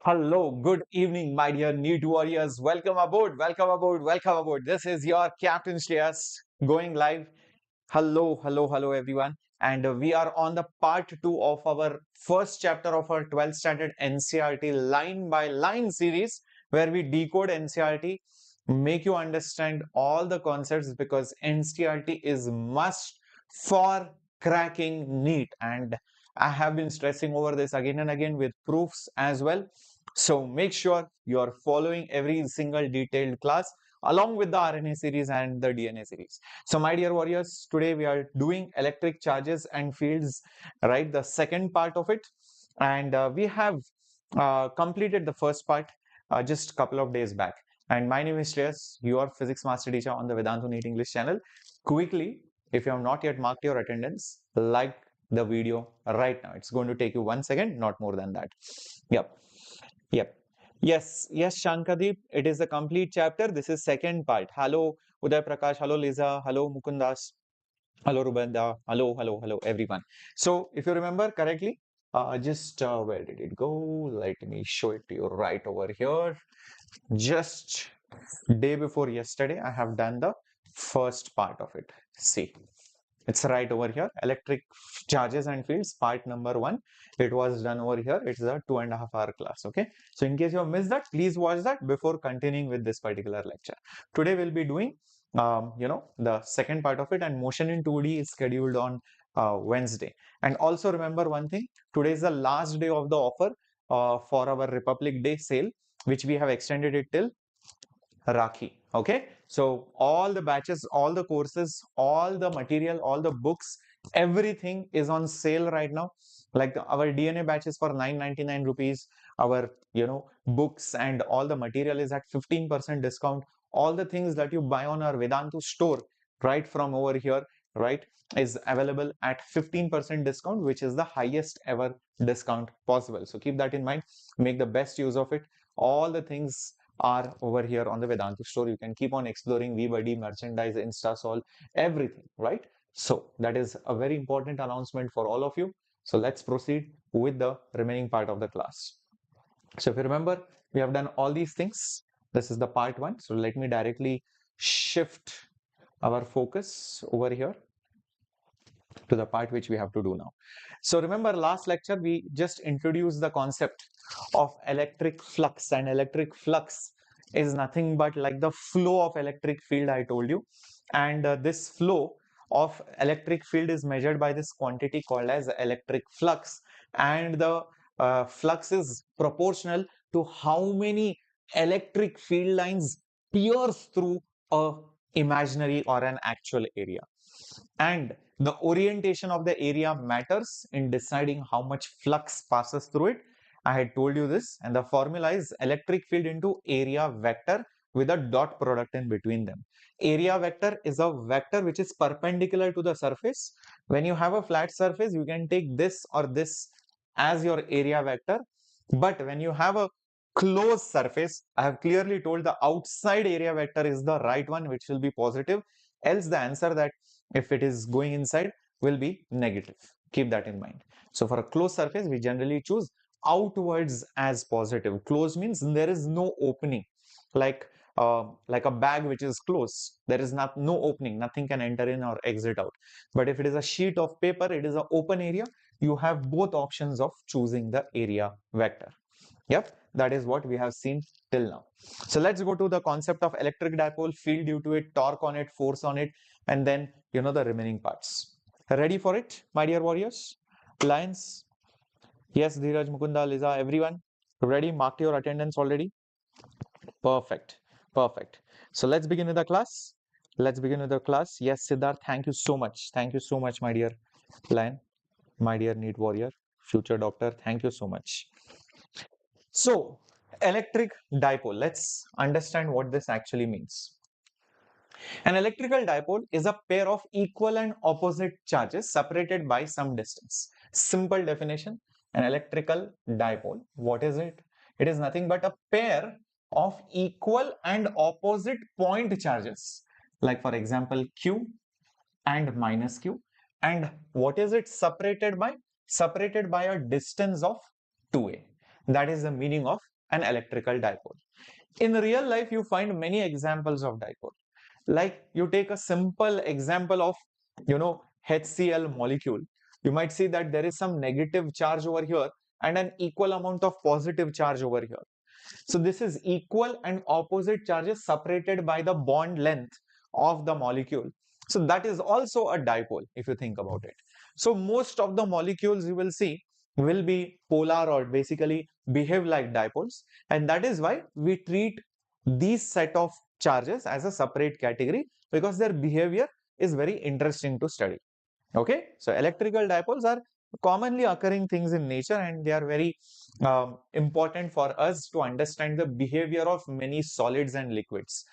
Hello, good evening, my dear NEET warriors. Welcome aboard, welcome aboard, welcome aboard. This is your Captain Shreyas going live. Hello, everyone. And we are on the part 2 of our first chapter of our 12th standard NCERT line by line series, where we decode NCERT, make you understand all the concepts because NCERT is must for cracking NEET. And I have been stressing over this again and again with proofs as well. So make sure you are following every single detailed class along with the RNA series and the DNA series. So my dear warriors, today we are doing electric charges and fields, right? The second part of it. And we have completed the first part just a couple of days back. And my name is Shreyas, your physics master teacher on the Vedantu NEET English channel. Quickly, if you have not yet marked your attendance, like the video right now. It's going to take you 1 second, not more than that. Yep. Yep. Yes, Shankadeep, it is a complete chapter. This is second part. Hello, Uday Prakash. Hello, Lisa. Hello, Mukundas. Hello, Rubenda. Hello, everyone. So, if you remember correctly, just where did it go? Let me show it to you right over here. Just day before yesterday, I have done the first part of it. See, it's right over here. Electric charges and fields, part number 1. It was done over here. It's a 2.5-hour class. Okay. So in case you have missed that, please watch that before continuing with this particular lecture. Today we'll be doing, the second part of it, and motion in 2D is scheduled on Wednesday. And also remember one thing, today is the last day of the offer for our Republic Day sale, which we have extended it till Rakhi. Okay, so all the batches, all the courses, all the material, all the books, everything is on sale right now. Like our DNA batches for 999 rupees, our books and all the material is at 15% discount. All the things that you buy on our Vedantu store right from over here, right, is available at 15% discount, which is the highest ever discount possible. So keep that in mind, make the best use of it. All the things are over here on the Vedantu store. You can keep on exploring VBuddy, merchandise, Instasol, everything, right? So that is a very important announcement for all of you. So let's proceed with the remaining part of the class. So if you remember, we have done all these things. This is the part 1. So let me directly shift our focus over here to the part which we have to do now. So remember, last lecture we just introduced the concept of electric flux, and electric flux is nothing but like the flow of electric field I told you, and this flow of electric field is measured by this quantity called as electric flux, and the flux is proportional to how many electric field lines pierce through a imaginary or an actual area. And the orientation of the area matters in deciding how much flux passes through it. I had told you this, and the formula is electric field into area vector with a dot product in between them. Area vector is a vector which is perpendicular to the surface. When you have a flat surface, you can take this or this as your area vector. But when you have a closed surface, I have clearly told the outside area vector is the right one, which will be positive. Else the answer that if it is going inside will be negative. Keep that in mind. So for a closed surface, we generally choose outwards as positive. Closed means there is no opening, like a bag which is closed. There is no opening, nothing can enter in or exit out. But if it is a sheet of paper, it is an open area. You have both options of choosing the area vector. Yep, that is what we have seen till now. So let's go to the concept of electric dipole, field due to it, torque on it, force on it, and then the remaining parts. Ready for it, my dear warriors? Lions? Yes, Dheeraj, Mukunda, Liza, everyone? Ready? Marked your attendance already? Perfect. Perfect. So let's begin with the class. Let's begin with the class. Yes, Siddharth, thank you so much. Thank you so much, my dear Lion, my dear NEET warrior, future doctor. Thank you so much. So, electric dipole, let's understand what this actually means. An electrical dipole is a pair of equal and opposite charges separated by some distance. Simple definition, an electrical dipole, what is it? It is nothing but a pair of equal and opposite point charges. Like for example, Q and minus Q. And what is it separated by? Separated by a distance of 2a. That is the meaning of an electrical dipole. In real life, you find many examples of dipole. Like you take a simple example of, HCl molecule. You might see that there is some negative charge over here and an equal amount of positive charge over here. So this is equal and opposite charges separated by the bond length of the molecule. So that is also a dipole if you think about it. So most of the molecules you will see will be polar or basically behave like dipoles, and that is why we treat these set of charges as a separate category, because their behavior is very interesting to study. Okay, so electrical dipoles are commonly occurring things in nature, and they are very important for us to understand the behavior of many solids and liquids.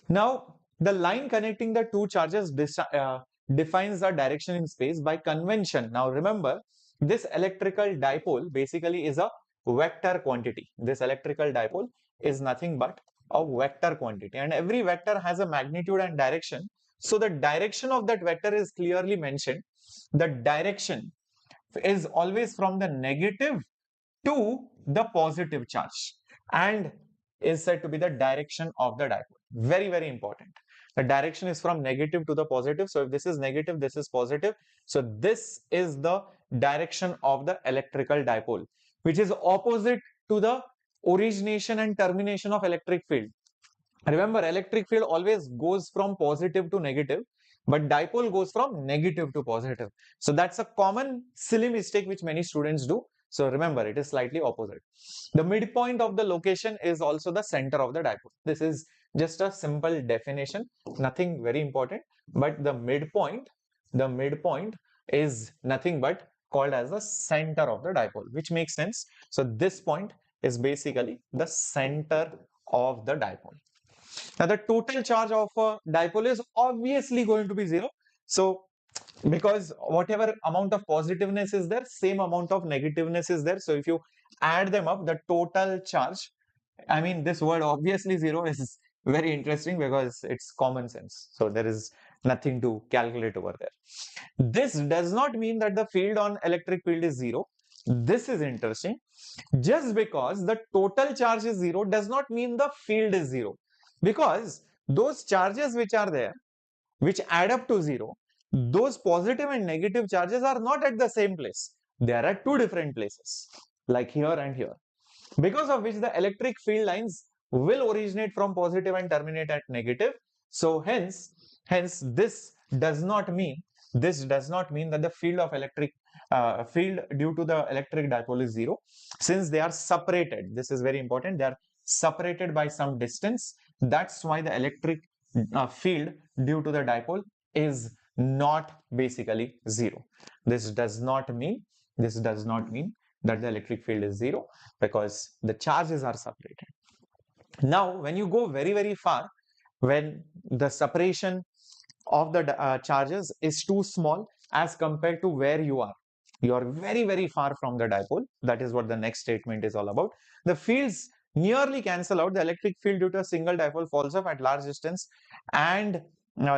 Now, the line connecting the two charges defines the direction in space by convention. Now, remember, this electrical dipole basically is a vector quantity. This electrical dipole is nothing but a vector quantity, and every vector has a magnitude and direction. So the direction of that vector is clearly mentioned. The direction is always from the negative to the positive charge and is said to be the direction of the dipole. Very, very important. The direction is from negative to the positive. So if this is negative, this is positive. So this is the direction of the electrical dipole, which is opposite to the origination and termination of electric field. Remember, electric field always goes from positive to negative, but dipole goes from negative to positive. So that's a common silly mistake which many students do. So remember, it is slightly opposite. The midpoint of the location is also the center of the dipole. This is just a simple definition, nothing very important, but the midpoint is nothing but called as the center of the dipole, which makes sense. So this point is basically the center of the dipole. Now the total charge of a dipole is obviously going to be 0. So because whatever amount of positiveness is there, same amount of negativeness is there. So if you add them up, the total charge, I mean, this word obviously 0 is very interesting because it's common sense. So there is nothing to calculate over there. This does not mean that the field on electric field is 0. This is interesting. Just because the total charge is 0 does not mean the field is 0. Because those charges which are there, which add up to 0, those positive and negative charges are not at the same place. They are at two different places, like here and here. Because of which the electric field lines will originate from positive and terminate at negative. So hence this does not mean that the field of electric field due to the electric dipole is 0, since they are separated. This is very important. They are separated by some distance. That's why the electric field due to the dipole is not basically 0. This does not mean that the electric field is 0, because the charges are separated. Now, when you go very, very far, when the separation of the charges is too small as compared to where you are very, very far from the dipole. That is what the next statement is all about. The fields nearly cancel out. The electric field due to a single dipole falls off at large distance, and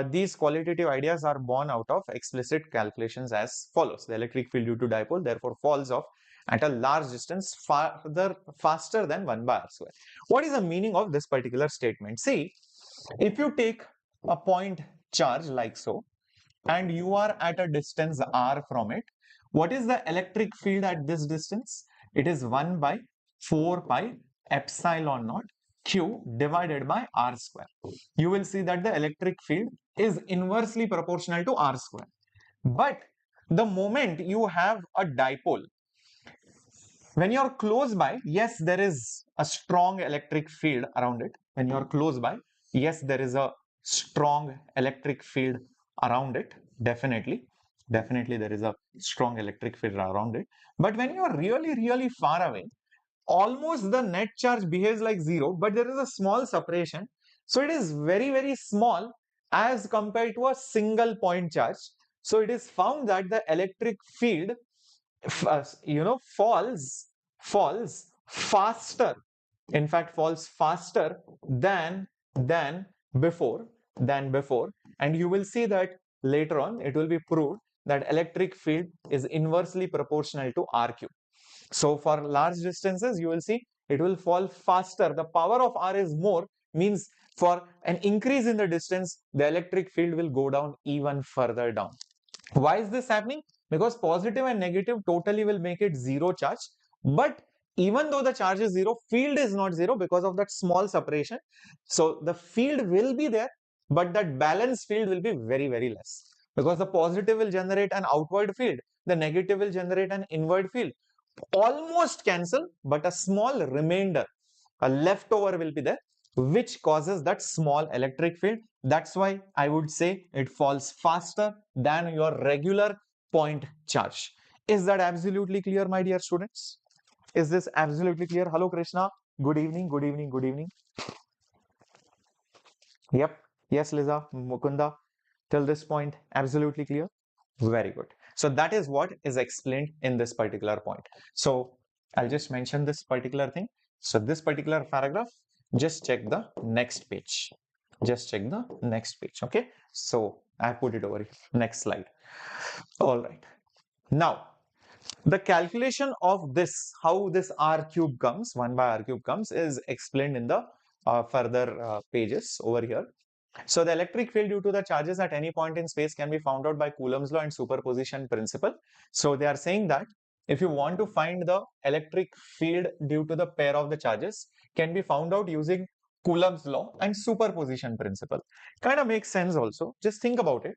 these qualitative ideas are born out of explicit calculations as follows. The electric field due to dipole therefore falls off at a large distance faster than 1 by r square. What is the meaning of this particular statement? See, if you take a point charge like so, and you are at a distance r from it, what is the electric field at this distance? It is 1 by 4 pi epsilon naught q divided by r square. You will see that the electric field is inversely proportional to r square. But the moment you have a dipole, when you are close by, yes, there is a strong electric field around it. When you are close by, yes, there is a strong electric field around it. Definitely there is a strong electric field around it. But when you are really, really far away, almost the net charge behaves like 0, but there is a small separation. So it is very, very small as compared to a single point charge. So it is found that the electric field falls faster, in fact falls faster than before, and you will see that later on it will be proved that electric field is inversely proportional to r cube. So for large distances, you will see it will fall faster. The power of R is more, means for an increase in the distance, the electric field will go down even further down. Why is this happening? Because positive and negative totally will make it zero charge. But even though the charge is zero, field is not zero because of that small separation. So the field will be there, but that balance field will be very, very less. Because the positive will generate an outward field, the negative will generate an inward field. Almost cancel, but a small remainder, a leftover will be there, which causes that small electric field. That's why I would say it falls faster than your regular point charge. Is that absolutely clear, my dear students? Is this absolutely clear? Hello, Krishna. Good evening, good evening, good evening. Yep. Yes, Liza, Mukunda. Till this point, absolutely clear? Very good. So that is what is explained in this particular point. So I'll just mention this particular thing. So this particular paragraph, just check the next page. Just check the next page. Okay. So I put it over here. Next slide. All right. Now, the calculation of this, how this r cube comes, 1 by r cube comes, is explained in the further pages over here. So the electric field due to the charges at any point in space can be found out by Coulomb's law and superposition principle. So they are saying that if you want to find the electric field due to the pair of the charges, can be found out using Coulomb's law and superposition principle. Kind of makes sense also. Just think about it.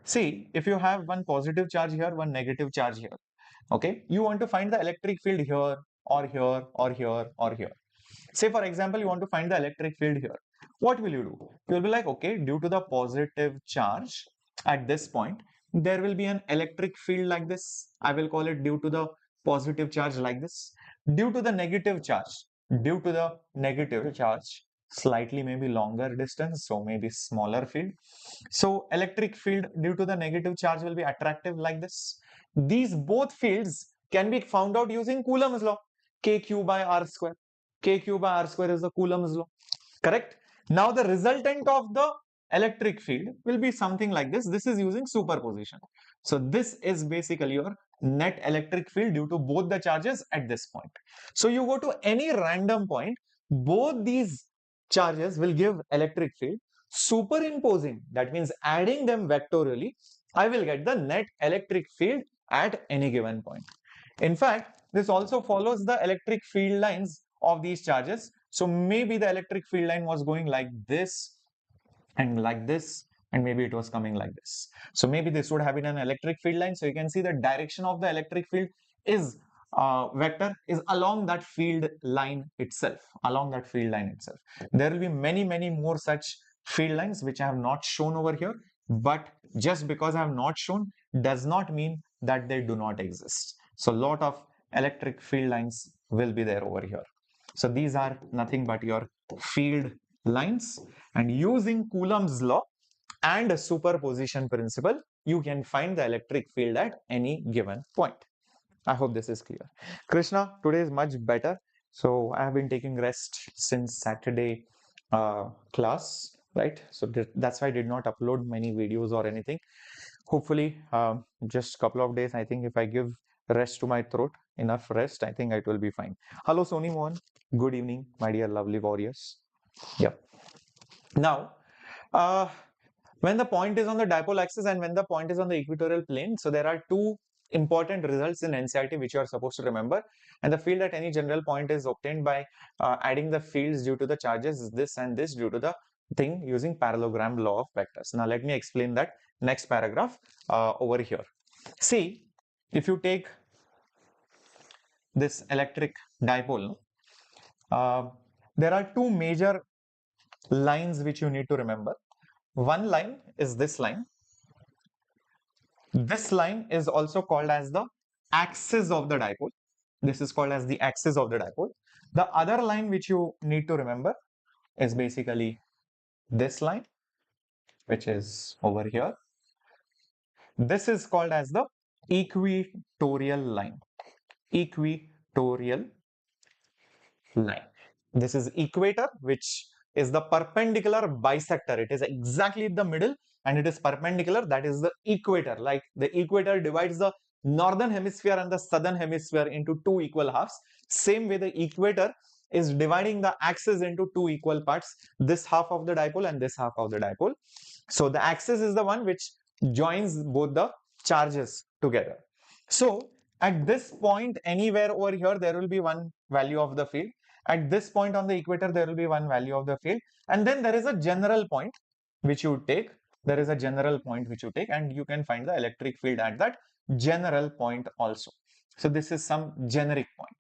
See, if you have one positive charge here, one negative charge here, okay, you want to find the electric field here or here or here or here. Say, for example, you want to find the electric field here. What will you do? You will be like, okay, due to the positive charge at this point, there will be an electric field like this. I will call it due to the positive charge like this. Due to the negative charge, slightly maybe longer distance, so maybe smaller field. So electric field due to the negative charge will be attractive like this. These both fields can be found out using Coulomb's law, kq by r square. kq by r square is the Coulomb's law, correct? Now the resultant of the electric field will be something like this. This is using superposition. So this is basically your net electric field due to both the charges at this point. So you go to any random point, both these charges will give electric field. Superimposing, that means adding them vectorially, I will get the net electric field at any given point. In fact, this also follows the electric field lines of these charges. So maybe the electric field line was going like this, and maybe it was coming like this. So maybe this would have been an electric field line. So you can see the direction of the electric field is vector is along that field line itself, There will be many more such field lines which I have not shown over here, but just because I have not shown does not mean that they do not exist. So a lot of electric field lines will be there over here. So these are nothing but your field lines, and using Coulomb's law and a superposition principle, you can find the electric field at any given point. I hope this is clear. Krishna, today is much better. So I have been taking rest since Saturday class, right? So that's why I did not upload many videos or anything. Hopefully, just a couple of days, I think if I give rest to my throat, enough rest, I think it will be fine. Hello, Soni Mohan. Good evening, my dear lovely warriors. Yep. Now, when the point is on the dipole axis and when the point is on the equatorial plane, so there are two important results in NCERT which you are supposed to remember. And the field at any general point is obtained by adding the fields due to the charges this and this due to the thing using parallelogram law of vectors. Now let me explain that next paragraph over here. See, if you take this electric dipole, there are two major lines which you need to remember. One line is this line. This line is also called as the axis of the dipole. This is called as the axis of the dipole. The other line which you need to remember is basically this line, which is over here. This is called as the equatorial line. Equatorial line. This is equator, which is the perpendicular bisector. It is exactly in the middle and it is perpendicular. That is the equator. Like the equator divides the northern hemisphere and the southern hemisphere into two equal halves. Same way the equator is dividing the axis into two equal parts, this half of the dipole and this half of the dipole. So the axis is the one which joins both the charges together. So at this point, anywhere over here, there will be one value of the field. At this point on the equator, there will be one value of the field. And then there is a general point which you take. There is a general point which you take, and you can find the electric field at that general point also. So this is some generic point.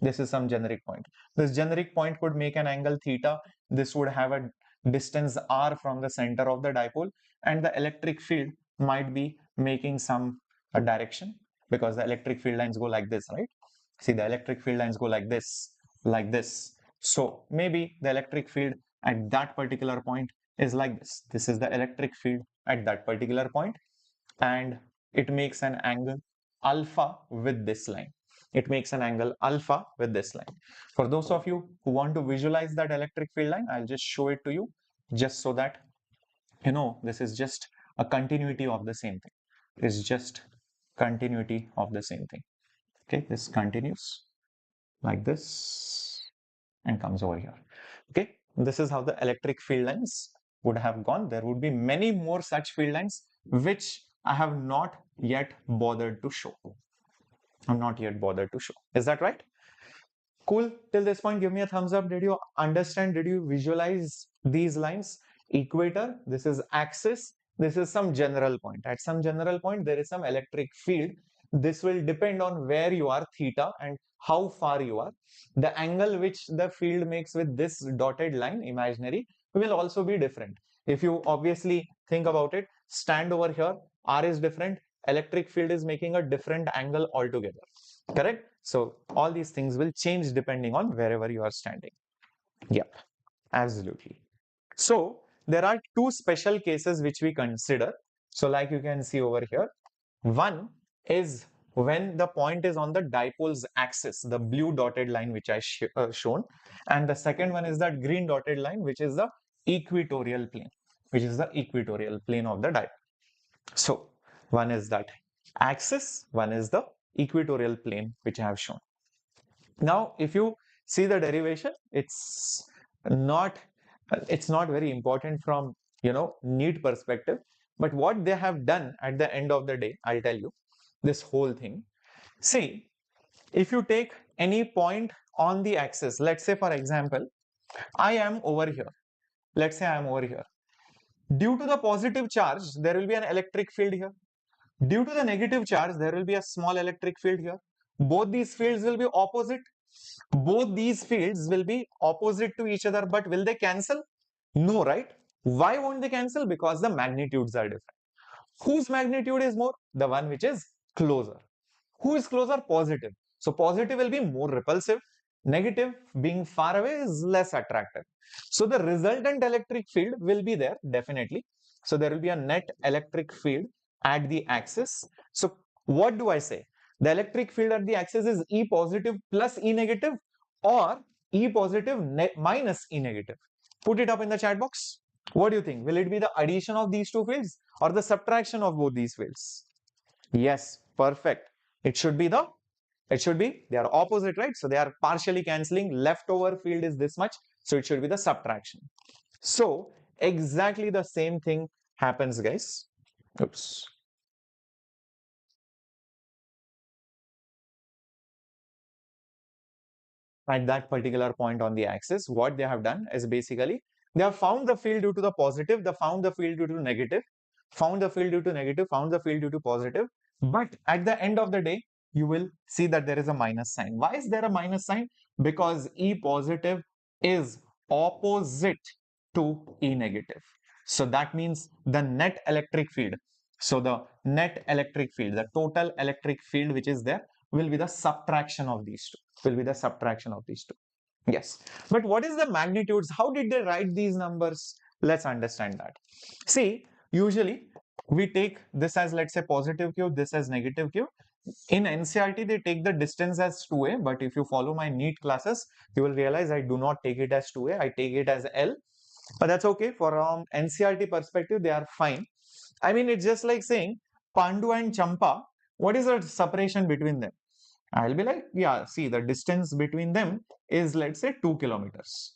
This is some generic point. This generic point could make an angle theta. This would have a distance r from the center of the dipole, and the electric field might be making some direction, because the electric field lines go like this, right? See, the electric field lines go like this, like this. So maybe the electric field at that particular point is like this. This is the electric field at that particular point, and it makes an angle alpha with this line. It makes an angle alpha with this line. For those of you who want to visualize that electric field line, I'll just show it to you, just so that you know this is just a continuity of the same thing. It is just continuity of the same thing. Okay, this continues like this and comes over here. Okay, this is how the electric field lines would have gone. There would be many more such field lines which I have not yet bothered to show. I'm not yet bothered to show. Is that right? Cool. Till this point, give me a thumbs up. Did you understand? Did you visualize these lines? Equator, this is axis, this is some general point. At some general point, there is some electric field. This will depend on where you are, theta, and how far you are. The angle which the field makes with this dotted line, imaginary, will also be different. If you obviously think about it, stand over here, r is different, electric field is making a different angle altogether. Correct? So all these things will change depending on wherever you are standing. Yep, absolutely. So there are two special cases which we consider. So like you can see over here, one is when the point is on the dipole's axis, the blue dotted line which I shown, and the second one is that green dotted line which is the equatorial plane, which is the equatorial plane of the dipole. So one is that axis, one is the equatorial plane which I have shown. Now if you see the derivation, it's not very important from NEET perspective, but what they have done at the end of the day, I'll tell you this whole thing. See, if you take any point on the axis, let's say for example I am over here, let's say I am over here. Due to the positive charge, there will be an electric field here. Due to the negative charge, there will be a small electric field here. Both these fields will be opposite. Both these fields will be opposite to each other, but will they cancel? No, right? Why won't they cancel? Because the magnitudes are different. Whose magnitude is more? The one which is closer. Who is closer? Positive. So positive will be more repulsive. Negative, being far away, is less attractive. So the resultant electric field will be there, definitely. So there will be a net electric field at the axis. So what do I say? The electric field at the axis is E positive plus E negative, or E positive minus E negative. Put it up in the chat box. What do you think? Will it be the addition of these two fields or the subtraction of both these fields? Yes, perfect. It should be they are opposite, right? So they are partially cancelling. Leftover field is this much, so it should be the subtraction. So exactly the same thing happens, guys. Oops. At that particular point on the axis, what they have done is basically they have found the field due to the positive, they found the field due to negative, found the field due to negative, found the field due to positive. But at the end of the day, you will see that there is a minus sign. Why is there a minus sign? Because E positive is opposite to E negative. So that means the net electric field. So the net electric field, the total electric field which is there, will be the subtraction of these two. Will be the subtraction of these two. Yes. But what is the magnitudes? How did they write these numbers? Let's understand that. See, usually we take this as, let's say, positive Q, this as negative Q. In NCERT, they take the distance as 2a, but if you follow my NEET classes, you will realize I do not take it as 2a, I take it as L. But that's okay. From NCERT perspective, they are fine. I mean, it's just like saying Pandu and Champa, what is the separation between them? I'll be like, yeah, see, the distance between them is, let's say, 2 kilometers.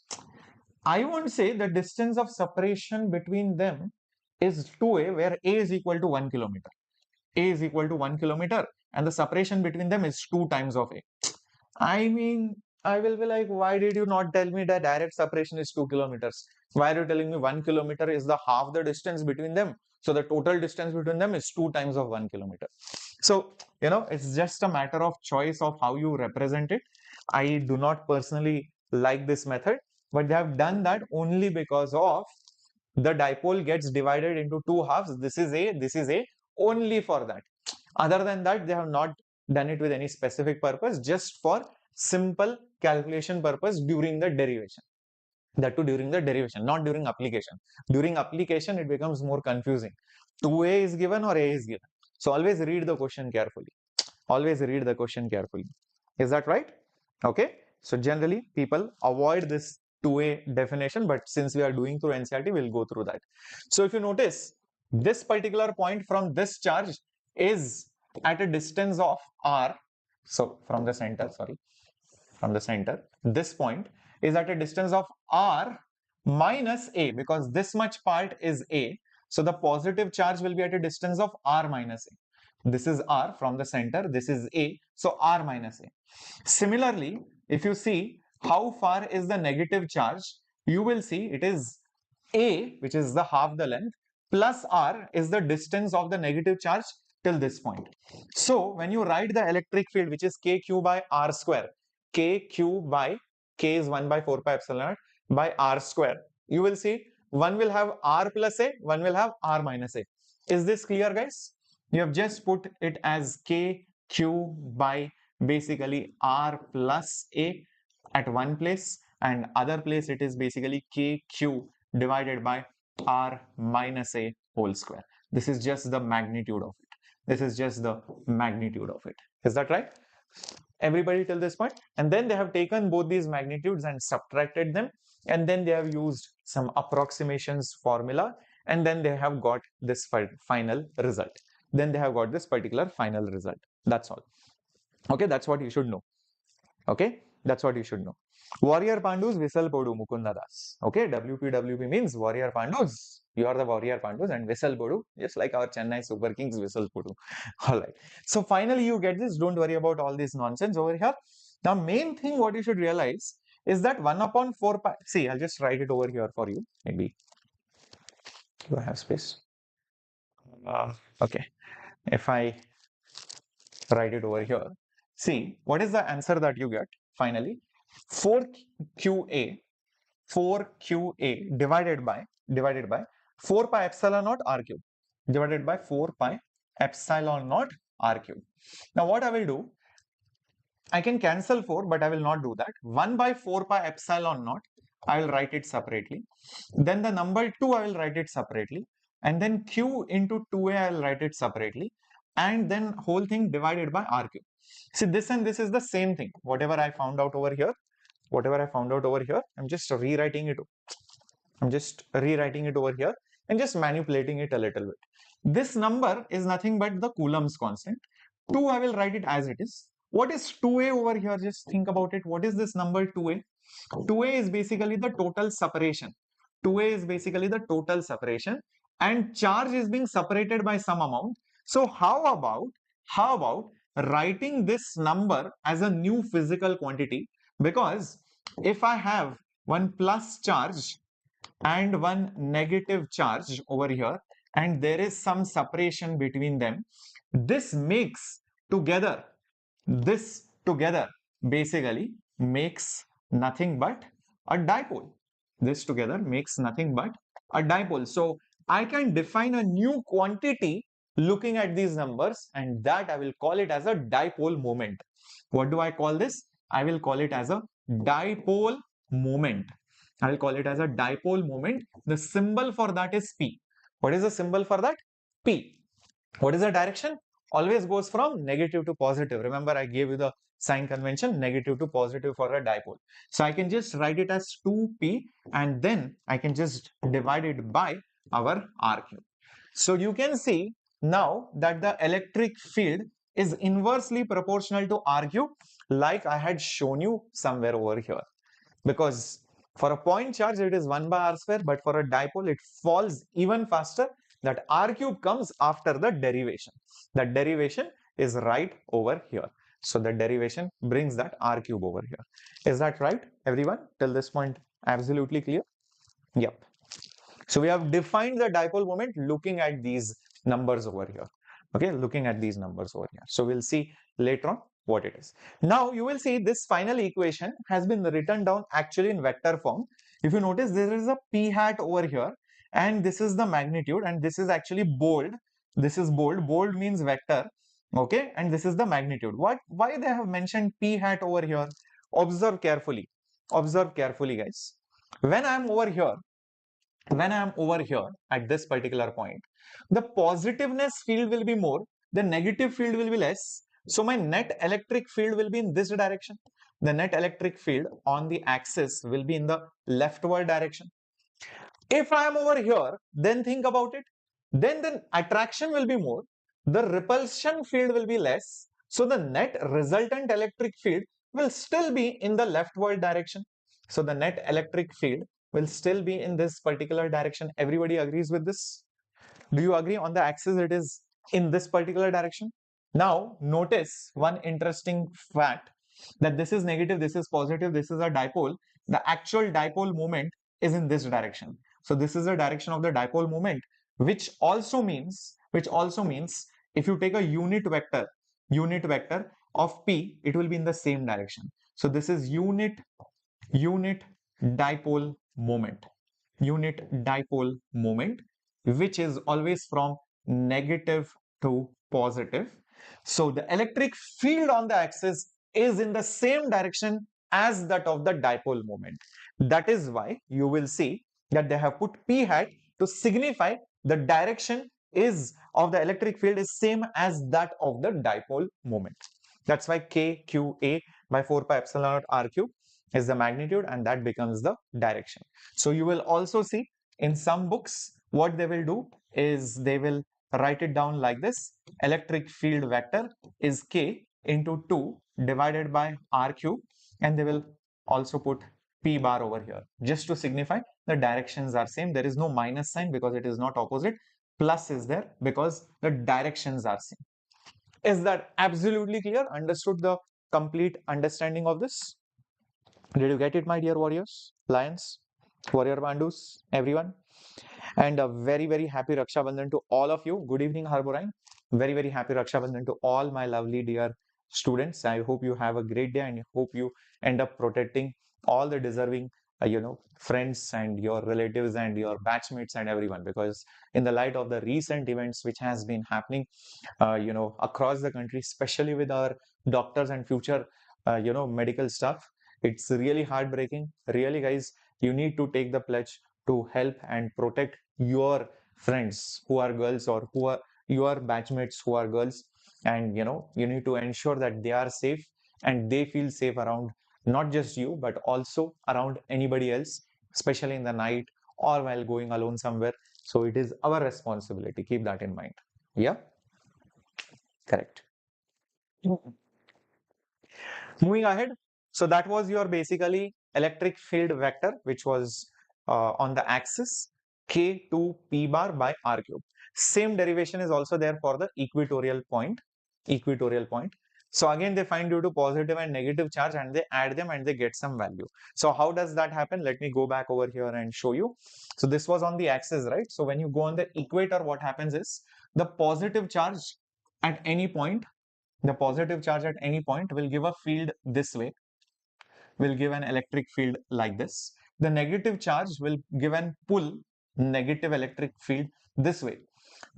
I won't say the distance of separation between them is 2a, where a is equal to 1 kilometer. A is equal to 1 kilometer, and the separation between them is 2 times of a. I mean, I will be like, why did you not tell me that direct separation is 2 kilometers? Why are you telling me 1 kilometer is the half the distance between them? So the total distance between them is 2 times of 1 kilometer. So, it's just a matter of choice of how you represent it. I do not personally like this method, but they have done that only because of the dipole gets divided into two halves. This is A, only for that. Other than that, they have not done it with any specific purpose, just for simple calculation purpose during the derivation. That too during the derivation, not during application. During application, it becomes more confusing. 2a is given or a is given. So always read the question carefully. Always read the question carefully. Is that right? Okay. So generally, people avoid this 2a definition, but since we are doing through NCERT, we'll go through that. So if you notice, this particular point from this charge is at a distance of r. So from the center, this point is at a distance of r minus a, because this much part is a. So the positive charge will be at a distance of r minus a. This is r from the center, this is a, so r minus a. Similarly, if you see how far is the negative charge, you will see it is a, which is the half the length, plus r is the distance of the negative charge till this point. So when you write the electric field, which is kq by r square, kq by k is 1 by 4 pi epsilon naught by r square, you will see one will have r plus a, one will have r minus a. Is this clear, guys? You have just put it as kq by basically r plus a at one place, and other place it is basically kq divided by r minus a whole square. This is just the magnitude of it. This is just the magnitude of it. Is that right? Everybody till this point? And then they have taken both these magnitudes and subtracted them, and then they have used some approximations formula, and then they have got this final result. Then they have got this particular final result. That's all. Okay, that's what you should know. Okay, that's what you should know. Warrior Pandus Whistle Podu Mukunda Das. Okay, WPWP means Warrior Pandus. You are the Warrior Pandus, and Whistle Podu, just like our Chennai Super Kings Whistle Podu. Alright. So finally you get this. Don't worry about all this nonsense over here. The main thing what you should realize is that 1 upon 4 pi. See, I'll just write it over here for you. Maybe. Do I have space? Okay. If I write it over here, see, what is the answer that you get finally? 4qa divided by 4 pi epsilon naught r cube divided by 4 pi epsilon naught r cube. Now what I will do, I can cancel 4, but I will not do that. 1 by 4 pi epsilon naught, I will write it separately. Then the number 2, I will write it separately. And then q into 2a, I will write it separately. And then whole thing divided by r cube. See, this and this is the same thing. Whatever I found out over here, I'm just rewriting it. Over here and just manipulating it a little bit. This number is nothing but the Coulomb's constant. 2, I will write it as it is. What is 2a over here? Just think about it. What is this number 2a? 2a is basically the total separation. 2a is basically the total separation, and charge is being separated by some amount. So how about writing this number as a new physical quantity? Because if I have one plus charge and one negative charge over here, and there is some separation between them, this together basically makes nothing but a dipole. This together makes nothing but a dipole. So I can define a new quantity looking at these numbers, and that I will call it as a dipole moment. What do I call this? I will call it as a dipole moment. I will call it as a dipole moment. The symbol for that is P. What is the symbol for that? P. What is the direction? Always goes from negative to positive. Remember, I gave you the sign convention, negative to positive for a dipole. So I can just write it as 2p, and then I can just divide it by our r cube. So you can see now that the electric field is inversely proportional to r cube, like I had shown you somewhere over here. Because for a point charge it is 1 by r square, but for a dipole it falls even faster. That r cube comes after the derivation. That derivation is right over here. So the derivation brings that r cube over here. Is that right, everyone? Till this point, absolutely clear? Yep. So we have defined the dipole moment looking at these numbers over here. Okay, looking at these numbers over here. So we'll see later on what it is. Now you will see this final equation has been written down actually in vector form. If you notice, there is a p hat over here, and this is the magnitude, and this is actually bold. This is bold. Bold means vector. Okay, and this is the magnitude. Why they have mentioned p hat over here? Observe carefully. Observe carefully, guys. When I am over here, at this particular point, the positiveness field will be more, the negative field will be less. So my net electric field will be in this direction. The net electric field on the axis will be in the leftward direction. If I am over here, then think about it. Then the attraction will be more, the repulsion field will be less. So the net resultant electric field will still be in the leftward direction. So the net electric field will still be in this particular direction. Everybody agrees with this? Do you agree on the axis it is in this particular direction? Now notice one interesting fact, that this is negative, this is positive, this is a dipole. The actual dipole moment is in this direction. So this is the direction of the dipole moment, which also means if you take a unit vector of p, it will be in the same direction. So this is unit dipole moment, which is always from negative to positive. So the electric field on the axis is in the same direction as that of the dipole moment. That is why you will see that they have put p hat to signify the direction is of the electric field is same as that of the dipole moment. That's why k q a by 4 pi epsilon naught r cube is the magnitude, and that becomes the direction. So you will also see in some books what they will do is they will write it down like this: electric field vector is k into 2 divided by r cube, and they will also put p bar over here just to signify the directions are same. There is no minus sign because it is not opposite. Plus is there because the directions are same. Is that absolutely clear? Understood the complete understanding of this? Did you get it, my dear warriors, lions, warrior Pandus, everyone? And a very, very happy Raksha Bandhan to all of you. Good evening, Harborine. Very, very happy Raksha Bandhan to all my lovely dear students. I hope you have a great day, and I hope you end up protecting all the deserving friends and your relatives and your batchmates and everyone, because in the light of the recent events which has been happening across the country, especially with our doctors and future medical staff, it's really heartbreaking. Really, guys, you need to take the pledge to help and protect your friends who are girls, or who are your batchmates who are girls, and you need to ensure that they are safe and they feel safe around not just you but also around anybody else, especially in the night or while going alone somewhere. So it is our responsibility. Keep that in mind. Yeah, correct. Moving ahead, so that was your basically electric field vector, which was on the axis k2 p bar by r cube. Same derivation is also there for the equatorial point. So again, they find due to positive and negative charge, and they add them and they get some value. So how does that happen? Let me go back over here and show you. So this was on the axis, right? So when you go on the equator, what happens is the positive charge at any point will give a field this way, will give an electric field like this. The negative charge will give an pull, negative electric field this way.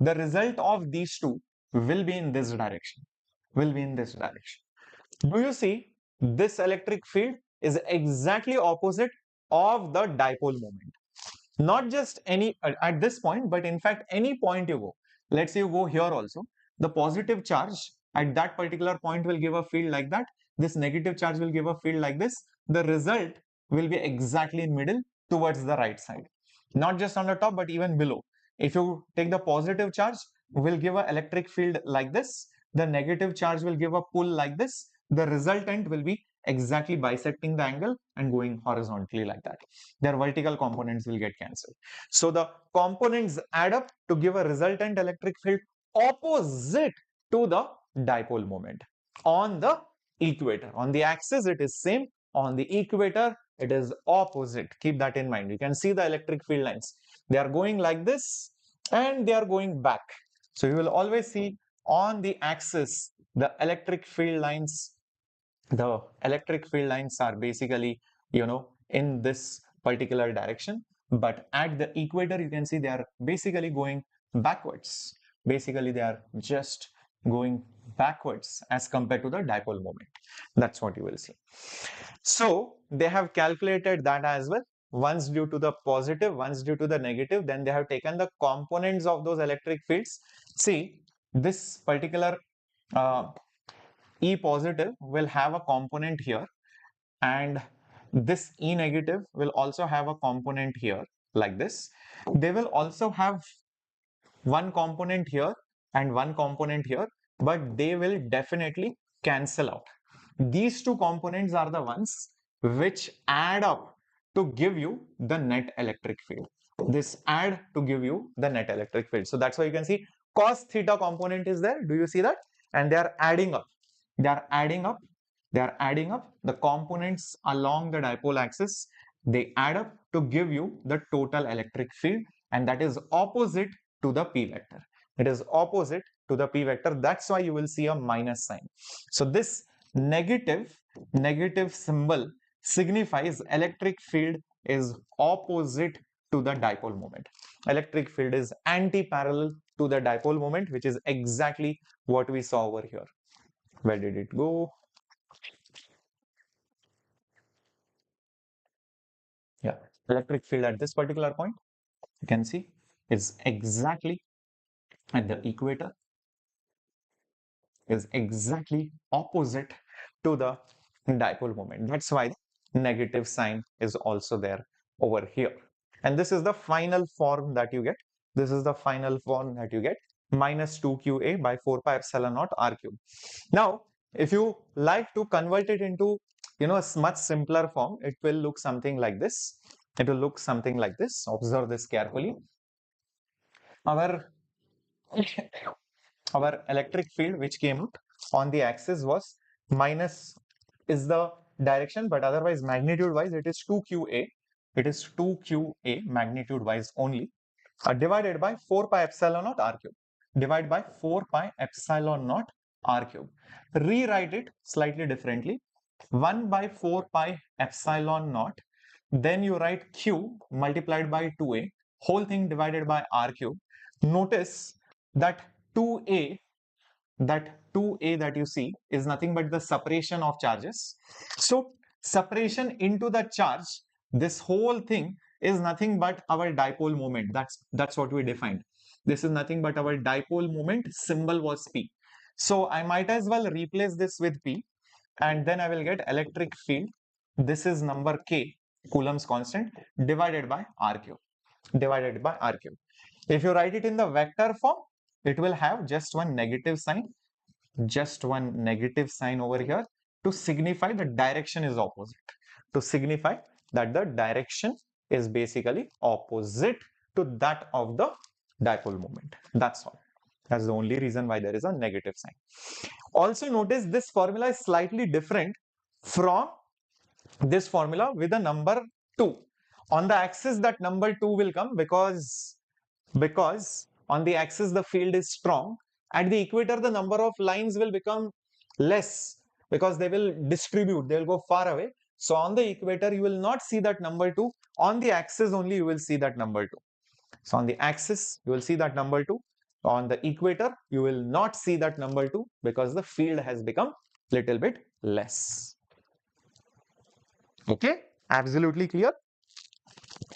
The result of these two will be in this direction. Do you see this electric field is exactly opposite of the dipole moment? Not just any at this point, but in fact any point you go. Let's say you go here also, the positive charge at that particular point will give a field like that. This negative charge will give a field like this. The result will be exactly in middle towards the right side. Not just on the top, but even below. If you take the positive charge, will give an electric field like this. the negative charge will give a pull like this. The resultant will be exactly bisecting the angle and going horizontally like that. Their vertical components will get cancelled. So the components add up to give a resultant electric field opposite to the dipole moment on the equator. On the axis it is same, on the equator it is opposite. Keep that in mind. You can see the electric field lines. They are going like this and they are going back. So you will always see on the axis the electric field lines are basically, in this particular direction, but at the equator you can see they are basically going backwards. Basically they are just going backwards as compared to the dipole moment. That's what you will see. So they have calculated that as well. Once due to the positive, once due to the negative, then they have taken the components of those electric fields. See, this particular E positive will have a component here, and this E negative will also have a component here like this. They will also have one component here and one component here, but they will definitely cancel out. These two components are the ones which add up to give you the net electric field. This add to give you the net electric field. So that's why you can see cos theta component is there. Do you see that? And they are adding up. They are adding up. They are adding up the components along the dipole axis. They add up to give you the total electric field, and that is opposite to the p vector. It is opposite to the p vector. That's why you will see a minus sign. So this negative symbol signifies electric field is opposite to the dipole moment. Electric field is anti-parallel to the dipole moment, which is exactly what we saw over here. Where did it go? Yeah, electric field at this particular point, you can see, is exactly at the equator, is exactly opposite to the dipole moment. That's why the negative sign is also there over here. And this is the final form that you get. This is the final form that you get, minus 2qa by 4 pi epsilon naught r cube. Now, if you like to convert it into, a much simpler form, it will look something like this. It will look something like this. Observe this carefully. Our electric field which came out on the axis was minus is the direction, but otherwise magnitude wise it is 2qa. It is 2qa magnitude wise only, divided by 4 pi epsilon naught r cube. Divide by 4 pi epsilon naught r cube. Rewrite it slightly differently. 1 by 4 pi epsilon naught. Then you write q multiplied by 2a, whole thing divided by r cube. Notice that 2a that you see is nothing but the separation of charges. So separation into the charge, this whole thing is nothing but our dipole moment. That's what we defined. This is nothing but our dipole moment. Symbol was P. So I might as well replace this with P, and then I will get electric field. This is number K, Coulomb's constant, divided by R cube. Divided by R cube. If you write it in the vector form, it will have just one negative sign over here to signify the direction is opposite. To signify that the direction is basically opposite to that of the dipole moment. That's all. That's the only reason why there is a negative sign. Also notice this formula is slightly different from this formula with a number 2. On the axis that number 2 will come because on the axis the field is strong. At the equator the number of lines will become less because they will distribute, they will go far away. So on the equator you will not see that number 2. On the axis only you will see that number 2. So on the axis you will see that number 2. On the equator you will not see that number 2 because the field has become little bit less. Okay, absolutely clear?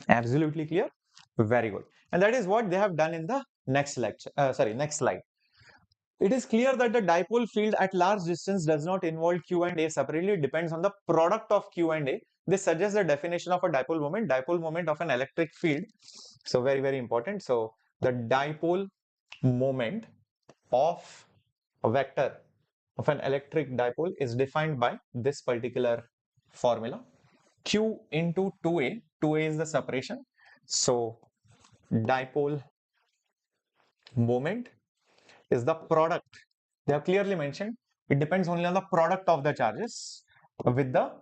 Absolutely clear? Very good. And that is what they have done in the next lecture. Next slide. It is clear that the dipole field at large distance does not involve Q and A separately. It depends on the product of Q and A. This suggests the definition of a dipole moment of an electric field. So very, very important. So the dipole moment of A vector of an electric dipole is defined by this particular formula. Q into 2a, 2a is the separation. So dipole moment is the product. They have clearly mentioned it depends only on the product of the charges with the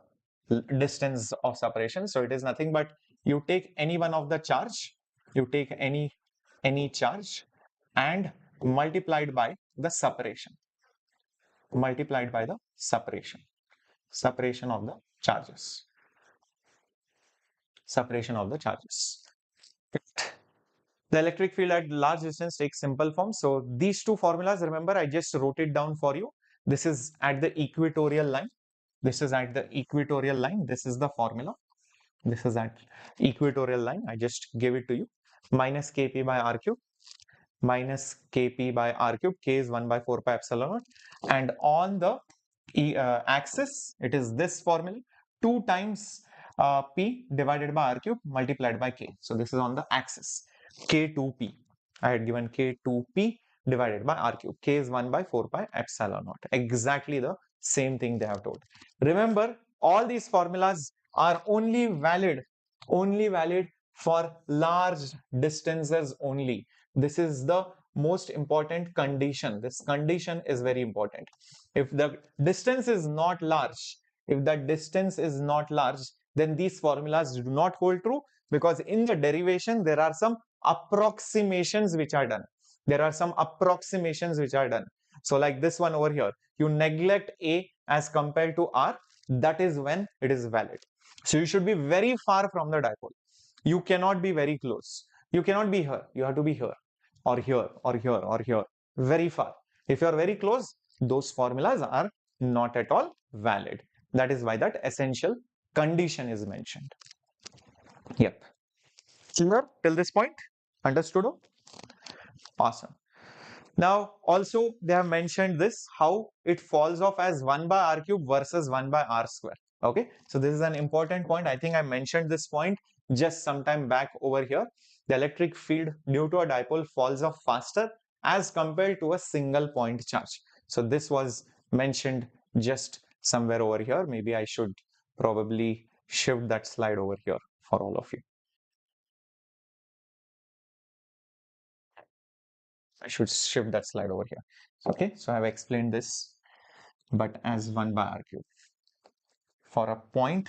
distance of separation. So it is nothing but you take any one of the charge, you take any charge and multiplied by the separation, multiplied by the separation of the charges, separation of the charges. The electric field at large distance takes simple form. So these two formulas, remember, I just wrote it down for you. This is at the equatorial line. This is at the equatorial line. This is the formula. This is at equatorial line. I just gave it to you. Minus Kp by R cube. Minus Kp by R cube. K is 1 by 4 pi epsilon naught. And on the axis, it is this formula. 2 times P divided by R cube multiplied by K. So this is on the axis. K2P. I had given K2P divided by R cube. K is 1 by 4 pi epsilon naught. Exactly the same thing they have told. Remember, all these formulas are only valid for large distances only. This is the most important condition. This condition is very important. If the distance is not large, then these formulas do not hold true, because in the derivation there are some approximations which are done. So like this one over here, you neglect A as compared to R, that is when it is valid. So you should be very far from the dipole. You cannot be very close. You cannot be here. You have to be here or here or here or here. Very far. If you are very close, those formulas are not at all valid. That is why that essential condition is mentioned. Yep. Clear till this point? Understood? Awesome. Now, also they have mentioned this, how it falls off as 1 by R cube versus 1 by R square. Okay, so this is an important point. I think I mentioned this point just some time back over here. The electric field due to a dipole falls off faster as compared to a single point charge. So this was mentioned just somewhere over here. Maybe I should probably shift that slide over here for all of you. I should shift that slide over here. Okay, so I've explained this, but as 1 by R cube. For a point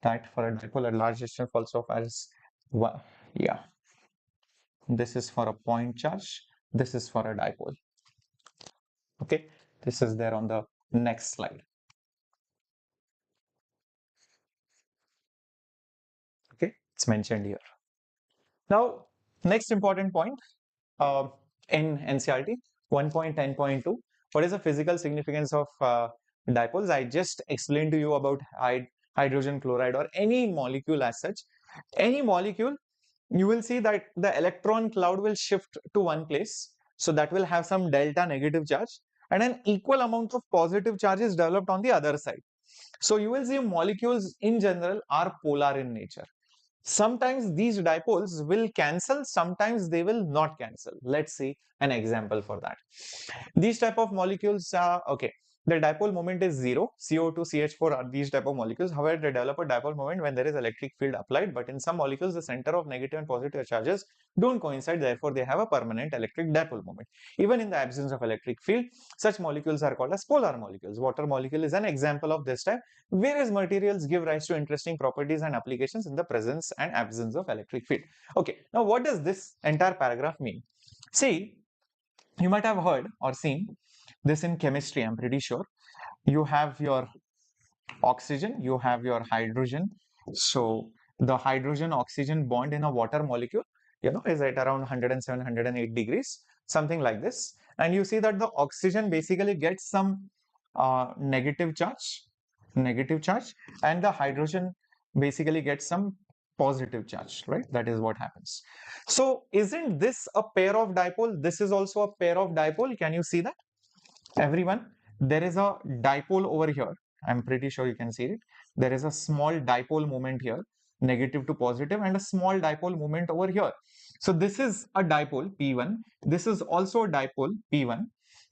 that for a dipole at large distance falls off as one. Yeah. This is for a point charge. This is for a dipole. Okay, this is there on the next slide. Okay, it's mentioned here. Now, next important point in NCERT 1.10.2. What is the physical significance of dipoles? I just explained to you about hydrogen chloride or any molecule as such. Any molecule, you will see that the electron cloud will shift to one place. So that will have some delta negative charge, and an equal amount of positive charge is developed on the other side. So you will see molecules in general are polar in nature. Sometimes these dipoles will cancel, sometimes they will not cancel. Let's see an example for that. These type of molecules are, okay, the dipole moment is 0, CO2, CH4 are these type of molecules. However, they develop a dipole moment when there is electric field applied, but in some molecules, the center of negative and positive charges don't coincide, therefore they have a permanent electric dipole moment. Even in the absence of electric field, such molecules are called as polar molecules. Water molecule is an example of this type. Various materials give rise to interesting properties and applications in the presence and absence of electric field. Okay, now what does this entire paragraph mean? See, you might have heard or seen this in chemistry, I'm pretty sure. You have your oxygen, you have your hydrogen. So the hydrogen oxygen bond in a water molecule, is at around 107, 108 degrees, something like this. And you see that the oxygen basically gets some negative charge, and the hydrogen basically gets some positive charge, right? That is what happens. So isn't this a pair of dipole? This is also a pair of dipole. Can you see that? Everyone, there is a dipole over here. I'm pretty sure you can see it. There is a small dipole moment here, negative to positive, and a small dipole moment over here. So this is a dipole P1. This is also a dipole P1.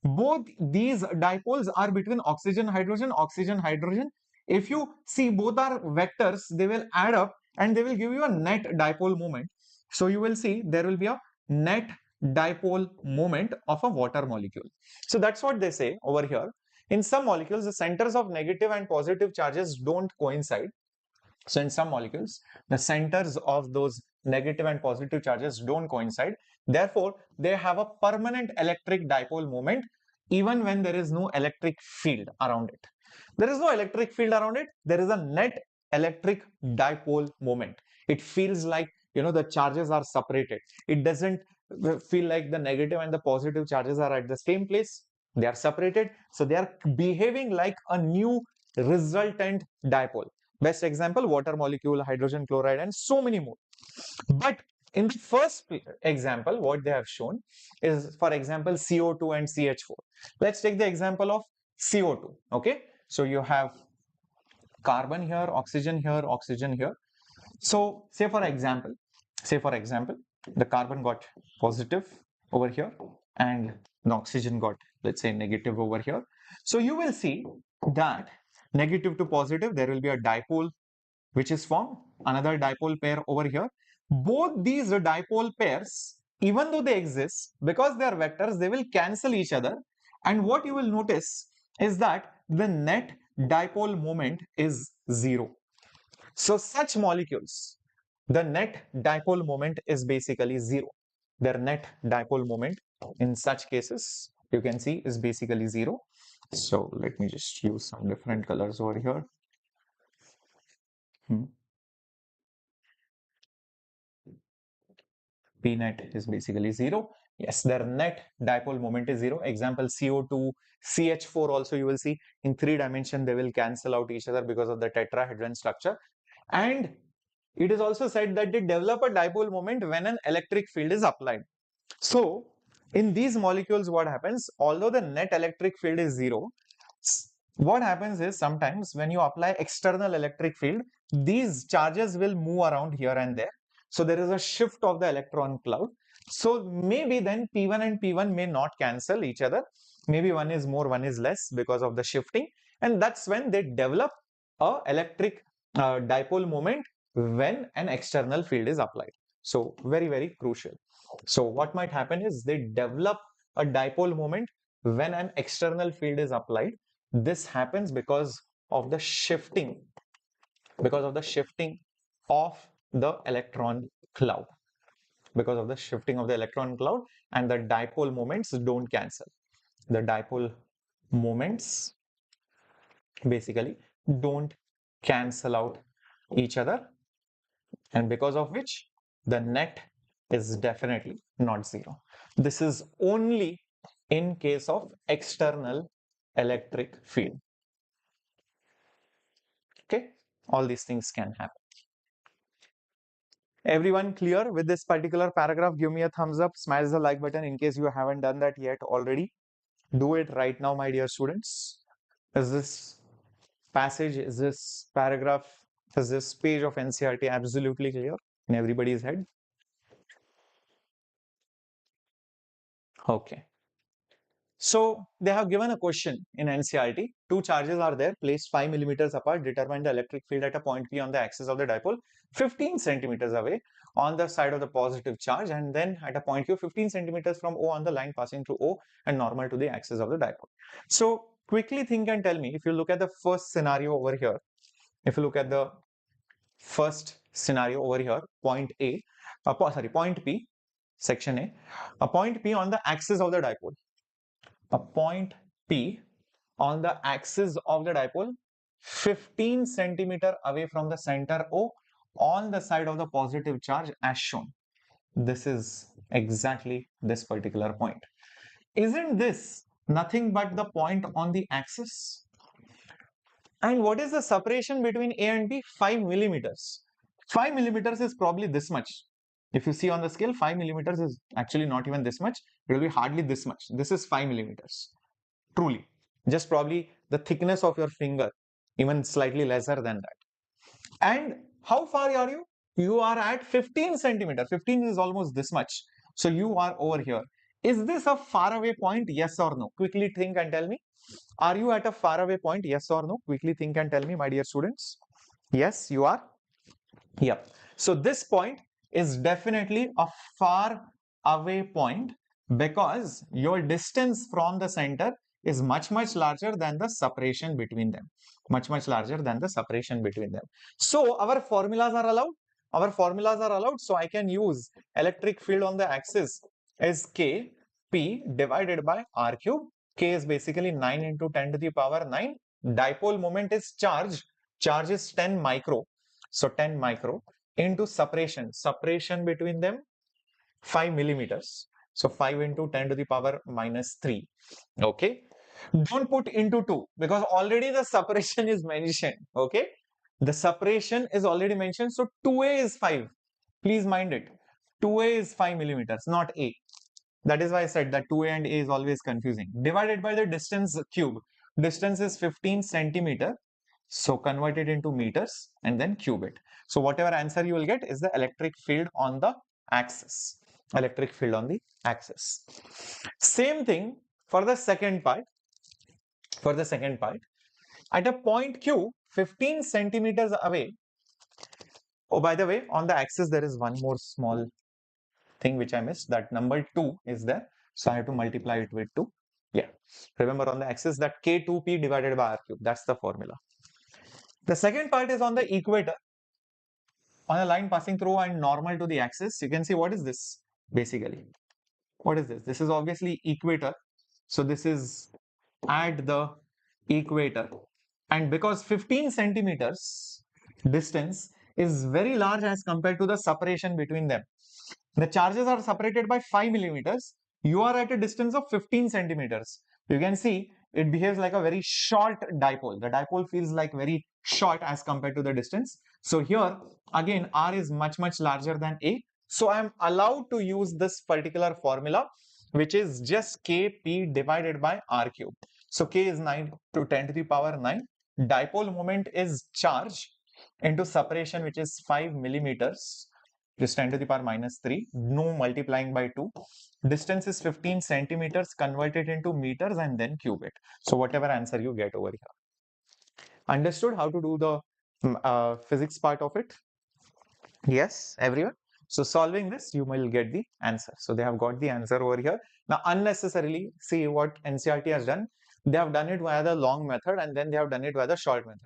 Both these dipoles are between oxygen, hydrogen, oxygen, hydrogen. If you see both are vectors, they will add up and they will give you a net dipole moment. So you will see there will be a net dipole moment of a water molecule. So that's what they say over here. In some molecules, the centers of negative and positive charges don't coincide. So in some molecules, the centers of those negative and positive charges don't coincide. Therefore, they have a permanent electric dipole moment even when there is no electric field around it. There is no electric field around it. There is a net electric dipole moment. It feels like, the charges are separated. It doesn't feel like the negative and the positive charges are at the same place. They are separated. So they are behaving like a new resultant dipole. Best example, water molecule, hydrogen chloride, and so many more. But in the first example, what they have shown is, for example, CO2 and CH4. Let's take the example of CO2. Okay, so you have carbon here, oxygen here, oxygen here. So say for example, the carbon got positive over here and the oxygen got, let's say, negative over here. So you will see that negative to positive, there will be a dipole which is formed, another dipole pair over here. Both these dipole pairs, even though they exist, because they are vectors, they will cancel each other. And what you will notice is that the net dipole moment is 0. So such molecules, the net dipole moment is basically 0. Their net dipole moment in such cases, you can see, is basically 0. So let me just use some different colors over here. P net is basically 0. Yes, their net dipole moment is 0. Example, CO2, CH4 also you will see in 3 dimension they will cancel out each other because of the tetrahedron structure. And it is also said that they develop a dipole moment when an electric field is applied. So in these molecules, what happens? Although the net electric field is 0, what happens is sometimes when you apply external electric field, these charges will move around here and there. So there is a shift of the electron cloud. So maybe then P1 and P1 may not cancel each other. Maybe one is more, one is less because of the shifting. And that's when they develop a electric dipole moment when an external field is applied. So very, very crucial. So what might happen is they develop a dipole moment when an external field is applied. This happens because of the shifting, of the electron cloud. Because of the shifting of the electron cloud, and the dipole moments don't cancel. The dipole moments basically don't cancel out each other, and because of which the net is definitely not 0. This is only in case of external electric field. Okay, all these things can happen. Everyone clear with this particular paragraph? Give me a thumbs up, smash the like button in case you haven't done that yet already. Do it right now, my dear students. Is this passage, is this paragraph, is this page of NCERT absolutely clear in everybody's head? Okay. So they have given a question in NCERT. Two charges are there placed 5 millimeters apart. Determine the electric field at a point P on the axis of the dipole 15 centimeters away on the side of the positive charge, and then at a point Q 15 centimeters from O on the line passing through O and normal to the axis of the dipole. So quickly think and tell me, if you look at the first scenario over here, point P, section a point P on the axis of the dipole. A point P on the axis of the dipole 15 centimeter away from the center O on the side of the positive charge as shown. This is exactly this particular point. Isn't this nothing but the point on the axis? And what is the separation between A and B? 5 millimeters. 5 millimeters is probably this much. If you see on the scale, 5 millimeters is actually not even this much. It will be hardly this much. This is 5 millimeters. Truly. Just probably the thickness of your finger, even slightly lesser than that. And how far are you? You are at 15 centimeter. 15 is almost this much. So you are over here. Is this a faraway point? Yes or no? Quickly think and tell me. Are you at a faraway point? Yes or no? Quickly think and tell me, my dear students. Yes, you are. Yep. So this point is definitely a far away point because your distance from the center is much larger than the separation between them. Much larger than the separation between them. So our formulas are allowed. Our formulas are allowed. So I can use electric field on the axis as K P divided by R cube. K is basically 9 into 10 to the power 9. Dipole moment is charge. Charge is 10 micro. So 10 micro into separation between them 5 millimeters. So 5 into 10 to the power minus 3. Okay. Don't put into 2 because already the separation is mentioned. Okay. The separation is already mentioned. So 2A is 5. Please mind it. 2A is 5 millimeters, not A. That is why I said that 2A and A is always confusing. Divided by the distance cube. Distance is 15 centimeter. So convert it into meters and then cube it. So whatever answer you will get is the electric field on the axis. Electric field on the axis. Same thing for the second part. For the second part, at a point Q, 15 centimeters away. Oh, by the way, on the axis there is one more small thing which I missed. That number 2 is there. So I have to multiply it with 2. Yeah. Remember on the axis that K2P divided by R cube. That's the formula. The second part is on the equator. On a line passing through and normal to the axis, you can see what is this basically. What is this? This is obviously equator. So this is at the equator. And because 15 centimeters distance is very large as compared to the separation between them. The charges are separated by 5 millimeters. You are at a distance of 15 centimeters. You can see it behaves like a very short dipole. The dipole feels like very short as compared to the distance. So here again R is much larger than A. So I am allowed to use this particular formula which is just Kp divided by R cube. So K is 9 to 10 to the power 9. Dipole moment is charge into separation which is 5 millimeters. Just 10 to the power minus 3. No multiplying by 2. Distance is 15 centimeters. Convert it into meters and then cube it. So whatever answer you get over here. Understood how to do the physics part of it? Yes, everyone? So solving this, you will get the answer. So they have got the answer over here. Now unnecessarily, see what NCERT has done. They have done it via the long method and then they have done it via the short method.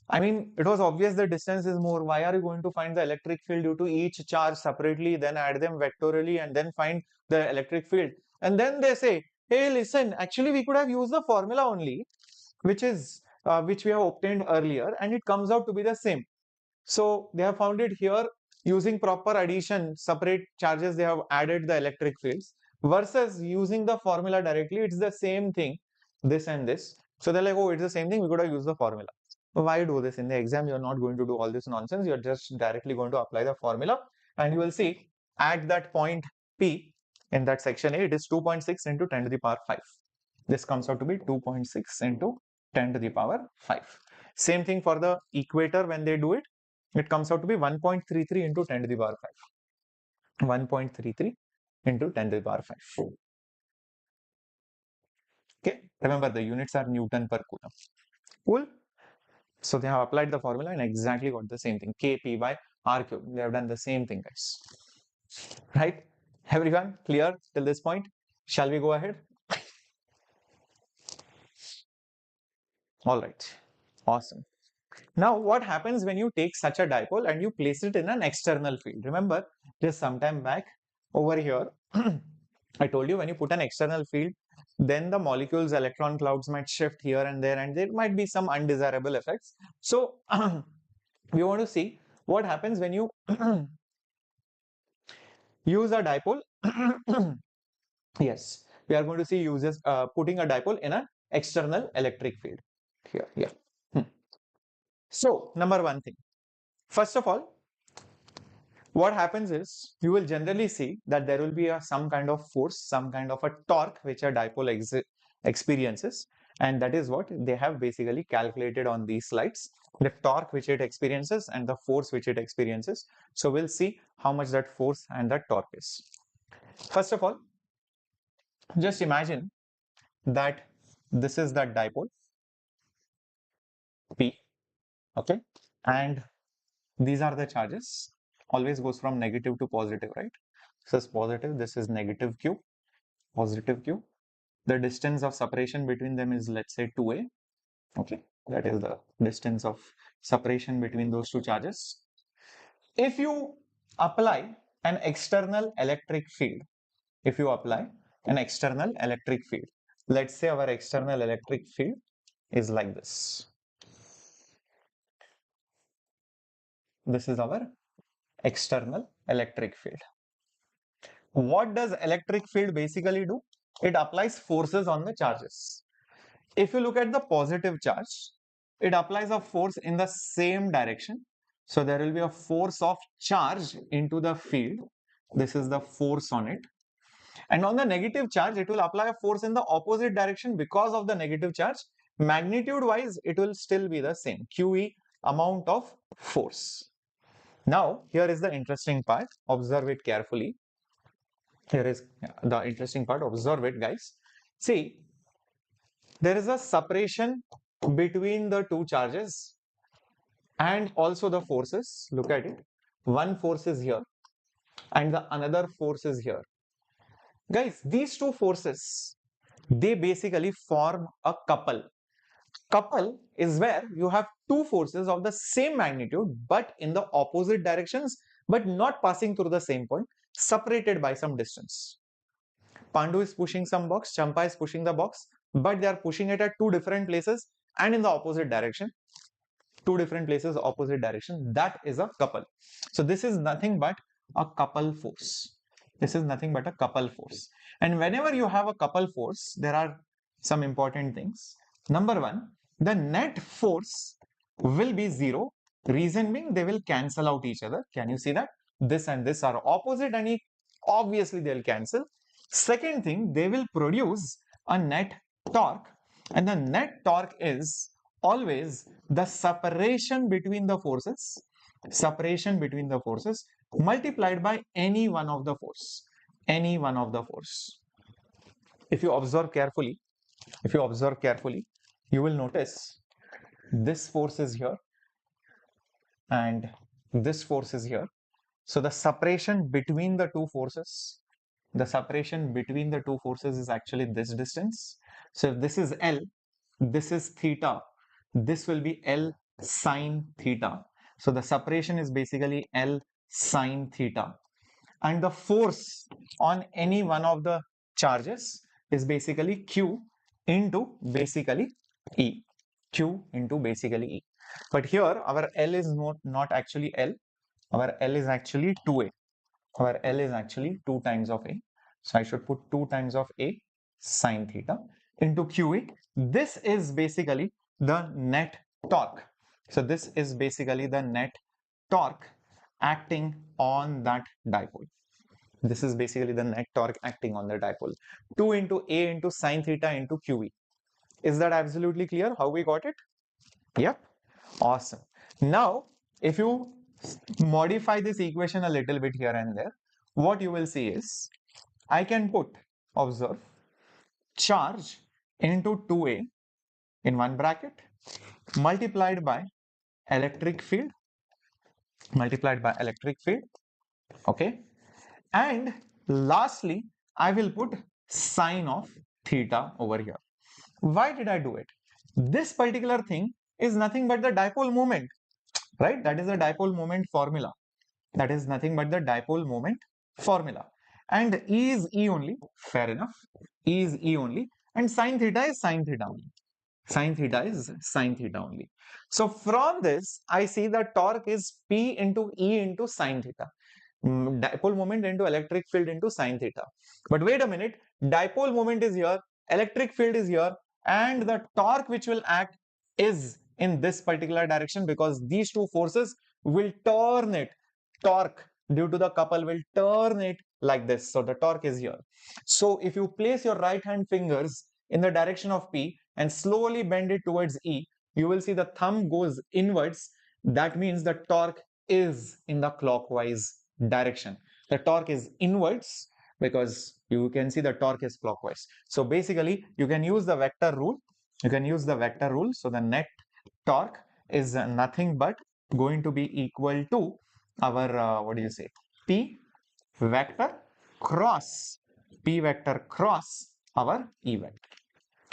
I mean, it was obvious the distance is more. Why are you going to find the electric field due to each charge separately, then add them vectorially and then find the electric field? And then they say, hey, listen, actually we could have used the formula only, which we have obtained earlier, and it comes out to be the same. So they have found it here using proper addition, separate charges, they have added the electric fields versus using the formula directly. It's the same thing, this and this. So they're like, oh, it's the same thing. We could have used the formula. Why do this? In the exam, you're not going to do all this nonsense. You're just directly going to apply the formula and you will see at that point P in that section A, it is 2.6 into 10 to the power 5. This comes out to be 2.6 into 10 to the power 5. Same thing for the equator when they do it. It comes out to be 1.33 into 10 to the power 5. 1.33 into 10 to the power 5. Okay, remember the units are Newton per coulomb. Cool. So they have applied the formula and exactly got the same thing. Kp by R cube. They have done the same thing, guys. Right? Everyone clear till this point? Shall we go ahead? All right. Awesome. Now, what happens when you take such a dipole and you place it in an external field? Remember, just sometime back over here, I told you when you put an external field, then the molecules, electron clouds might shift here and there might be some undesirable effects. So, we want to see what happens when you use a dipole. Yes, we are going to see uses putting a dipole in an external electric field. Here. So, number one thing. First of all, what happens is you will generally see that there will be some kind of force, some kind of a torque which a dipole experiences. And that is what they have basically calculated on these slides, the torque which it experiences and the force which it experiences. So we'll see how much that force and that torque is. First of all, just imagine that this is that dipole P, okay, and these are the charges, always goes from negative to positive, right? This is positive, this is negative Q, positive Q. The distance of separation between them is, let's say, 2a, okay, that is the distance of separation between those two charges. If you apply an external electric field, if you apply an external electric field, let's say our external electric field is like this. This is our external electric field. What does electric field basically do? It applies forces on the charges. If you look at the positive charge, it applies a force in the same direction. So there will be a force of charge into the field. This is the force on it. And on the negative charge, it will apply a force in the opposite direction because of the negative charge. Magnitude wise, it will still be the same. QE amount of force. Now, here is the interesting part. Observe it carefully. Here is the interesting part. Observe it, guys. See, there is a separation between the two charges and also the forces. Look at it. One force is here and the another force is here. Guys, these two forces, they basically form a couple. Couple is where you have two forces of the same magnitude but in the opposite directions, but not passing through the same point, separated by some distance. Pandu is pushing some box, Champa is pushing the box, but they are pushing it at two different places and in the opposite direction. Two different places, opposite direction. That is a couple. So this is nothing but a couple force. This is nothing but a couple force. And whenever you have a couple force, there are some important things. Number one, the net force will be zero. Reason being, they will cancel out each other. Can you see that? This and this are opposite and obviously they'll cancel. Second thing, they will produce a net torque, and the net torque is always the separation between the forces, multiplied by any one of the force, If you observe carefully, you will notice this force is here and this force is here. So the separation between the two forces, is actually this distance. So if this is L, this is theta, this will be L sine theta. So the separation is basically L sine theta. And the force on any one of the charges is basically Q into basically E. Q into basically E. But here our L is not actually L. Our L is actually 2A. Our L is actually 2 times of A. So I should put 2 times of A sine theta into QE. This is basically the net torque. So this is basically the net torque acting on that dipole. This is basically the net torque acting on the dipole. 2 into A into sine theta into QE. Is that absolutely clear how we got it? Yep. Awesome. Now, if you modify this equation a little bit here and there, what you will see is I can put, observe, charge into 2A in one bracket multiplied by electric field, okay, and lastly I will put sine of theta over here. Why did I do it? This particular thing is nothing but the dipole moment, right? That is the dipole moment formula. That is nothing but the dipole moment formula. And E is E only, fair enough. E is E only, and sine theta is sine theta only. Sine theta is sine theta only. So from this, I see the torque is P into E into sine theta. Dipole moment into electric field into sine theta. But wait a minute, dipole moment is here, electric field is here, and the torque which will act is in this particular direction because these two forces will turn it. Torque due to the couple will turn it like this. So the torque is here. So if you place your right hand fingers in the direction of P and slowly bend it towards E, you will see the thumb goes inwards. That means the torque is in the clockwise direction. The torque is inwards because you can see the torque is clockwise. So basically, you can use the vector rule. You can use the vector rule. So the net torque is nothing but going to be equal to our, what do you say, P vector cross our E vector.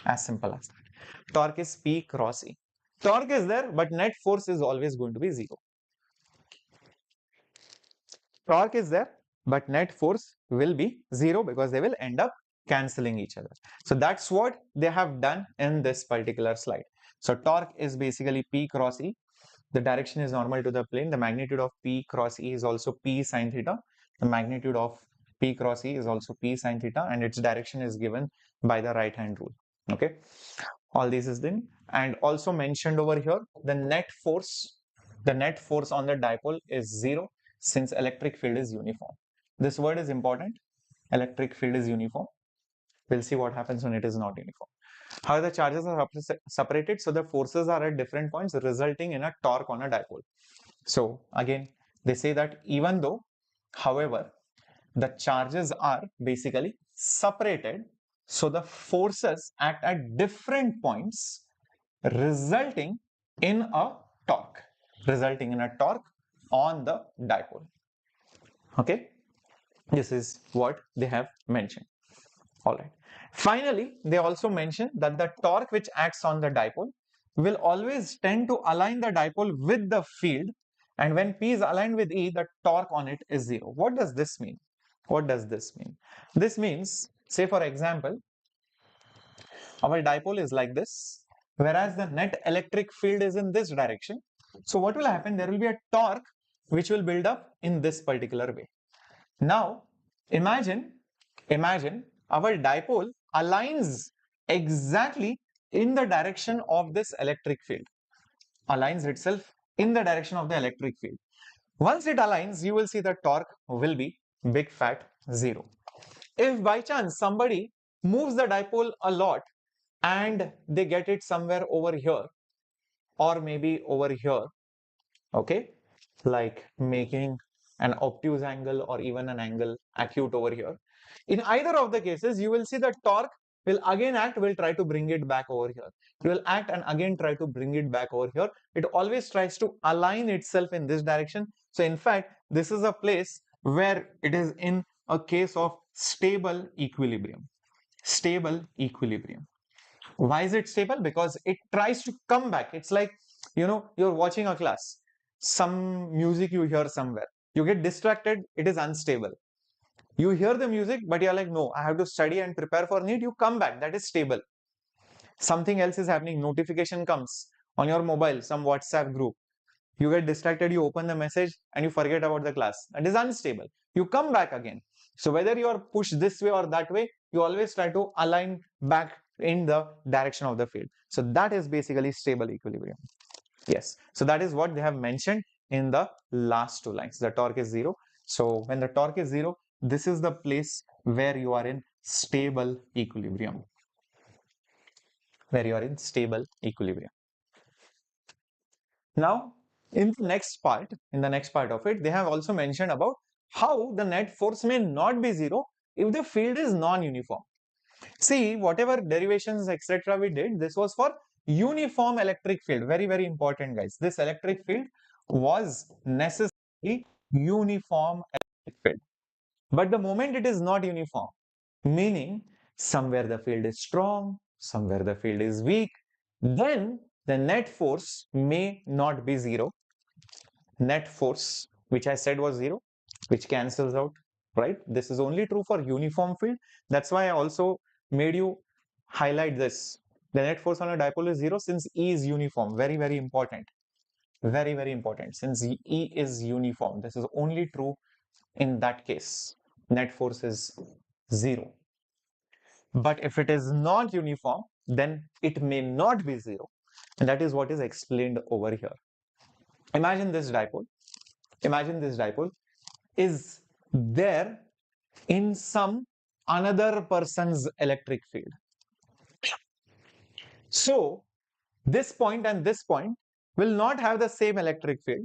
As simple as that. Torque is P cross E. Torque is there, but net force is always going to be 0. Torque is there, but net force will be 0 because they will end up cancelling each other. So that's what they have done in this particular slide. So torque is basically P cross E. The direction is normal to the plane. The magnitude of P cross E is also P sine theta. The magnitude of P cross E is also P sine theta, and its direction is given by the right hand rule. Okay, all this is done, and also mentioned over here the net force on the dipole is 0 since electric field is uniform. This word is important. Electric field is uniform. We'll see what happens when it is not uniform. How the charges are separated, so the forces are at different points resulting in a torque on a dipole. So again, they say that even though, however, the charges are basically separated, so the forces act at different points resulting in a torque on the dipole. Okay, this is what they have mentioned. All right. Finally, they also mention that the torque which acts on the dipole will always tend to align the dipole with the field, and when P is aligned with E, the torque on it is 0. What does this mean? What does this mean? This means, say for example, our dipole is like this, whereas the net electric field is in this direction. So what will happen? There will be a torque which will build up in this particular way. Now, imagine our dipole aligns exactly in the direction of this electric field, aligns itself in the direction of the electric field. Once it aligns, you will see the torque will be big fat 0. If by chance somebody moves the dipole a lot and they get it somewhere over here or maybe over here, okay, like making an obtuse angle or even an angle acute over here, in either of the cases, you will see the torque will again act, will try to bring it back over here. You will act and again try to bring it back over here. It always tries to align itself in this direction. So in fact, this is a place where it is in a case of stable equilibrium. Stable equilibrium. Why is it stable? Because it tries to come back. It's like, you're watching a class, some music you hear somewhere, you get distracted, it is unstable. You hear the music, but you're like, no, I have to study and prepare for NEET. You come back, that is stable. Something else is happening, notification comes on your mobile, some WhatsApp group. You get distracted, you open the message and you forget about the class. That is unstable. You come back again. So whether you are pushed this way or that way, you always try to align back in the direction of the field. So that is basically stable equilibrium. Yes. So that is what they have mentioned in the last two lines. The torque is 0. So when the torque is 0, this is the place where you are in stable equilibrium. Where you are in stable equilibrium. Now, in the next part of it, they have also mentioned about how the net force may not be 0 if the field is non-uniform. See, whatever derivations, etc. we did, this was for uniform electric field. Very, very important, guys. This electric field was necessarily uniform electric field. But the moment it is not uniform, meaning somewhere the field is strong, somewhere the field is weak, then the net force may not be 0. Net force, which I said was 0, which cancels out, right? This is only true for uniform field. That's why I also made you highlight this. The net force on a dipole is 0 since E is uniform. Very, very important. Very, very important. Since E is uniform, this is only true in that case. Net force is 0. But if it is not uniform, then it may not be 0. And that is what is explained over here. Imagine this dipole is there in some another person's electric field. So this point and this point will not have the same electric field.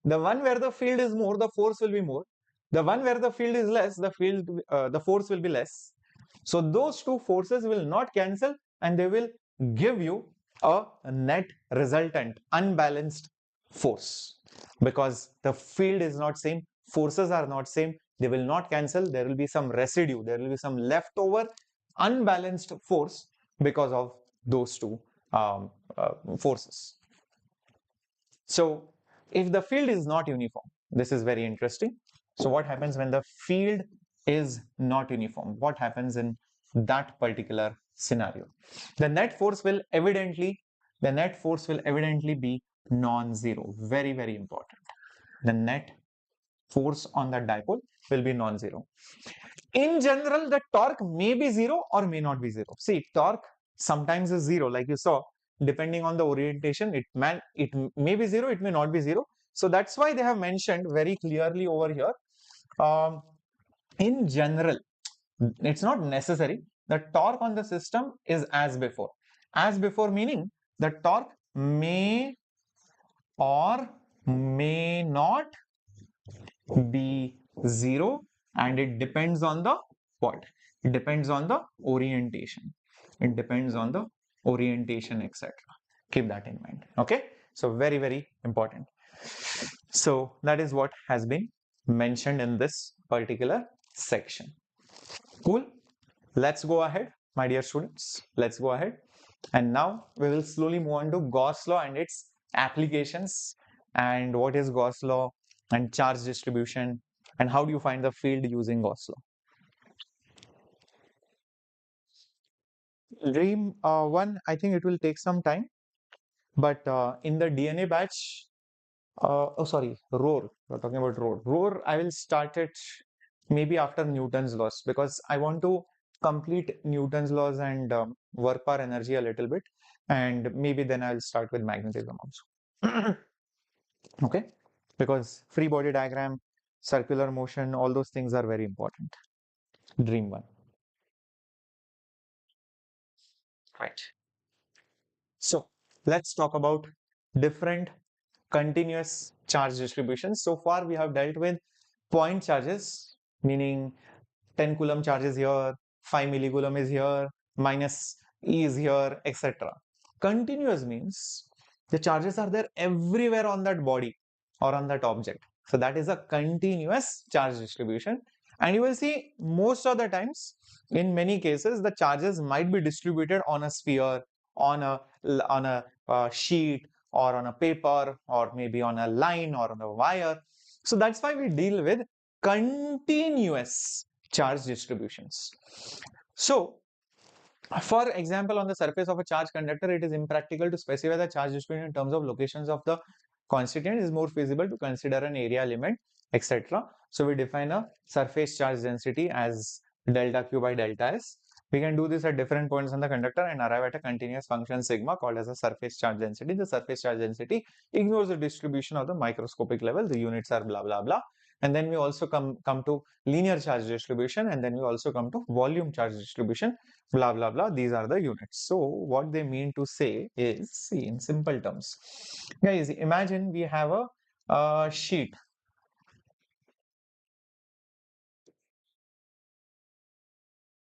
The one where the field is more, the force will be more. The one where the field is less, the force will be less. So those two forces will not cancel and they will give you a net resultant unbalanced force, because the field is not same, forces are not same, they will not cancel, there will be some residue, there will be some leftover unbalanced force because of those two forces. So if the field is not uniform, this is very interesting. So what happens when the field is not uniform? What happens in that particular scenario? The net force will evidently be non-zero. Very, very important. The net force on the dipole will be non-zero. In general, the torque may be zero or may not be zero. See, torque sometimes is zero, like you saw, depending on the orientation, it may be zero, it may not be zero. So that's why they have mentioned very clearly over here. In general, it's not necessary. The torque on the system is as before. As before meaning the torque may or may not be zero, and it depends on the what? It depends on the orientation. It depends on the orientation, etc. Keep that in mind. Okay. So very, very important. So that is what has been mentioned in this particular section. Cool. Let's go ahead, my dear students. Let's go ahead. And now we will slowly move on to Gauss law and its applications, and what is Gauss law and charge distribution, and how do you find the field using Gauss law. Dream 1, I think it will take some time, but in the DNA batch, oh sorry, ROR, we're talking about ROR. ROR, I will start it maybe after Newton's laws, because I want to complete Newton's laws and work power energy a little bit, and maybe then I'll start with magnetism also. Okay, because free body diagram, circular motion, all those things are very important. Dream 1. Right. So let's talk about different continuous charge distributions. So far we have dealt with point charges, meaning 10 coulomb charge is here, 5 millicoulomb is here, minus E is here, etc. Continuous means the charges are there everywhere on that body or on that object. So that is a continuous charge distribution. And you will see most of the times, in many cases, the charges might be distributed on a sphere, on a sheet, or on a paper, or maybe on a line or on a wire. So that's why we deal with continuous charge distributions. So for example, on the surface of a charge conductor, it is impractical to specify the charge distribution in terms of locations of the constituent. It is more feasible to consider an area element, etc. So we define a surface charge density as delta Q by delta S. We can do this at different points on the conductor and arrive at a continuous function sigma called as a surface charge density. The surface charge density ignores the distribution of the microscopic level. The units are blah blah blah. And then we also come to linear charge distribution, and then we also come to volume charge distribution, blah blah blah. These are the units. So what they mean to say is, see, in simple terms, guys, imagine we have a sheet.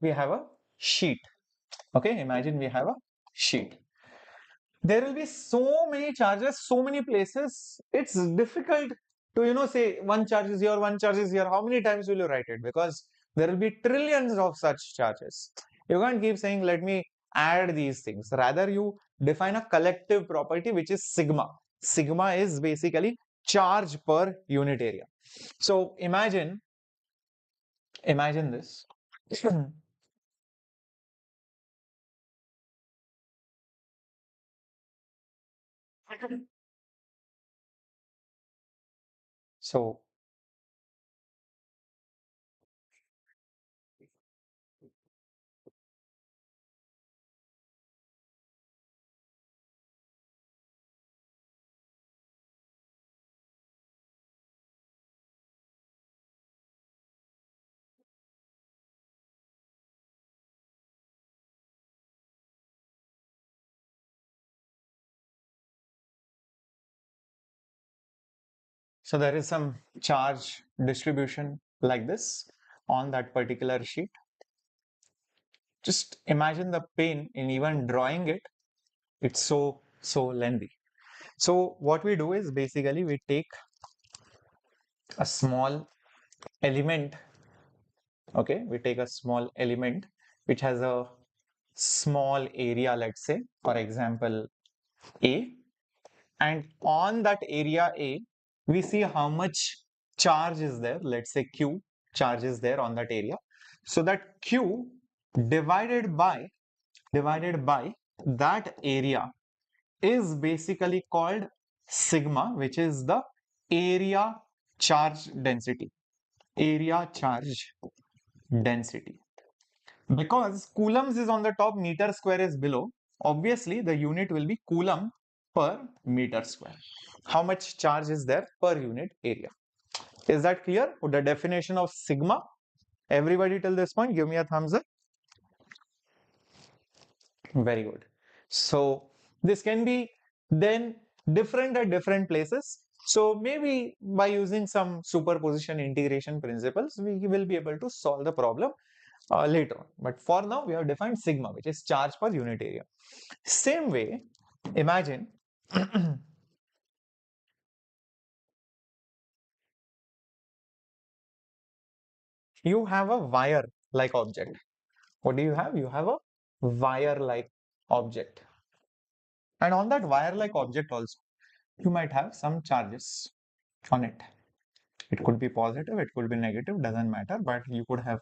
We have a sheet. Okay, imagine we have a sheet. There will be so many charges, so many places. It's difficult to, say one charge is here, one charge is here. How many times will you write it? Because there will be trillions of such charges. You can't keep saying, let me add these things. Rather, you define a collective property, which is sigma. Sigma is basically charge per unit area. So imagine this. So So there is some charge distribution like this on that particular sheet. Just imagine the pain in even drawing it. It's so lengthy. So what we do is basically we take a small element. Okay, we take a small element which has a small area, let's say, for example, A. And on that area A, we see how much charge is there. Let's say Q charge is there on that area. So that Q divided by that area is basically called sigma, which is the area charge density. Area charge density. Because coulombs is on the top, meter square is below, obviously the unit will be coulomb per meter square. How much charge is there per unit area? Is that clear? The definition of sigma? Everybody till this point, give me a thumbs up. Very good. So this can be then different at different places. So maybe by using some superposition integration principles, we will be able to solve the problem later on. But for now, we have defined sigma, which is charge per unit area. Same way, imagine you have a wire-like object. What do you have? You have a wire-like object. And on that wire-like object also, you might have some charges on it. It could be positive, it could be negative, doesn't matter, but you could have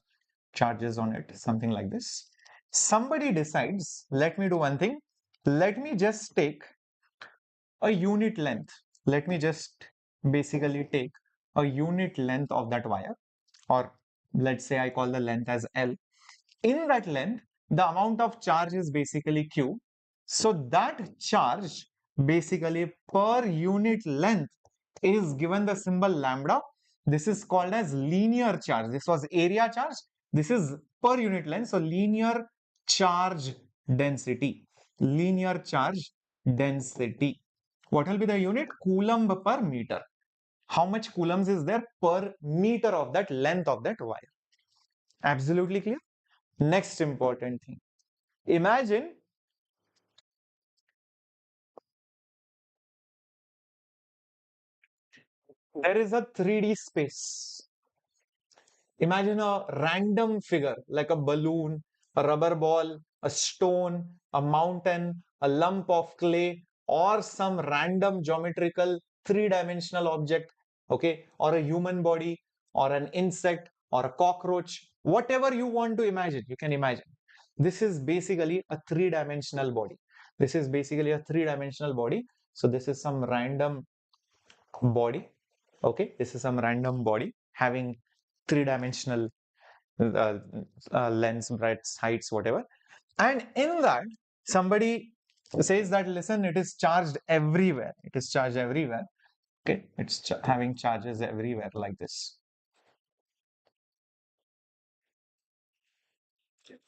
charges on it, something like this. Somebody decides, let me do one thing. Let me just take a unit length. Let me just basically take a unit length of that wire, or let's say I call the length as L. In that length, the amount of charge is basically Q. So that charge basically per unit length is given the symbol lambda. This is called as linear charge. This was area charge. This is per unit length. So linear charge density. Linear charge density. What will be the unit? Coulomb per meter. How much coulombs is there per meter of that length of that wire? Absolutely clear? Next important thing. Imagine there is a 3D space. Imagine a random figure like a balloon, a rubber ball, a stone, a mountain, a lump of clay, or some random geometrical three-dimensional object, okay, or a human body, or an insect, or a cockroach, whatever you want to imagine, you can imagine. This is basically a three-dimensional body. This is basically a three-dimensional body. So this is some random body. Okay, this is some random body having three-dimensional lengths, breadths, heights, whatever. And in that, somebody says that, listen, it is charged everywhere. It is charged everywhere. Okay, it's having charges everywhere like this.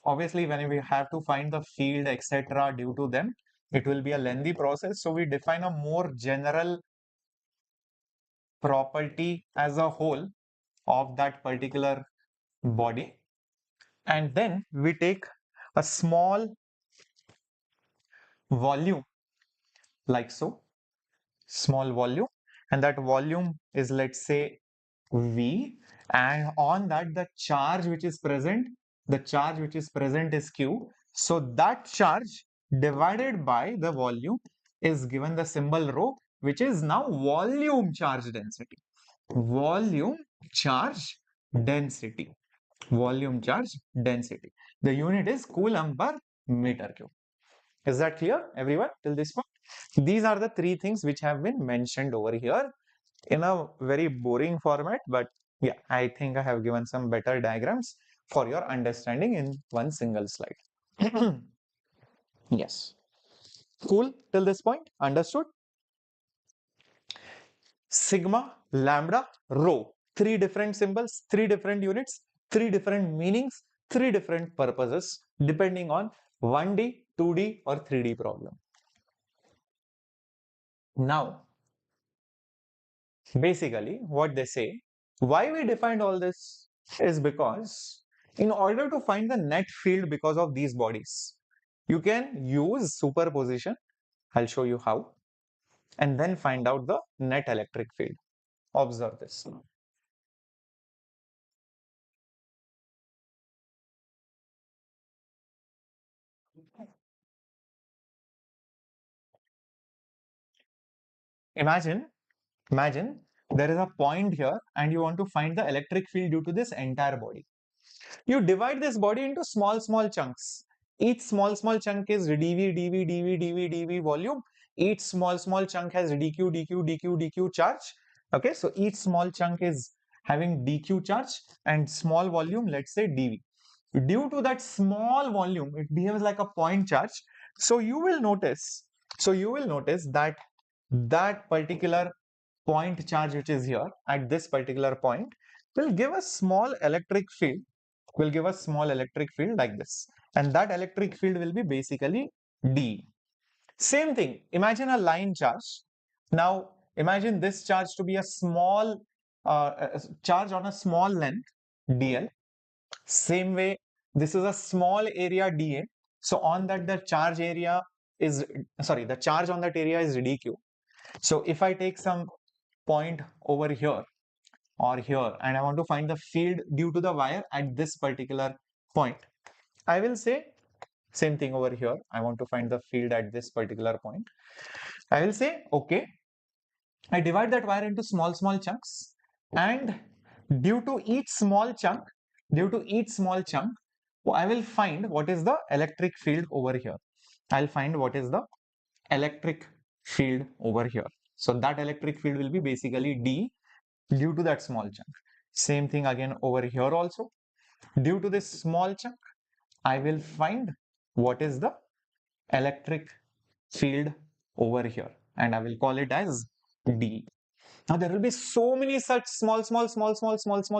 Obviously, when we have to find the field, etc., due to them, it will be a lengthy process. So we define a more general property as a whole of that particular body, and then we take a small volume like so, small volume, and that volume is, let's say, V, and on that the charge which is present, is Q. So that charge divided by the volume is given the symbol rho, which is now volume charge density. Volume charge density. Volume charge density. The unit is coulomb per meter cube. Is that clear, everyone, till this point? These are the three things which have been mentioned over here in a very boring format, but yeah, I think I have given some better diagrams for your understanding in one single slide. Yes. Cool till this point? Understood? Sigma, lambda, rho. Three different symbols, three different units, three different meanings, three different purposes, depending on 1D, 2D, or 3D problem. Now, basically what they say, why we defined all this is because in order to find the net field because of these bodies, you can use superposition. I'll show you how, and then find out the net electric field. Observe this. Imagine, imagine there is a point here and you want to find the electric field due to this entire body. You divide this body into small chunks. Each small chunk is dV volume. Each small chunk has dQ charge. Okay, so each small chunk is having dQ charge and small volume, let's say dV. Due to that small volume, it behaves like a point charge. So you will notice, that that particular point charge which is here at this particular point will give a small electric field, like this, and that electric field will be basically D. Same thing, imagine a line charge. Now imagine this charge to be a small charge on a small length dl. Same way, this is a small area dA, so on that the charge area is, the charge on that area is dq. So if I take some point over here or here and I want to find the field due to the wire at this particular point, I will say same thing over here. I want to find the field at this particular point. I will say, okay, I divide that wire into small chunks, and due to each small chunk, I will find what is the electric field over here. I'll find what is the electric field over here. So that electric field will be basically D due to that small chunk. Same thing again over here also. Due to this small chunk, I will find what is the electric field over here, and I will call it as D. Now there will be so many such small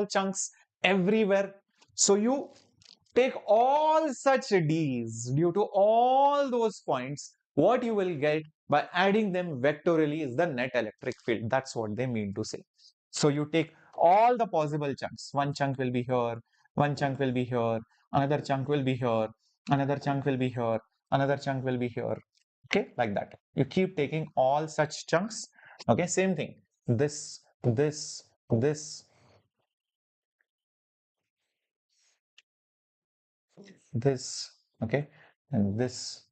chunks everywhere. So you take all such D's due to all those points. What you will get by adding them vectorially is the net electric field. That's what they mean to say. So you take all the possible chunks. One chunk will be here, one chunk will be here, another chunk will be here, another chunk will be here, another chunk will be here. Okay, like that. You keep taking all such chunks. Okay, same thing. This, this, this, okay, and this,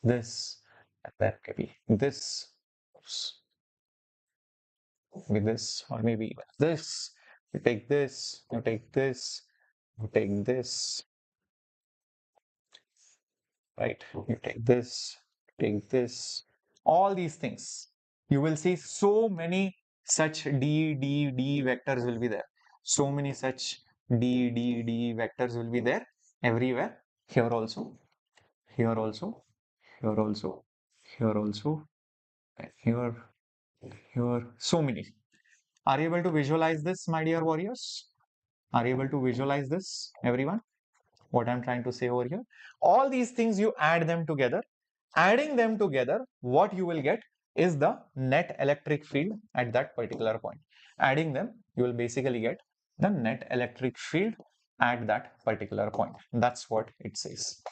and then maybe this, with this, or maybe this. You take this, you take this, you take this, right? You take this, all these things. You will see so many such D vectors will be there. So many such D vectors will be there everywhere. Here also, here also, here also, here also, and here, so many. Are you able to visualize this, my dear warriors? Are you able to visualize this, everyone? What I'm trying to say over here? All these things, you add them together. Adding them together, what you will get is the net electric field at that particular point. Adding them, you will basically get the net electric field at that particular point. That's what it says.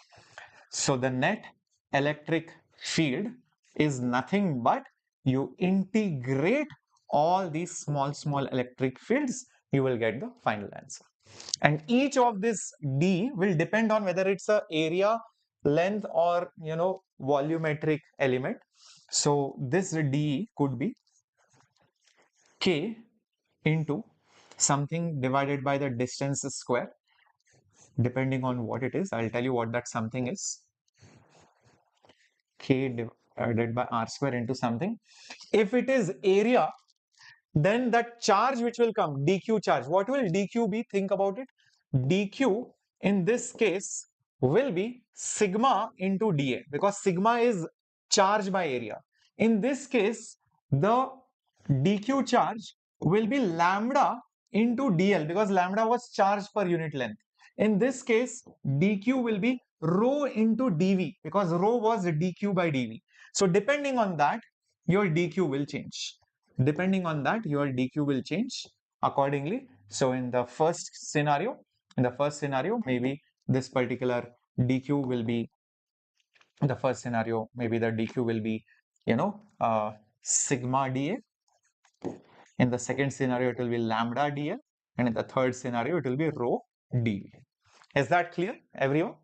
So the net electric field is nothing but you integrate all these small electric fields, you will get the final answer. And each of this D will depend on whether it's a area, length, or volumetric element. So this D could be K into something divided by the distance square, depending on what it is. I'll tell you what that something is. K divided by R square into something. If it is area, then that charge which will come, dq charge, what will dq be? Think about it. Dq in this case will be sigma into dA, because sigma is charge by area. In this case, the dq charge will be lambda into dl, because lambda was charge per unit length. In this case, dq will be rho into dv, because rho was dq by dv. So depending on that, your dq will change. Depending on that, your dq will change accordingly. So in the first scenario, maybe this particular dq will be, the first scenario, maybe the dq will be, sigma dA. In the second scenario, it will be lambda dL. And in the third scenario, it will be rho dV. Is that clear, everyone?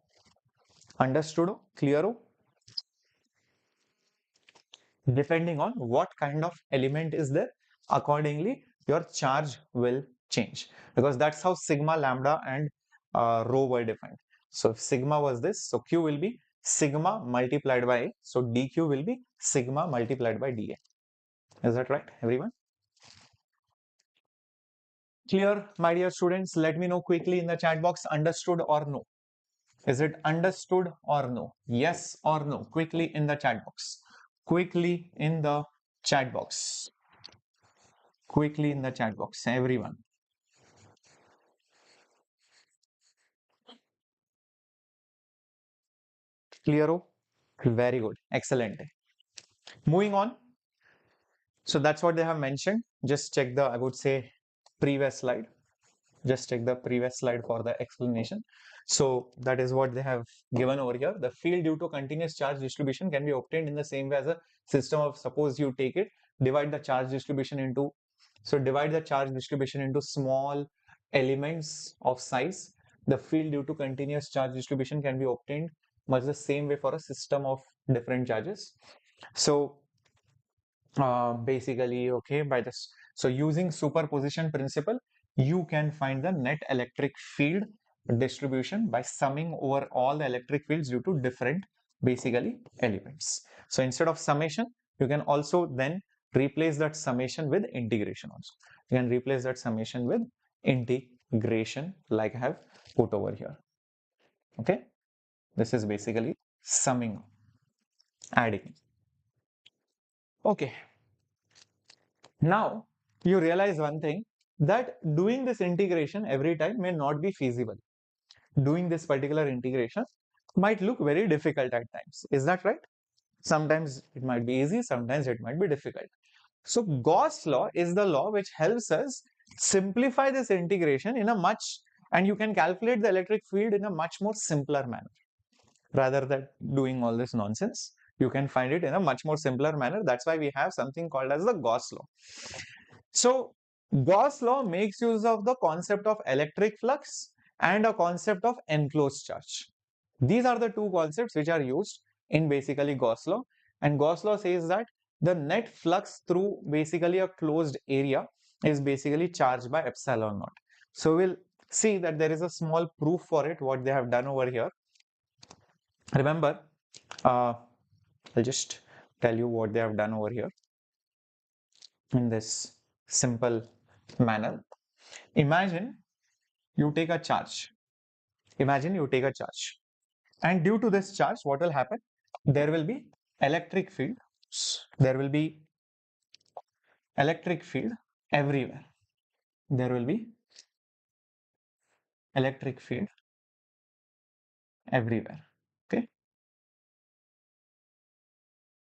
Understood? Clear? Depending on what kind of element is there, accordingly, your charge will change. Because that's how sigma, lambda, and rho were defined. So if sigma was this, so Q will be sigma multiplied by A. So dQ will be sigma multiplied by dA. Is that right, everyone? Clear, my dear students? Let me know quickly in the chat box, understood or no? Is it understood or no? Yes or no? Quickly in the chat box. Quickly in the chat box. Quickly in the chat box, everyone. Clear? Very good. Excellent. Moving on. So that's what they have mentioned. Just check the, I would say, previous slide. Just check the previous slide for the explanation. So that is what they have given over here. The field due to continuous charge distribution can be obtained in the same way as a system of, suppose you take it, divide the charge distribution into, so divide the charge distribution into small elements of size. The field due to continuous charge distribution can be obtained much the same way for a system of different charges. So basically, okay, by this, so using superposition principle, you can find the net electric field distribution by summing over all the electric fields due to different basically elements. So instead of summation, you can also then replace that summation with integration also. You can replace that summation with integration like I have put over here. Okay, this is basically summing, adding. Okay, now you realize one thing, that doing this integration every time may not be feasible. Doing this particular integration might look very difficult at times. Is that right? Sometimes it might be easy, sometimes it might be difficult. So Gauss law is the law which helps us simplify this integration in a much, and you can calculate the electric field in a much more simpler manner. Rather than doing all this nonsense, you can find it in a much more simpler manner. That's why we have something called as the Gauss law. So Gauss law makes use of the concept of electric flux and a concept of enclosed charge. These are the two concepts which are used in basically Gauss law. And Gauss law says that the net flux through basically a closed area is basically charged by epsilon naught. So we'll see that there is a small proof for it, what they have done over here. Remember, I'll just tell you what they have done over here in this simple manner. Imagine you take a charge. Imagine you take a charge. And due to this charge, what will happen? There will be electric field. There will be electric field everywhere. There will be electric field everywhere. Okay.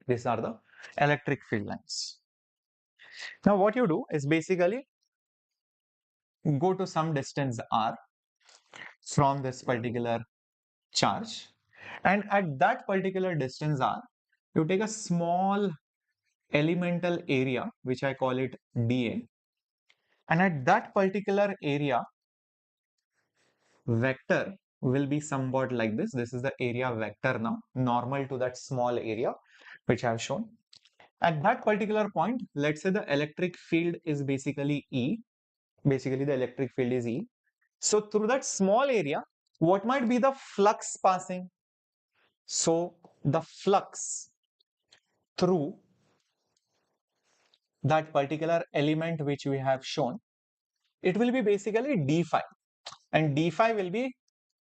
These are the electric field lines. Now what you do is basically go to some distance r from this particular charge, and at that particular distance r, you take a small elemental area which I call it dA, and at that particular area vector will be somewhat like this. This is the area vector now, normal to that small area which I have shown. At that particular point, let's say the electric field is basically E. Basically the electric field is E. So through that small area, what might be the flux passing? So the flux through that particular element which we have shown, it will be basically d phi, and d phi will be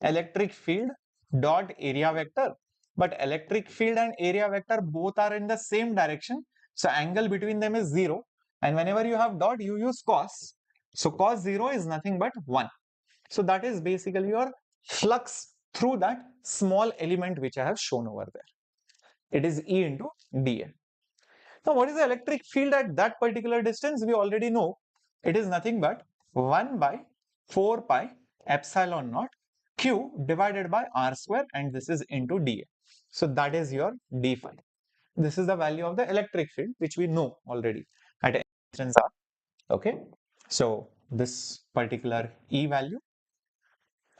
electric field dot area vector. But electric field and area vector both are in the same direction, so angle between them is 0, and whenever you have dot, you use cos. So cos 0 is nothing but 1. So that is basically your flux through that small element which I have shown over there. It is E into dA. Now, what is the electric field at that particular distance? We already know it is nothing but 1 by 4 pi epsilon naught q divided by r square, and this is into dA. So that is your d phi. This is the value of the electric field, which we know already at a distance r. Okay. So this particular E value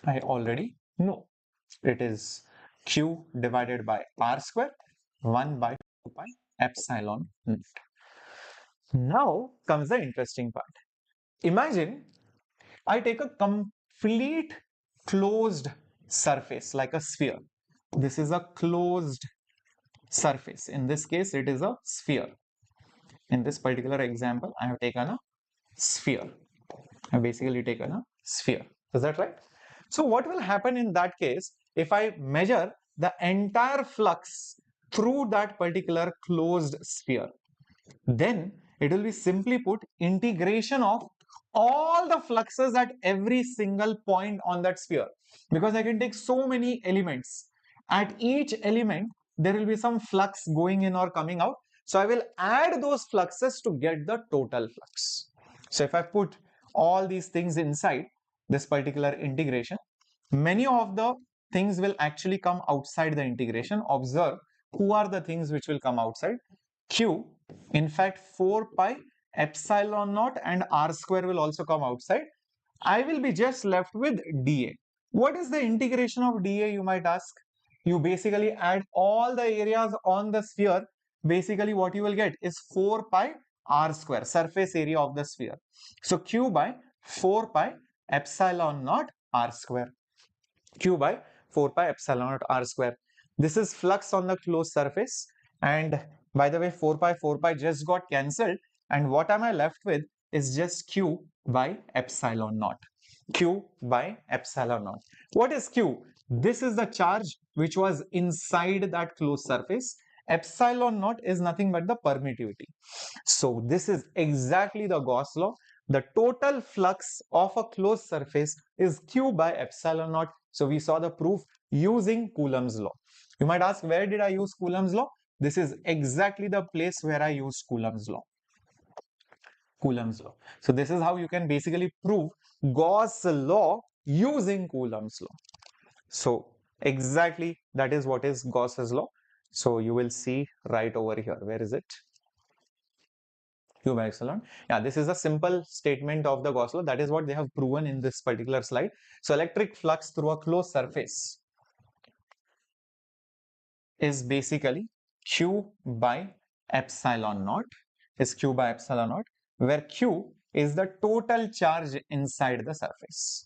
I already know. It is q divided by r square 1 by 2 pi epsilon naught. Now comes the interesting part. Imagine I take a complete closed surface like a sphere. This is a closed surface. In this case, it is a sphere. In this particular example, I have taken a sphere. I have basically taken a sphere. Is that right? So what will happen in that case if I measure the entire flux through that particular closed sphere? Then it will be simply put integration of all the fluxes at every single point on that sphere, because I can take so many elements. At each element there will be some flux going in or coming out, so I will add those fluxes to get the total flux. So if I put all these things inside this particular integration, many of the things will actually come outside the integration. Observe who are the things which will come outside. Q, in fact 4 pi epsilon naught and r square will also come outside. I will be just left with dA. What is the integration of dA, you might ask? You basically add all the areas on the sphere. Basically what you will get is 4 pi r square, surface area of the sphere. So Q by 4 pi epsilon naught r square. Q by 4 pi epsilon naught r square. This is flux on the closed surface, and by the way 4 pi just got cancelled, and what am I left with is just Q by epsilon naught. Q by epsilon naught. What is Q? This is the charge which was inside that closed surface. Epsilon naught is nothing but the permittivity. So this is exactly the Gauss law. The total flux of a closed surface is Q by epsilon naught. So we saw the proof using Coulomb's law. You might ask, where did I use Coulomb's law? This is exactly the place where I used Coulomb's law. Coulomb's law. So this is how you can basically prove Gauss law using Coulomb's law. So exactly that is what is Gauss's law. So you will see right over here. Where is it? Q by epsilon. Yeah, this is a simple statement of the Gauss law. That is what they have proven in this particular slide. So electric flux through a closed surface is basically Q by epsilon naught, where Q is the total charge inside the surface.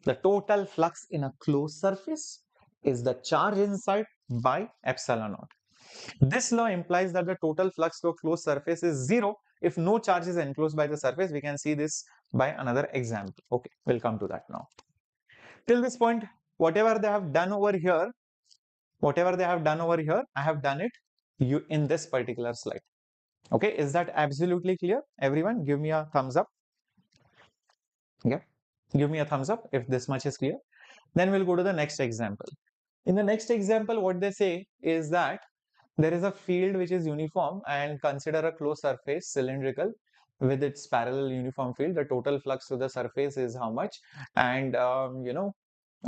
The total flux in a closed surface is the charge inside by epsilon naught. This law implies that the total flux to a closed surface is zero if no charge is enclosed by the surface. We can see this by another example. Okay, we'll come to that now. Till this point, whatever they have done over here, I have done it in this particular slide. Okay, is that absolutely clear? Everyone, give me a thumbs up. Yeah, give me a thumbs up if this much is clear. Then we'll go to the next example. In the next example, what they say is that there is a field which is uniform, and consider a closed surface cylindrical with its parallel uniform field. The total flux to the surface is how much? And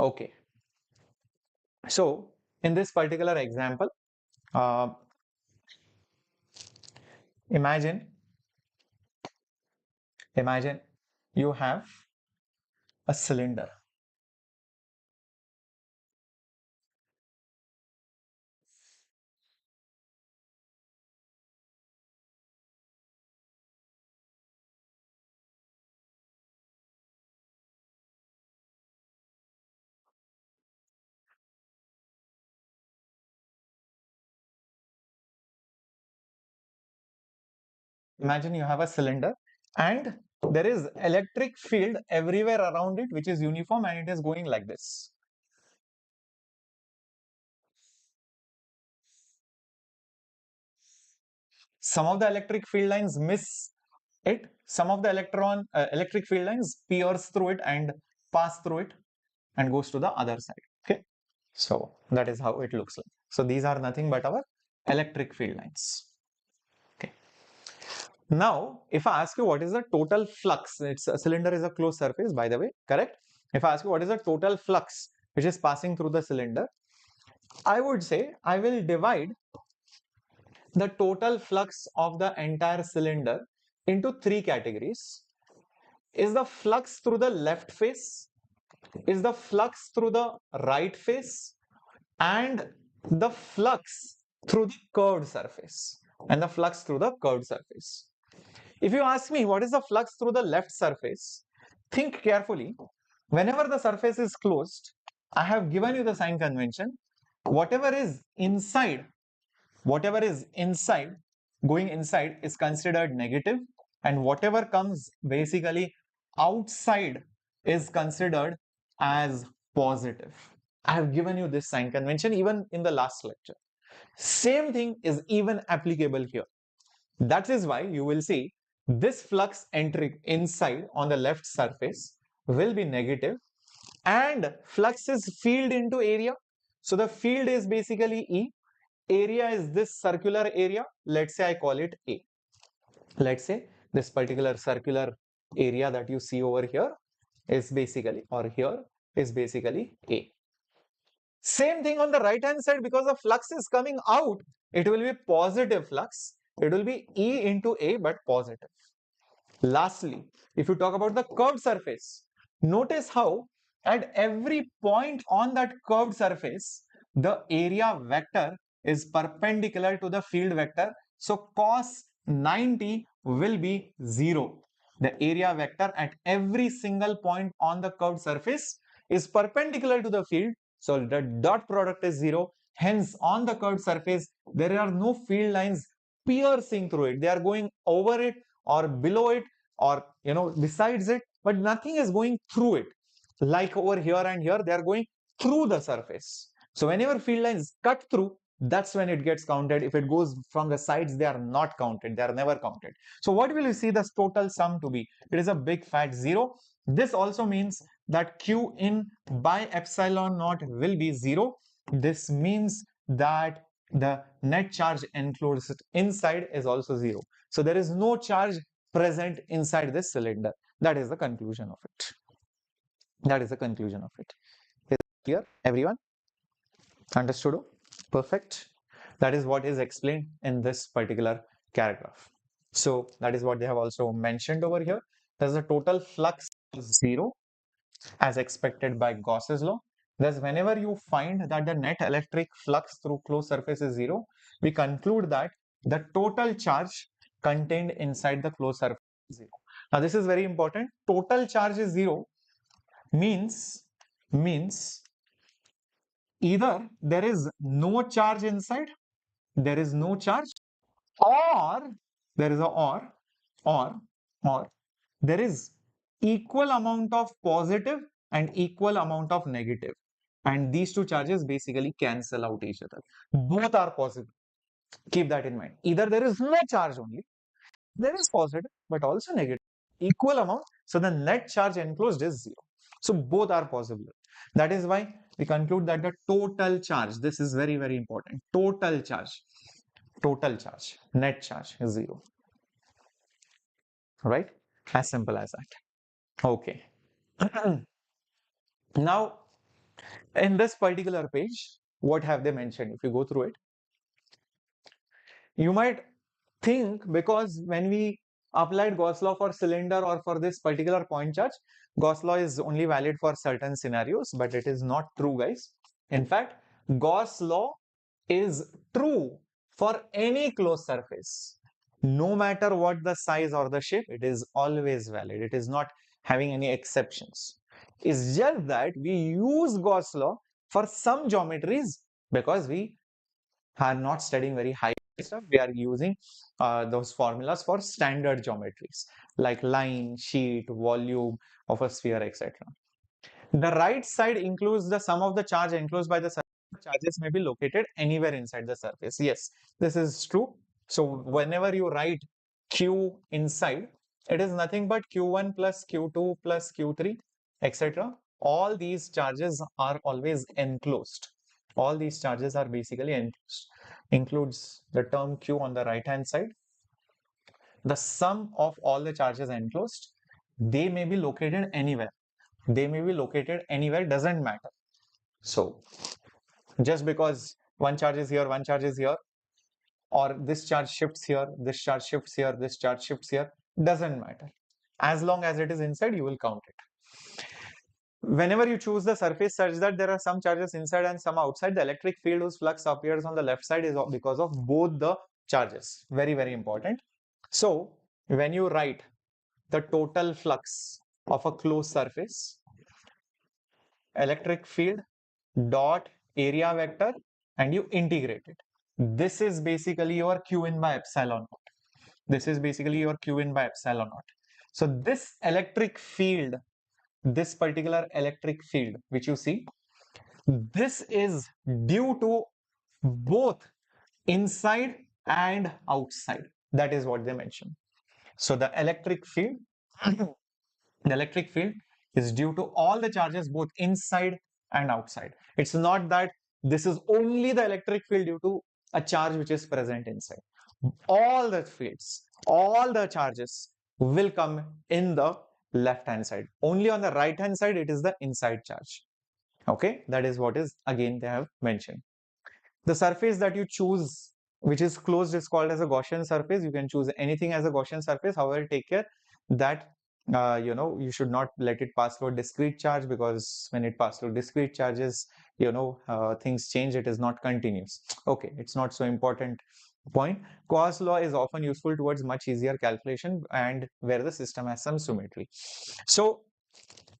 okay. So in this particular example, imagine you have a cylinder. Imagine you have a cylinder and there is electric field everywhere around it which is uniform, and it is going like this. Some of the electric field lines miss it, some of the electric field lines pierce through it and pass through it and goes to the other side. Okay, so that is how it looks like. So these are nothing but our electric field lines. Okay, Now, if I ask you what is the total flux, a cylinder is a closed surface, by the way, correct? If I ask you what is the total flux which is passing through the cylinder, I would say I will divide the total flux of the entire cylinder into three categories. Is the flux through the left face? Is the flux through the right face? And the flux through the curved surface. And the flux through the curved surface. If you ask me what is the flux through the left surface, think carefully. Whenever the surface is closed, I have given you the sign convention. Whatever is inside, whatever is inside, going inside is considered negative, and whatever comes basically outside is considered as positive. I have given you this sign convention even in the last lecture. Same thing is even applicable here. That is why you will see this flux entering inside on the left surface will be negative, and flux is field into area. So the field is basically E. Area is this circular area. Let's say I call it A. Let's say this particular circular area that you see over here is basically, or here is basically A. Same thing on the right hand side, because the flux is coming out, it will be positive flux. It will be E into A, but positive. Lastly, if you talk about the curved surface, notice how at every point on that curved surface, the area vector is perpendicular to the field vector. So cos 90 will be 0. The area vector at every single point on the curved surface is perpendicular to the field. So the dot product is 0. Hence, on the curved surface, there are no field lines piercing through it. They are going over it or below it, or besides it, but nothing is going through it. Like over here and here, they are going through the surface. So whenever field lines cut through, that's when it gets counted. If it goes from the sides, they are not counted. They are never counted. So what will you see the total sum to be? It is a big fat 0. This also means that Q in by epsilon naught will be 0. This means that the net charge enclosed inside is also 0. So there is no charge present inside this cylinder. That is the conclusion of it. That is the conclusion of it. Is it clear, everyone? Understood? Perfect. That is what is explained in this particular paragraph. So that is what they have also mentioned over here. There's a total flux of 0 as expected by Gauss's law. Thus, whenever you find that the net electric flux through closed surface is 0, we conclude that the total charge contained inside the closed surface is 0. Now, this is very important. Total charge is 0 means either there is no charge inside, there is no charge, or there is a or there is equal amount of positive and equal amount of negative, and these two charges basically cancel out each other. Both are possible. Keep that in mind. Either there is no charge only, there is positive but also negative, equal amount, so the net charge enclosed is 0. So both are possible. That is why we conclude that the total charge, this is very, very important, total charge, net charge is 0. Right? As simple as that. Okay. Now, in this particular page, what have they mentioned? If you go through it, you might think, because when we applied Gauss law for cylinder or for this particular point charge, Gauss law is only valid for certain scenarios, but it is not true, guys. In fact, Gauss law is true for any closed surface. No matter what the size or the shape, it is always valid. It is not having any exceptions. It's just that we use Gauss law for some geometries because we are not studying very high stuff. We are using those formulas for standard geometries like line, sheet, volume of a sphere, etc. The right side includes the sum of the charge enclosed by the surface. Charges may be located anywhere inside the surface. Yes, this is true. So whenever you write Q inside, it is nothing but Q1 plus Q2 plus Q3, etc. All these charges are always enclosed. All these charges are basically enclosed. Includes the term Q on the right hand side. the sum of all the charges enclosed, they may be located anywhere. They may be located anywhere, doesn't matter. So just because one charge is here, one charge is here, or this charge shifts here, this charge shifts here, this charge shifts here, doesn't matter. As long as it is inside, you will count it. Whenever you choose the surface such that there are some charges inside and some outside, the electric field whose flux appears on the left side is because of both the charges. Very, very important. So when you write the total flux of a closed surface, electric field dot area vector, and you integrate it. This is basically your Q in by epsilon naught. This is basically your Q in by epsilon naught. So this electric field, this particular electric field which you see, this is due to both inside and outside. That is what they mention. So the electric field, the electric field is due to all the charges both inside and outside. It's not that this is only the electric field due to a charge which is present inside. All the fields, all the charges will come in the left hand side. Only on the right hand side it is the inside charge. Okay, that is what is again they have mentioned. The surface that you choose which is closed is called as a Gaussian surface. You can choose anything as a Gaussian surface. However, take care that you should not let it pass through a discrete charge, because when it passes through discrete charges, things change. It is not continuous. Okay, it's not so important point. Gauss law is often useful towards much easier calculation and where the system has some symmetry. So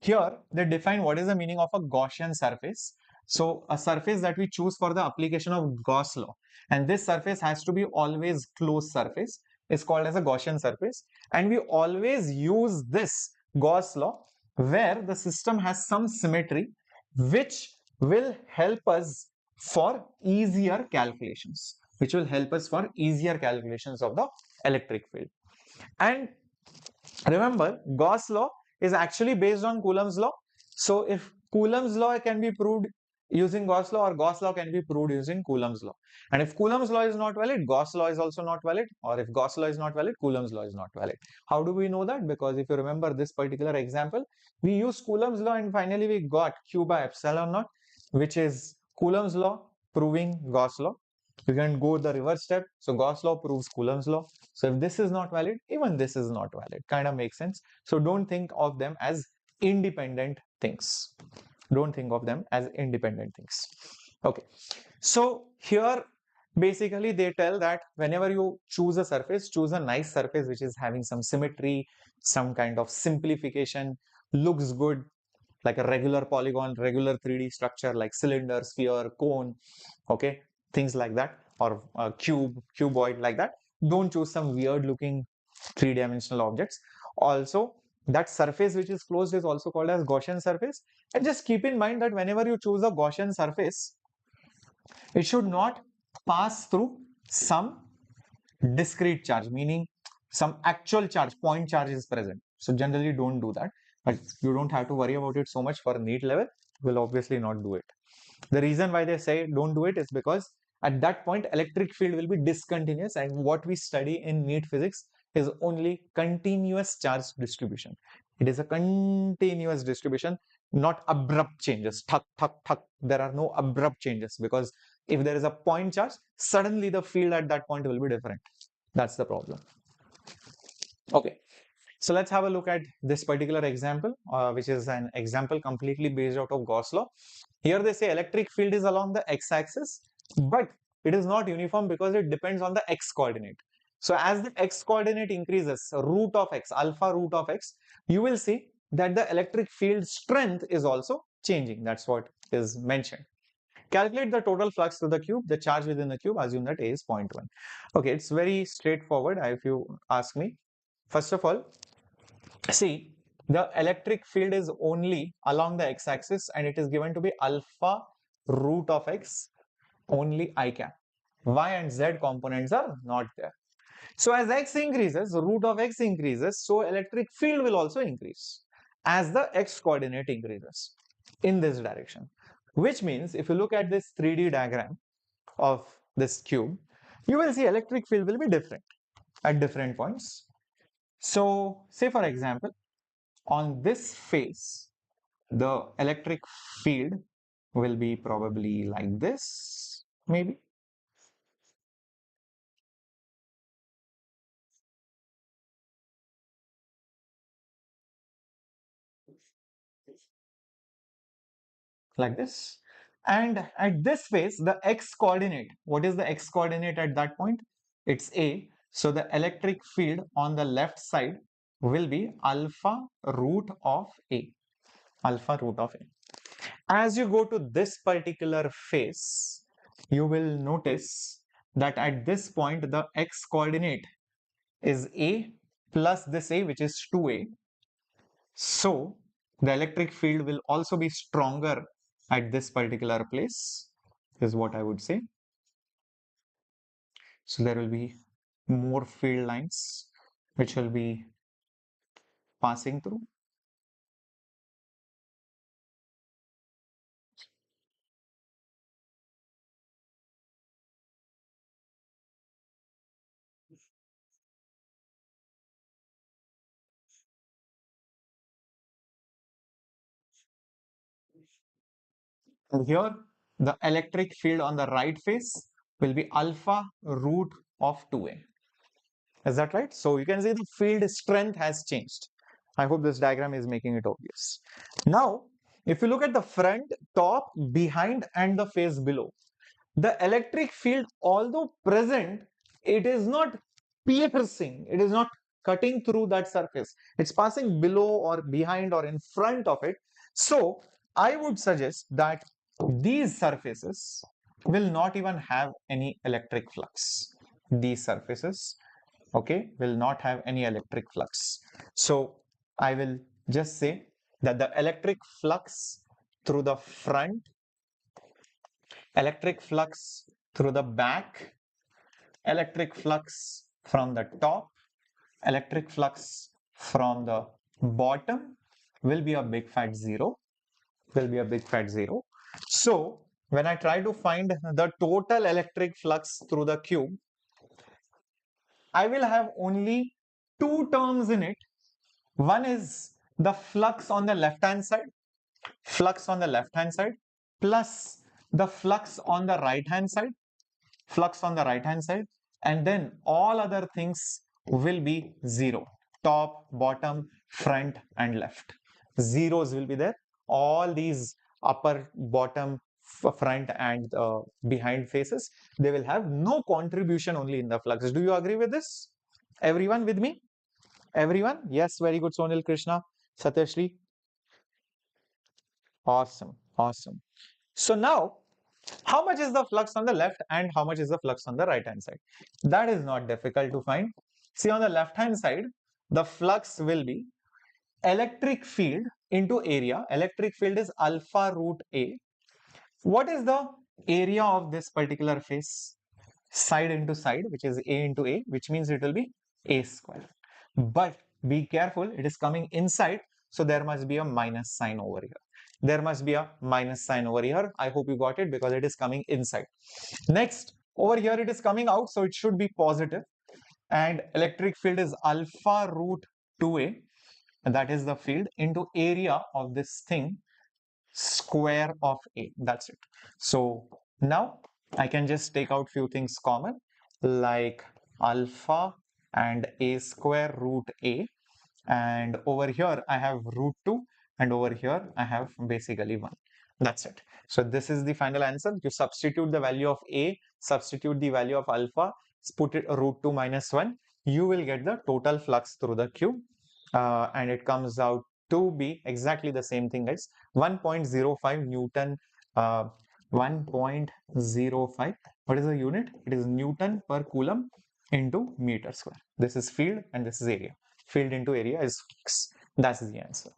here they define what is the meaning of a Gaussian surface. So a surface that we choose for the application of Gauss law, and this surface has to be always closed surface, is called as a Gaussian surface, and we always use this Gauss law where the system has some symmetry which will help us for easier calculations, of the electric field. And remember, Gauss law is actually based on Coulomb's law. So if Coulomb's law can be proved using Gauss law, or Gauss law can be proved using Coulomb's law. And if Coulomb's law is not valid, Gauss law is also not valid. Or if Gauss law is not valid, Coulomb's law is not valid. How do we know that? Because if you remember this particular example, we used Coulomb's law and finally we got Q by epsilon naught, which is Coulomb's law proving Gauss law. You can go the reverse step. So Gauss law proves Coulomb's law. So if this is not valid, even this is not valid. Kind of makes sense. So don't think of them as independent things. Don't think of them as independent things. Okay. So here basically they tell that whenever you choose a surface, choose a nice surface which is having some symmetry, some kind of simplification, looks good, like a regular polygon, regular 3D structure like cylinder, sphere, cone, okay, things like that, or cuboid like that. Don't choose some weird looking three-dimensional objects. Also, that surface which is closed is also called as Gaussian surface. And just keep in mind that whenever you choose a Gaussian surface, it should not pass through some discrete charge, meaning some actual charge, point charge is present. So generally don't do that, but you don't have to worry about it so much for NEET level. We'll obviously not do it. The reason why they say don't do it is because at that point electric field will be discontinuous, and what we study in NEET physics is only continuous charge distribution. It is a continuous distribution, not abrupt changes. Thuk, thuk, thuk. There are no abrupt changes, because if there is a point charge, suddenly the field at that point will be different. That's the problem. Okay. So let's have a look at this particular example, which is an example completely based out of Gauss law. Here they say electric field is along the x-axis, but it is not uniform because it depends on the x coordinate. So as the x coordinate increases, root of x, alpha root of x, you will see that the electric field strength is also changing. That's what is mentioned. Calculate the total flux through the cube, the charge within the cube, assume that A is 0.1. Okay, it's very straightforward if you ask me. First of all, see, the electric field is only along the x-axis and it is given to be alpha root of x, only I cap. Y and z components are not there. So as x increases, root of x increases, so electric field will also increase as the x coordinate increases in this direction. Which means if you look at this 3D diagram of this cube, you will see electric field will be different at different points. So say for example, on this face, the electric field will be probably like this, maybe. Like this. And at this face, the x coordinate, what is the x coordinate at that point? It's A. So the electric field on the left side will be alpha root of A. Alpha root of A. As you go to this particular face, you will notice that at this point, the x coordinate is A plus this A, which is 2A. So the electric field will also be stronger at this particular place, is what I would say. So there will be more field lines which will be passing through. And here, the electric field on the right face will be alpha root of 2A. Is that right? So you can see the field strength has changed. I hope this diagram is making it obvious. Now, if you look at the front, top, behind, and the face below, the electric field, although present, it is not piercing, it is not cutting through that surface. It's passing below or behind or in front of it. So I would suggest that these surfaces will not even have any electric flux. These surfaces, okay, will not have any electric flux. So I will just say that the electric flux through the front, electric flux through the back, electric flux from the top, electric flux from the bottom will be a big fat zero, will be a big fat zero. So when I try to find the total electric flux through the cube, I will have only two terms in it. One is the flux on the left hand side, flux on the left hand side, plus the flux on the right hand side, flux on the right hand side, and then all other things will be zero. Top, bottom, front, and left. Zeros will be there. All these upper, bottom, front, and behind faces, they will have no contribution only in the flux. Do you agree with this? Everyone with me? Everyone? Yes, very good, Sonil Krishna. Satyashri. Awesome. Awesome. So now, how much is the flux on the left and how much is the flux on the right hand side? That is not difficult to find. See, on the left hand side, the flux will be electric field into area. Electric field is alpha root A. What is the area of this particular face? Side into side, which is A into A, which means it will be A square. But be careful, it is coming inside, so there must be a minus sign over here. There must be a minus sign over here. I hope you got it because it is coming inside. Next, over here it is coming out, so it should be positive. And electric field is alpha root 2A, and that is the field into area of this thing, square of A. That's it. So now I can just take out few things common like alpha and A square root A, and over here I have root 2 and over here I have basically 1. That's it. So this is the final answer. You substitute the value of A, substitute the value of alpha, put it root 2 minus 1, you will get the total flux through the cube, and it comes out to be exactly the same thing, guys. 1.05 Newton, 1.05. What is the unit? It is Newton per coulomb into meter square. This is field and this is area. Field into area is flux. That's the answer.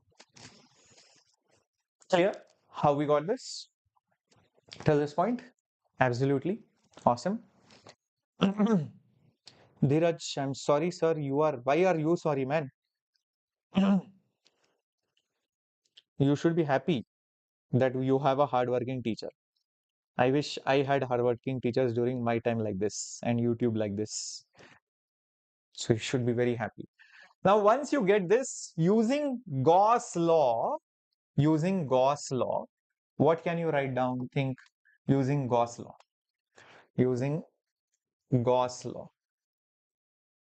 Clear how we got this till this point? Absolutely awesome. Dheeraj, I'm sorry, sir. Why are you sorry, man? You should be happy that you have a hardworking teacher. I wish I had hardworking teachers during my time like this and YouTube like this. So you should be very happy. Now, once you get this, using Gauss law, what can you write down? Think using Gauss law, using Gauss law,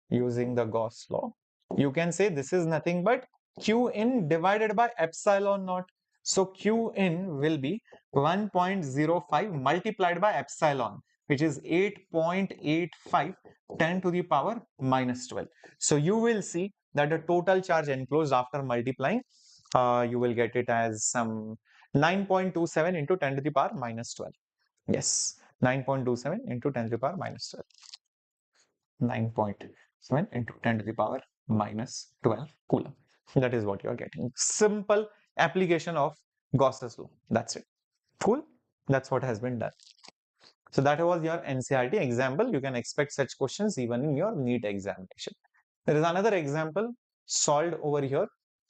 using the Gauss law. You can say this is nothing but Q in divided by epsilon naught. So Q in will be 1.05 multiplied by epsilon, which is 8.85 10 to the power minus 12. So you will see that the total charge enclosed after multiplying, you will get it as some 9.27 into 10 to the power minus 12. Yes, 9.27 into 10 to the power minus 12. 9.7 into 10 to the power minus 12 coulomb. That is what you are getting. Simple application of Gauss's law. That's it. Cool. That's what has been done. So that was your NCERT example. You can expect such questions even in your NEET examination. There is another example solved over here.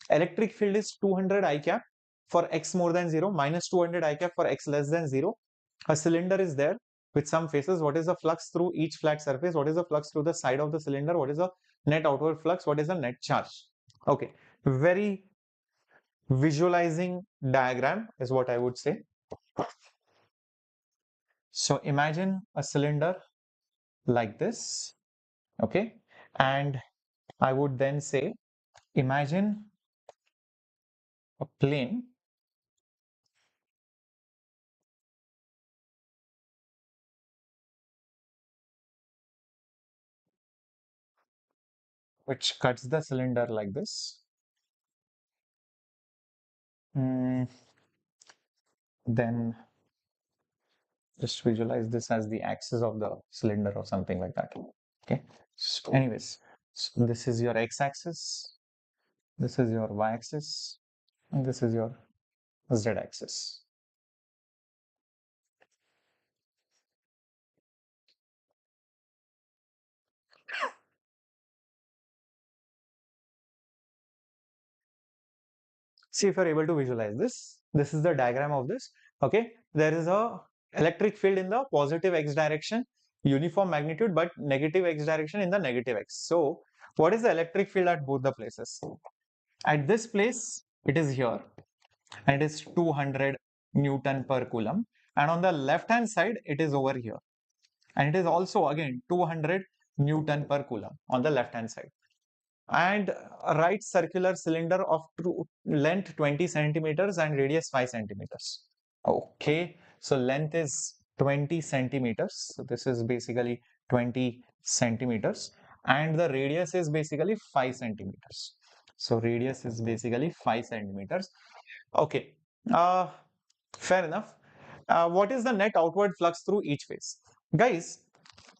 Electric field is 200 I cap for x more than 0, minus 200 I cap for x less than 0. A cylinder is there with some faces. What is the flux through each flat surface? What is the flux through the side of the cylinder? What is the net outward flux? What is the net charge? Okay, very visualizing diagram is what I would say. So imagine a cylinder like this, okay, and I would then say imagine a plane which cuts the cylinder like this. Then just visualize this as the axis of the cylinder or something like that. Okay. So anyways, so this is your x-axis, this is your y-axis, and this is your z-axis. See if you're able to visualize this. This is the diagram of this. Okay. There is a electric field in the positive x direction, uniform magnitude, but negative x direction in the negative x. So what is the electric field at both the places? At this place, it is here, and it is 200 Newton per coulomb. And on the left hand side, it is over here, and it is also again 200 Newton per coulomb on the left hand side. And a right circular cylinder of length 20 centimeters and radius 5 centimeters. Okay, so length is 20 centimeters. So this is basically 20 centimeters, and the radius is basically 5 centimeters. So radius is basically 5 centimeters. Okay, fair enough. What is the net outward flux through each face? Guys,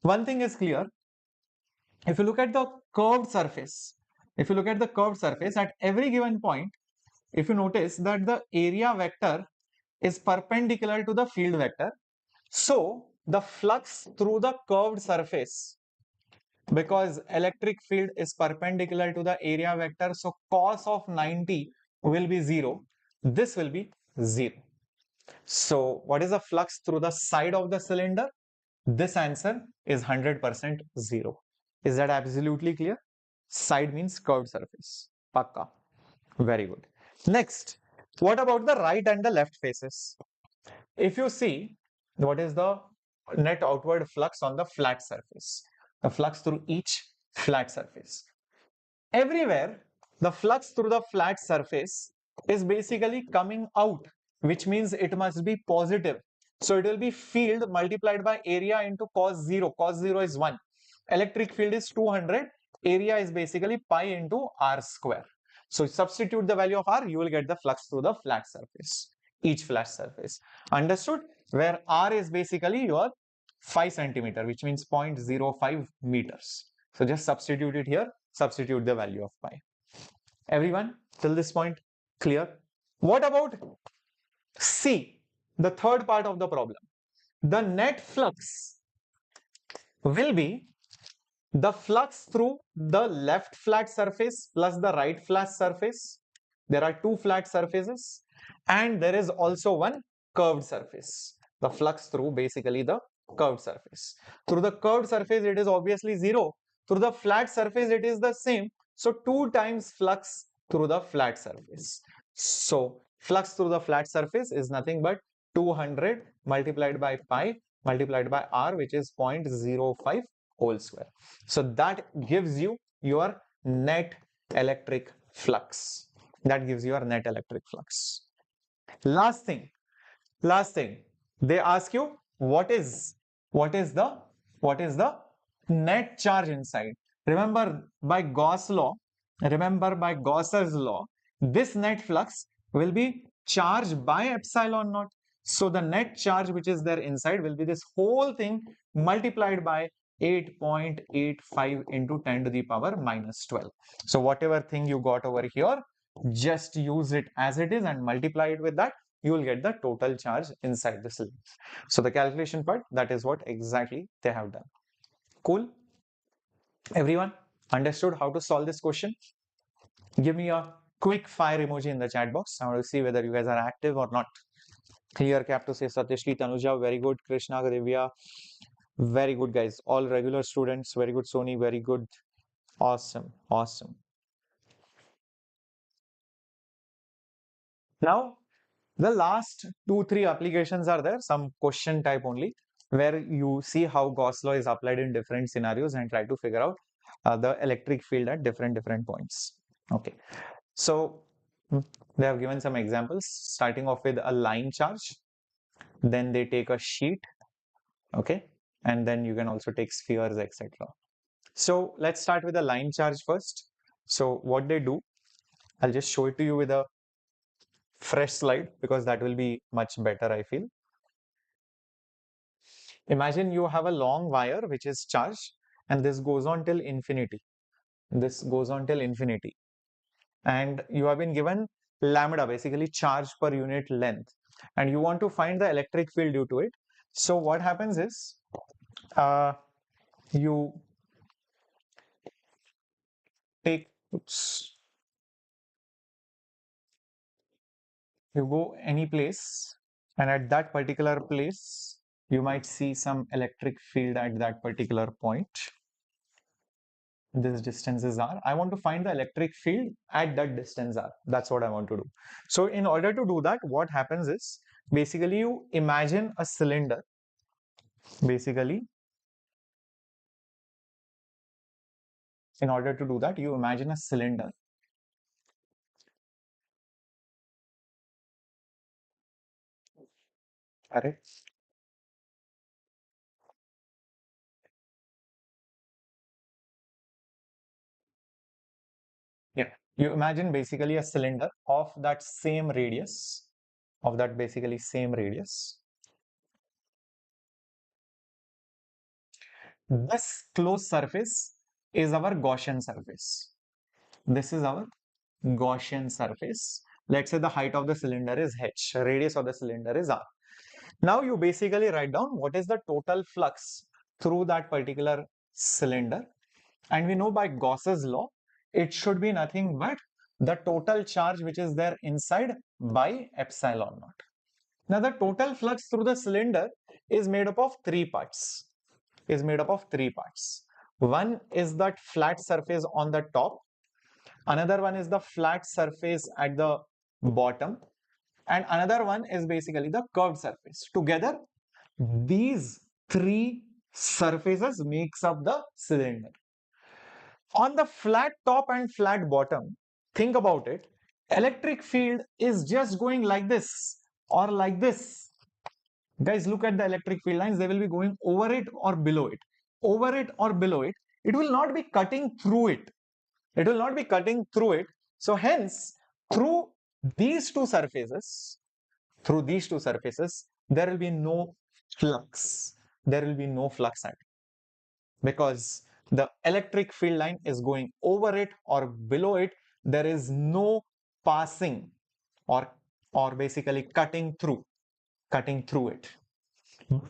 one thing is clear. If you look at the curved surface, at every given point, if you notice that the area vector is perpendicular to the field vector, so the flux through the curved surface, because electric field is perpendicular to the area vector, so cos of 90 will be 0. This will be 0. So what is the flux through the side of the cylinder? This answer is 100% 0. Is that absolutely clear? Side means curved surface. Pakka. Very good. Next, what about the right and the left faces? If you see, what is the net outward flux on the flat surface? The flux through each flat surface. Everywhere, the flux through the flat surface is basically coming out, which means it must be positive. So it will be field multiplied by area into cos 0. Cos 0 is 1. Electric field is 200. Area is basically pi into r square. So substitute the value of r, you will get the flux through the flat surface, each flat surface. Understood? Where r is basically your 5 centimeter, which means 0.05 meters. So just substitute it here, substitute the value of pi. Everyone, till this point, clear? What about C, the third part of the problem? The net flux will be the flux through the left flat surface plus the right flat surface. There are two flat surfaces, and there is also one curved surface. The flux through basically the curved surface. Through the curved surface, it is obviously 0. Through the flat surface, it is the same. So 2 times flux through the flat surface. So flux through the flat surface is nothing but 200 multiplied by pi multiplied by r, which is 0.05 whole square. So that gives you your net electric flux. That gives you your net electric flux. Last thing, they ask you what is the net charge inside. Remember by Gauss's law, this net flux will be charged by epsilon naught. So the net charge which is there inside will be this whole thing multiplied by 8.85 into 10 to the power minus 12. So whatever thing you got over here, just use it as it is and multiply it with that. You will get the total charge inside the cylinder. So the calculation part, that is what exactly they have done. Cool. Everyone understood how to solve this question? Give me a quick fire emoji in the chat box. I want to see whether you guys are active or not. Clear cap to say Satyashri, Tanuja, very good. Krishna, Divya, very good guys. All regular students, very good. Sony, very good. Awesome, awesome. Now, the last 2-3 applications are there, some question type only, where you see how Gauss law is applied in different scenarios and try to figure out the electric field at different points. Okay, so they have given some examples, starting off with a line charge, then they take a sheet, okay, and then you can also take spheres, etc. So let's start with the line charge first. So what they do, I'll just show it to you with a fresh slide because that will be much better, I feel. Imagine you have a long wire which is charged and this goes on till infinity. This goes on till infinity. And you have been given lambda, basically charge per unit length. And you want to find the electric field due to it. So what happens is, you take, you go any place and at that particular place, you might see some electric field at that particular point. This distance is r. I want to find the electric field at that distance r. That's what I want to do. So in order to do that, what happens is, basically you imagine a cylinder. Basically, in order to do that, you imagine a cylinder. Correct? Yeah. You imagine basically a cylinder of that same radius, of that basically same radius. This closed surface is our Gaussian surface. This is our Gaussian surface. Let's say the height of the cylinder is h, radius of the cylinder is r. Now you basically write down what is the total flux through that particular cylinder. And we know by Gauss's law, it should be nothing but the total charge which is there inside by epsilon naught. Now the total flux through the cylinder is made up of three parts. One is that flat surface on the top. Another one is the flat surface at the bottom. And another one is basically the curved surface. Together, these three surfaces makes up the cylinder. On the flat top and flat bottom, think about it, electric field is just going like this or like this. Guys, look at the electric field lines. They will be going over it or below it. Over it or below it. It will not be cutting through it. It will not be cutting through it. So hence, through these two surfaces, there will be no flux. There will be no flux at it, because the electric field line is going over it or below it. There is no passing or basically cutting through it.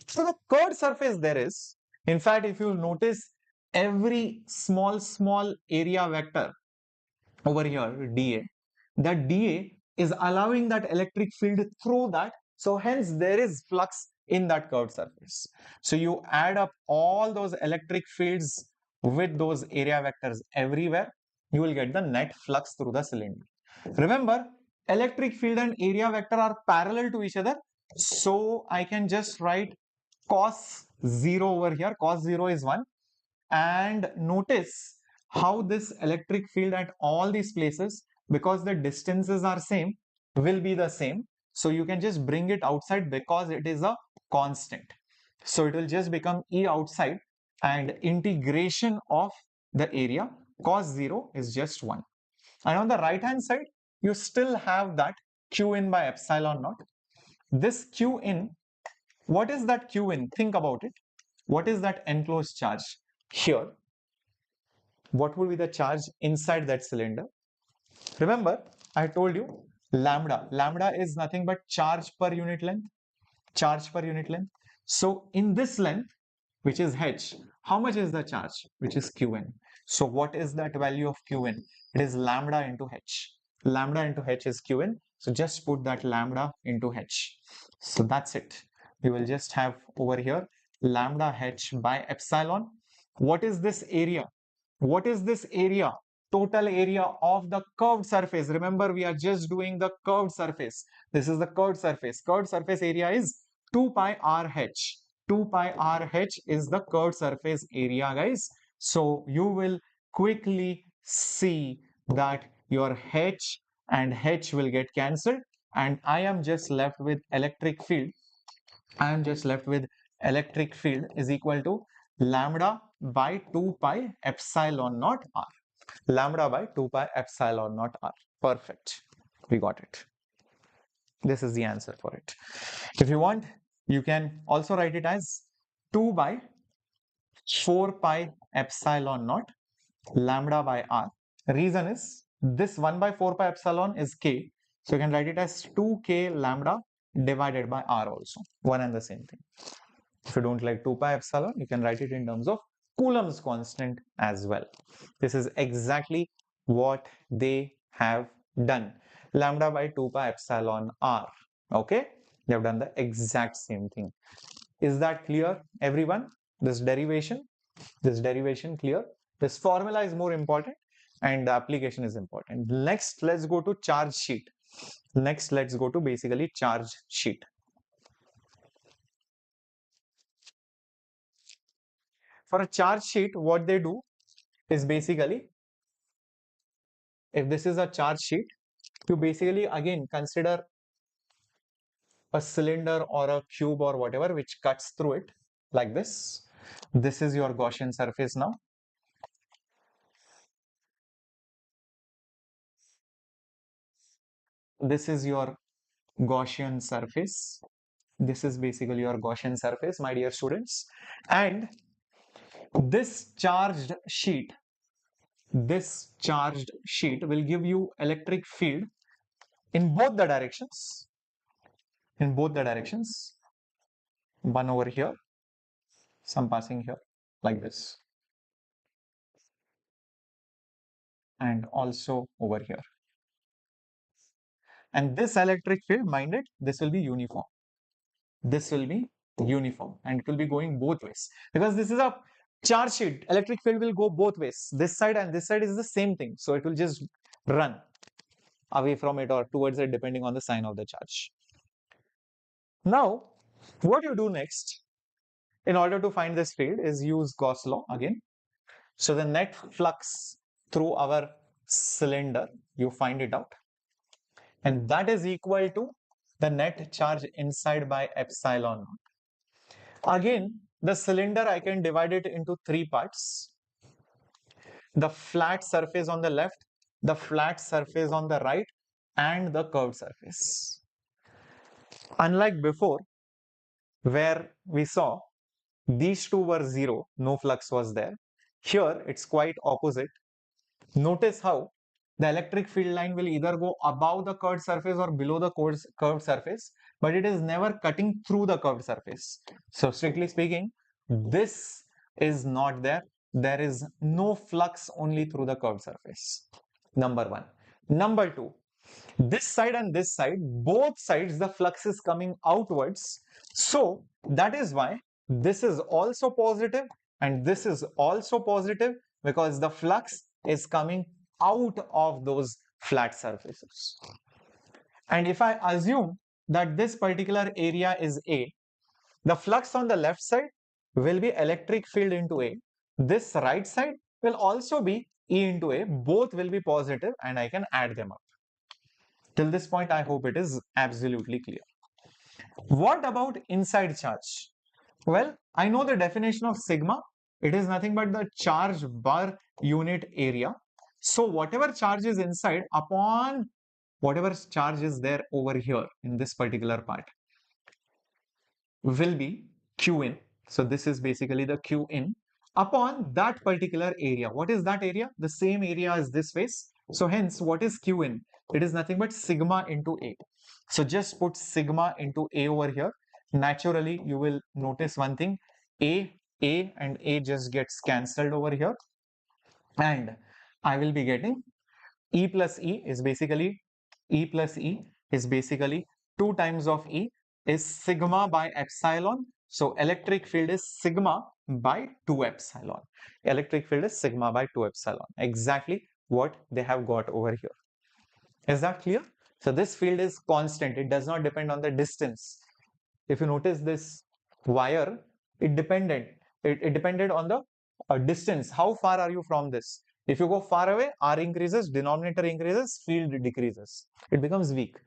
So the curved surface there is, in fact, if you notice, every small area vector over here, dA, that dA is allowing that electric field through that. So hence there is flux in that curved surface. So you add up all those electric fields with those area vectors everywhere, you will get the net flux through the cylinder. Remember, electric field and area vector are parallel to each other. So I can just write cos 0 over here. Cos 0 is 1. And notice how this electric field at all these places, because the distances are same, will be the same. So you can just bring it outside because it is a constant. So it will just become E outside, and integration of the area cos 0 is just 1. And on the right hand side, you still have that q in by epsilon naught. This q in, what is that q in? Think about it. What is that enclosed charge? Here, what would be the charge inside that cylinder? Remember, I told you lambda. Lambda is nothing but charge per unit length. Charge per unit length. So in this length, which is h, how much is the charge? Which is qn. So what is that value of qn? It is lambda into h. Lambda into h is qn. So just put that lambda into h. So that's it. We will just have over here lambda h by epsilon. What is this area? What is this area? Total area of the curved surface. Remember, we are just doing the curved surface. This is the curved surface. Curved surface area is 2 pi RH. 2 pi RH is the curved surface area, guys. So you will quickly see that your H and H will get cancelled, and I am just left with electric field. I am just left with electric field is equal to lambda by 2 pi epsilon naught r. Lambda by 2 pi epsilon naught r. Perfect. We got it. This is the answer for it. If you want, you can also write it as 2 by 4 pi epsilon naught lambda by r. Reason is this 1 by 4 pi epsilon is k. So you can write it as 2k lambda divided by r also. One and the same thing. If you don't like 2 pi epsilon, you can write it in terms of Coulomb's constant as well. This is exactly what they have done. Lambda by 2 pi epsilon r. Okay, they have done the exact same thing. Is that clear, everyone? This derivation clear? This formula is more important and the application is important. Next, let's go to charge sheet. Next, let's go to basically charge sheet. For a charge sheet, what they do is basically, if this is a charge sheet, you basically again consider a cylinder or a cube or whatever which cuts through it like this. This is your Gaussian surface now. This is your Gaussian surface. This is basically your Gaussian surface, my dear students. And this charged sheet will give you electric field in both the directions. One over here, some passing here like this, and also over here. And this electric field, mind it, this will be uniform. This will be uniform and it will be going both ways, because this is a charge sheet. Electric field will go both ways. This side and this side is the same thing. So it will just run away from it or towards it depending on the sign of the charge. Now, what you do next in order to find this field is use Gauss law again. So the net flux through our cylinder, you find it out. And that is equal to the net charge inside by epsilon naught. Again, the cylinder, I can divide it into three parts. The flat surface on the left, the flat surface on the right, and the curved surface. Unlike before, where we saw these two were zero, no flux was there. Here, it's quite opposite. Notice how the electric field line will either go above the curved surface or below the curved surface, but it is never cutting through the curved surface. So strictly speaking, this is not there. There is no flux only through the curved surface. Number one. Number two, this side and this side, both sides, the flux is coming outwards. So that is why this is also positive and this is also positive, because the flux is coming out of those flat surfaces. And if I assume that this particular area is A, the flux on the left side will be electric field into A. This right side will also be E into A. Both will be positive and I can add them up. Till this point, I hope it is absolutely clear. What about inside charge? Well, I know the definition of sigma. It is nothing but the charge per unit area. So whatever charge is inside upon whatever charge is there over here in this particular part will be Q in. So this is basically the Q in upon that particular area. What is that area? The same area as this face. So hence, what is Q in? It is nothing but sigma into A. So just put sigma into A over here. Naturally, you will notice one thing. A and A just gets cancelled over here. And I will be getting E plus E is basically 2 times of E is sigma by epsilon. So electric field is sigma by 2 epsilon. Electric field is sigma by 2 epsilon. Exactly what they have got over here. Is that clear? So this field is constant. It does not depend on the distance. If you notice this wire, it depended on the distance. How far are you from this? If you go far away, R increases, denominator increases, field decreases. It becomes weak.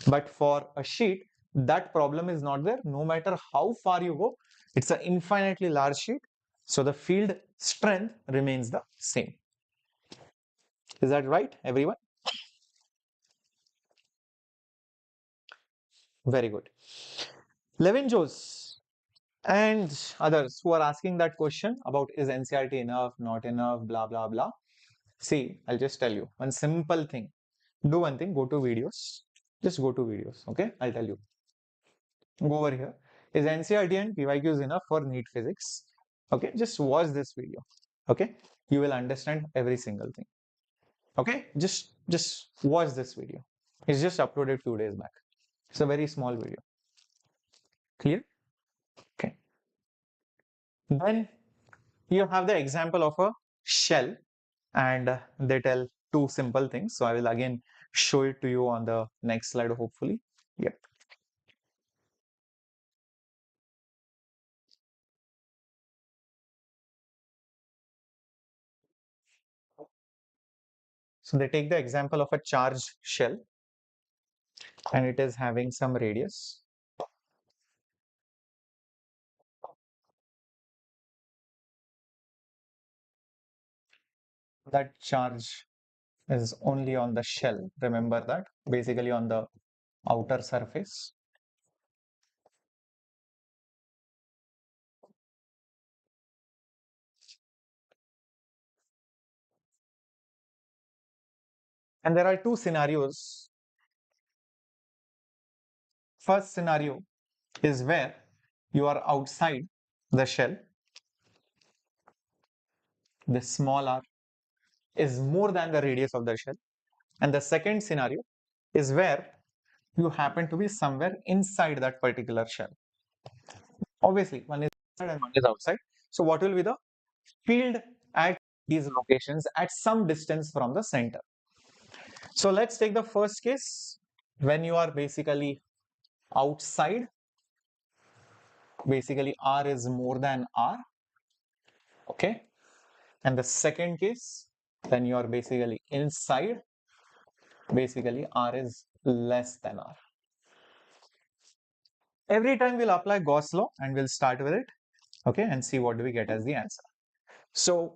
But for a sheet, that problem is not there. No matter how far you go, it's an infinitely large sheet. So the field strength remains the same. Is that right, everyone? Very good. Levinjos and others who are asking that question about is NCERT enough, not enough, blah, blah, blah. See, I'll just tell you one simple thing. Do one thing, go to videos. Just go to videos, okay? I'll tell you. Go over here. Is NCERT and PYQs enough for NEET Physics? Okay, just watch this video. Okay, you will understand every single thing. Okay, just watch this video. It's just uploaded 2 days back. It's a very small video. Clear? Okay. Then you have the example of a shell and they tell two simple things. So I will again show it to you on the next slide, hopefully. Yep. So they take the example of a charged shell and it is having some radius. That charge is only on the shell. Remember that, basically on the outer surface. And there are two scenarios. First scenario is where you are outside the shell. The small r is more than the radius of the shell. And the second scenario is where you happen to be somewhere inside that particular shell. Obviously, one is inside and one is outside. So what will be the field at these locations at some distance from the center? So let's take the first case when you are basically outside. Basically, R is more than R. Okay. And the second case, when you are basically inside, basically R is less than R. Every time we'll apply Gauss law and we'll start with it, okay, and see what do we get as the answer. So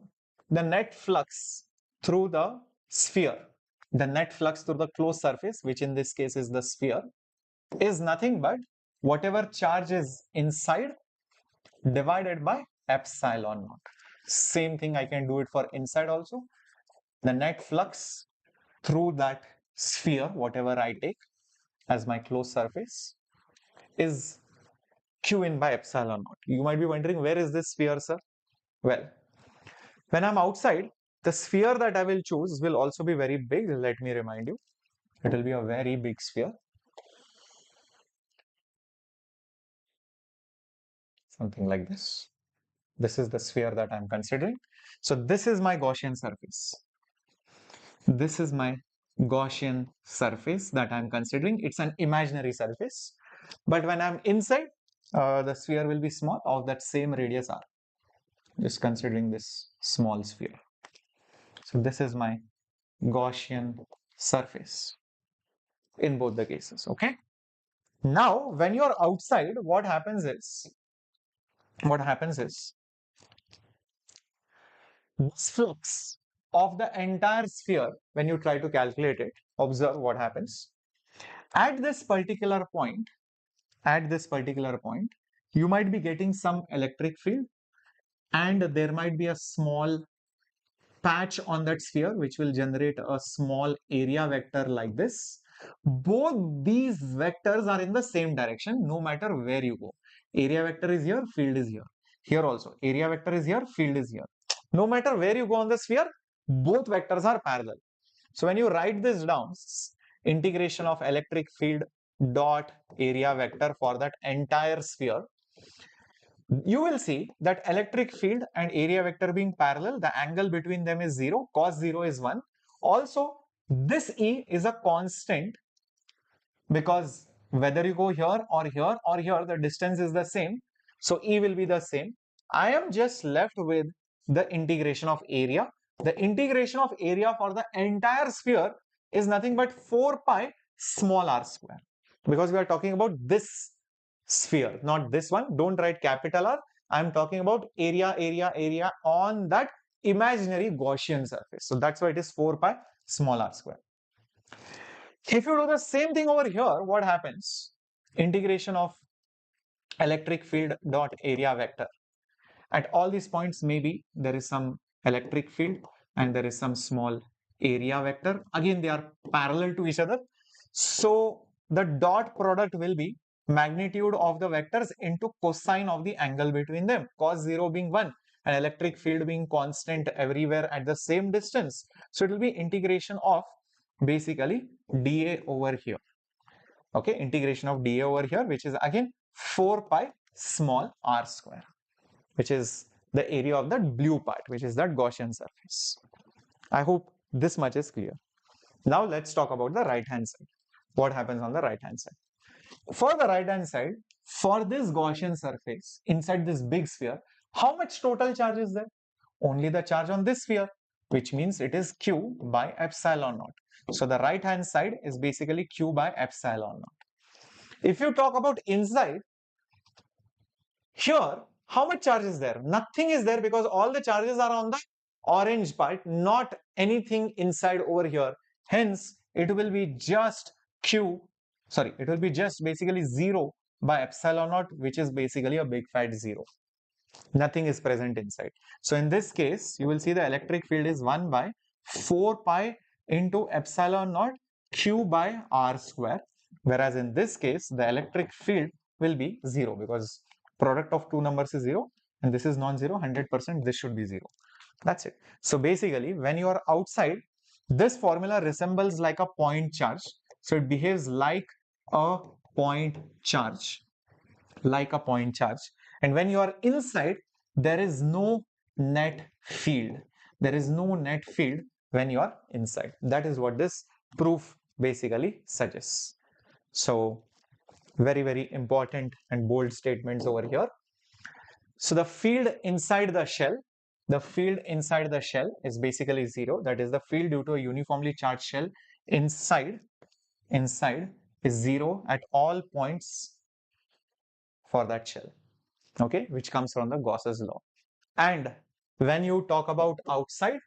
the net flux through the sphere, the net flux through the closed surface, which in this case is the sphere, is nothing but whatever charge is inside divided by epsilon naught. Same thing I can do it for inside also. The net flux through that sphere, whatever I take as my closed surface, is Q in by epsilon naught. You might be wondering, where is this sphere, sir? Well, when I'm outside, the sphere that I will choose will also be very big. Let me remind you, it will be a very big sphere. Something like this. This is the sphere that I'm considering. So this is my Gaussian surface. This is my Gaussian surface that I'm considering. It's an imaginary surface, but when I'm inside, the sphere will be small of that same radius r. Just considering this small sphere. So this is my Gaussian surface in both the cases. Okay. Now, when you're outside, what happens is this flux of the entire sphere, when you try to calculate it, observe what happens. At this particular point, you might be getting some electric field, and there might be a small patch on that sphere which will generate a small area vector like this. Both these vectors are in the same direction no matter where you go. Area vector is here, field is here. Here also, area vector is here, field is here. No matter where you go on the sphere, both vectors are parallel. So when you write this down, integration of electric field dot area vector for that entire sphere, you will see that electric field and area vector being parallel, the angle between them is 0, cos 0 is 1. Also, this E is a constant because whether you go here or here or here, the distance is the same. So E will be the same. I am just left with the integration of area. The integration of area for the entire sphere is nothing but 4 pi small r square, because we are talking about this sphere, not this one. Don't write capital R. I'm talking about area on that imaginary Gaussian surface. So that's why it is 4 pi small r square. If you do the same thing over here, what happens? Integration of electric field dot area vector. At all these points, maybe there is some electric field and there is some small area vector. Again, they are parallel to each other. So the dot product will be magnitude of the vectors into cosine of the angle between them, cos 0 being 1 and electric field being constant everywhere at the same distance. So it will be integration of basically dA over here. Okay, integration of dA over here, which is again 4 pi small r square, which is the area of that blue part, which is that Gaussian surface. I hope this much is clear. Now let's talk about the right hand side. What happens on the right hand side? For the right hand side, for this Gaussian surface inside this big sphere, how much total charge is there? Only the charge on this sphere, which means it is Q by epsilon naught. So the right hand side is basically Q by epsilon naught. If you talk about inside, here, how much charge is there? Nothing is there because all the charges are on the orange part, not anything inside over here. Hence, it will be just it will be just basically 0 by epsilon naught, which is basically a big fat 0. Nothing is present inside. So in this case, you will see the electric field is 1 by 4 pi into epsilon naught Q by r square. Whereas in this case, the electric field will be 0 because product of two numbers is 0 and this is non-zero, 100%, this should be 0. That's it. So basically, when you are outside, this formula resembles like a point charge. So it behaves like a point charge, And when you are inside, there is no net field. There is no net field when you are inside. That is what this proof basically suggests. So very, very important and bold statements over here. So the field inside the shell is basically 0. That is the field due to a uniformly charged shell inside is 0 at all points for that shell, okay, which comes from the Gauss's law. And when you talk about outside,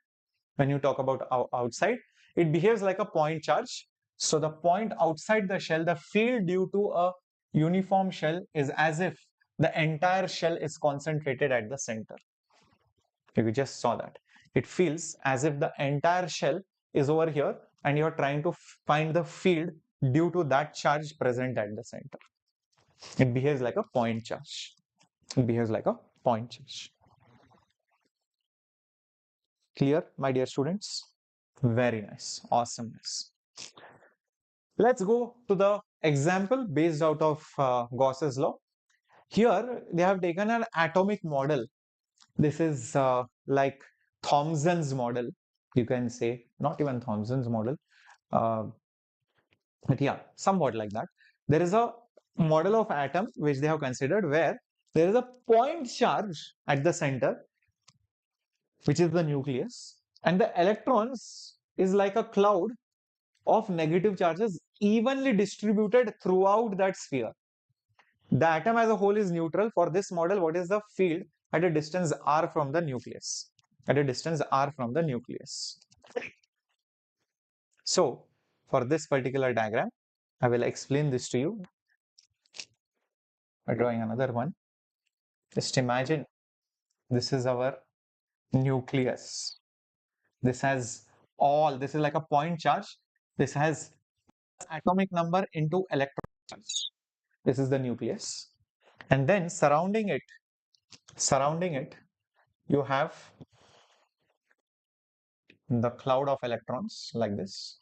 it behaves like a point charge. So the point outside the shell, the field due to a uniform shell is as if the entire shell is concentrated at the center. You just saw that. It feels as if the entire shell is over here and you're trying to find the field due to that charge present at the center. It behaves like a point charge. Clear, my dear students? Very nice. Awesomeness. Let's go to the example based out of Gauss's law. Here, they have taken an atomic model. This is like Thomson's model. You can say not even Thomson's model, uh, but yeah, somewhat like that. There is a model of atom which they have considered where there is a point charge at the center, which is the nucleus, and the electrons is like a cloud of negative charges evenly distributed throughout that sphere. The atom as a whole is neutral. For this model, what is the field at a distance r from the nucleus? At a distance r from the nucleus. So, for this particular diagram, I will explain this to you by drawing another one. Just imagine this is our nucleus. This has this is like a point charge. This has atomic number into electron charge. This is the nucleus. And then surrounding it, you have the cloud of electrons like this,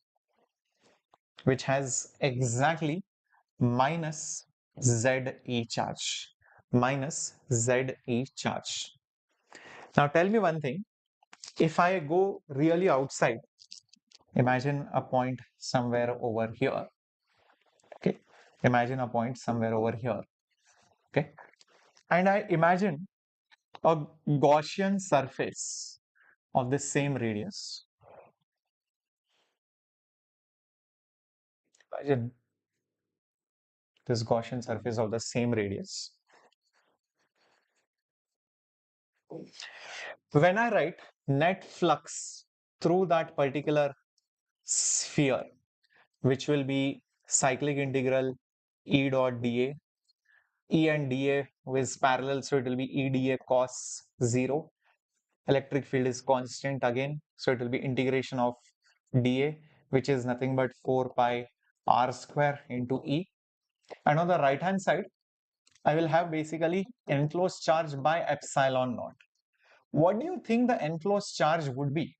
which has exactly minus Ze charge. Minus Ze charge. Now tell me one thing. If I go really outside, imagine a point somewhere over here. Okay. Imagine a point somewhere over here. Okay. And I imagine a Gaussian surface of the same radius. Imagine this Gaussian surface of the same radius. When I write net flux through that particular sphere, which will be cyclic integral E dot dA, E and dA is parallel, so it will be E dA cos 0. Electric field is constant again, so it will be integration of dA, which is nothing but 4 pi r square into E. And on the right hand side, I will have basically enclosed charge by epsilon naught. What do you think the enclosed charge would be?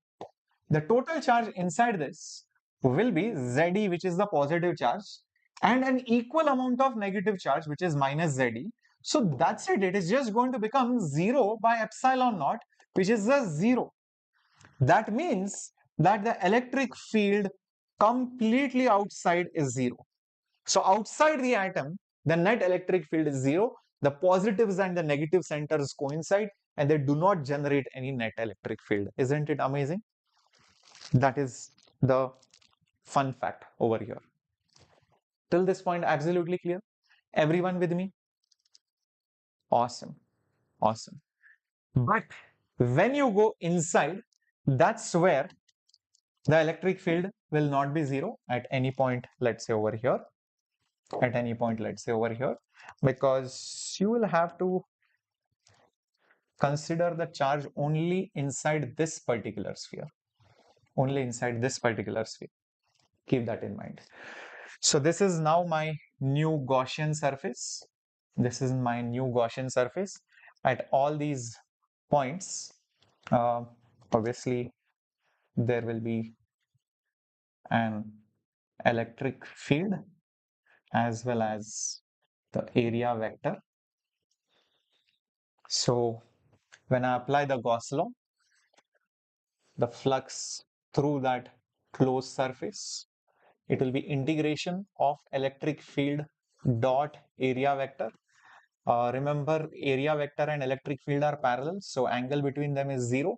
The total charge inside this will be Ze, which is the positive charge, and an equal amount of negative charge, which is minus Ze. So that's it. It is just going to become 0 by epsilon naught, which is the 0. That means that the electric field completely outside is 0. So outside the atom, the net electric field is 0. The positives and the negative centers coincide and they do not generate any net electric field. Isn't it amazing? That is the fun fact over here. Till this point, absolutely clear? Everyone with me? Awesome. Awesome. But when you go inside, that's where the electric field will not be 0 at any point, let's say over here. At any point, let's say over here, because you will have to consider the charge only inside this particular sphere. Only inside this particular sphere. Keep that in mind. So this is now my new Gaussian surface. This is my new Gaussian surface. At all these points, obviously, there will be an electric field as well as the area vector. So when I apply the Gauss law, the flux through that closed surface, it will be integration of electric field dot area vector. Remember, area vector and electric field are parallel, so angle between them is 0.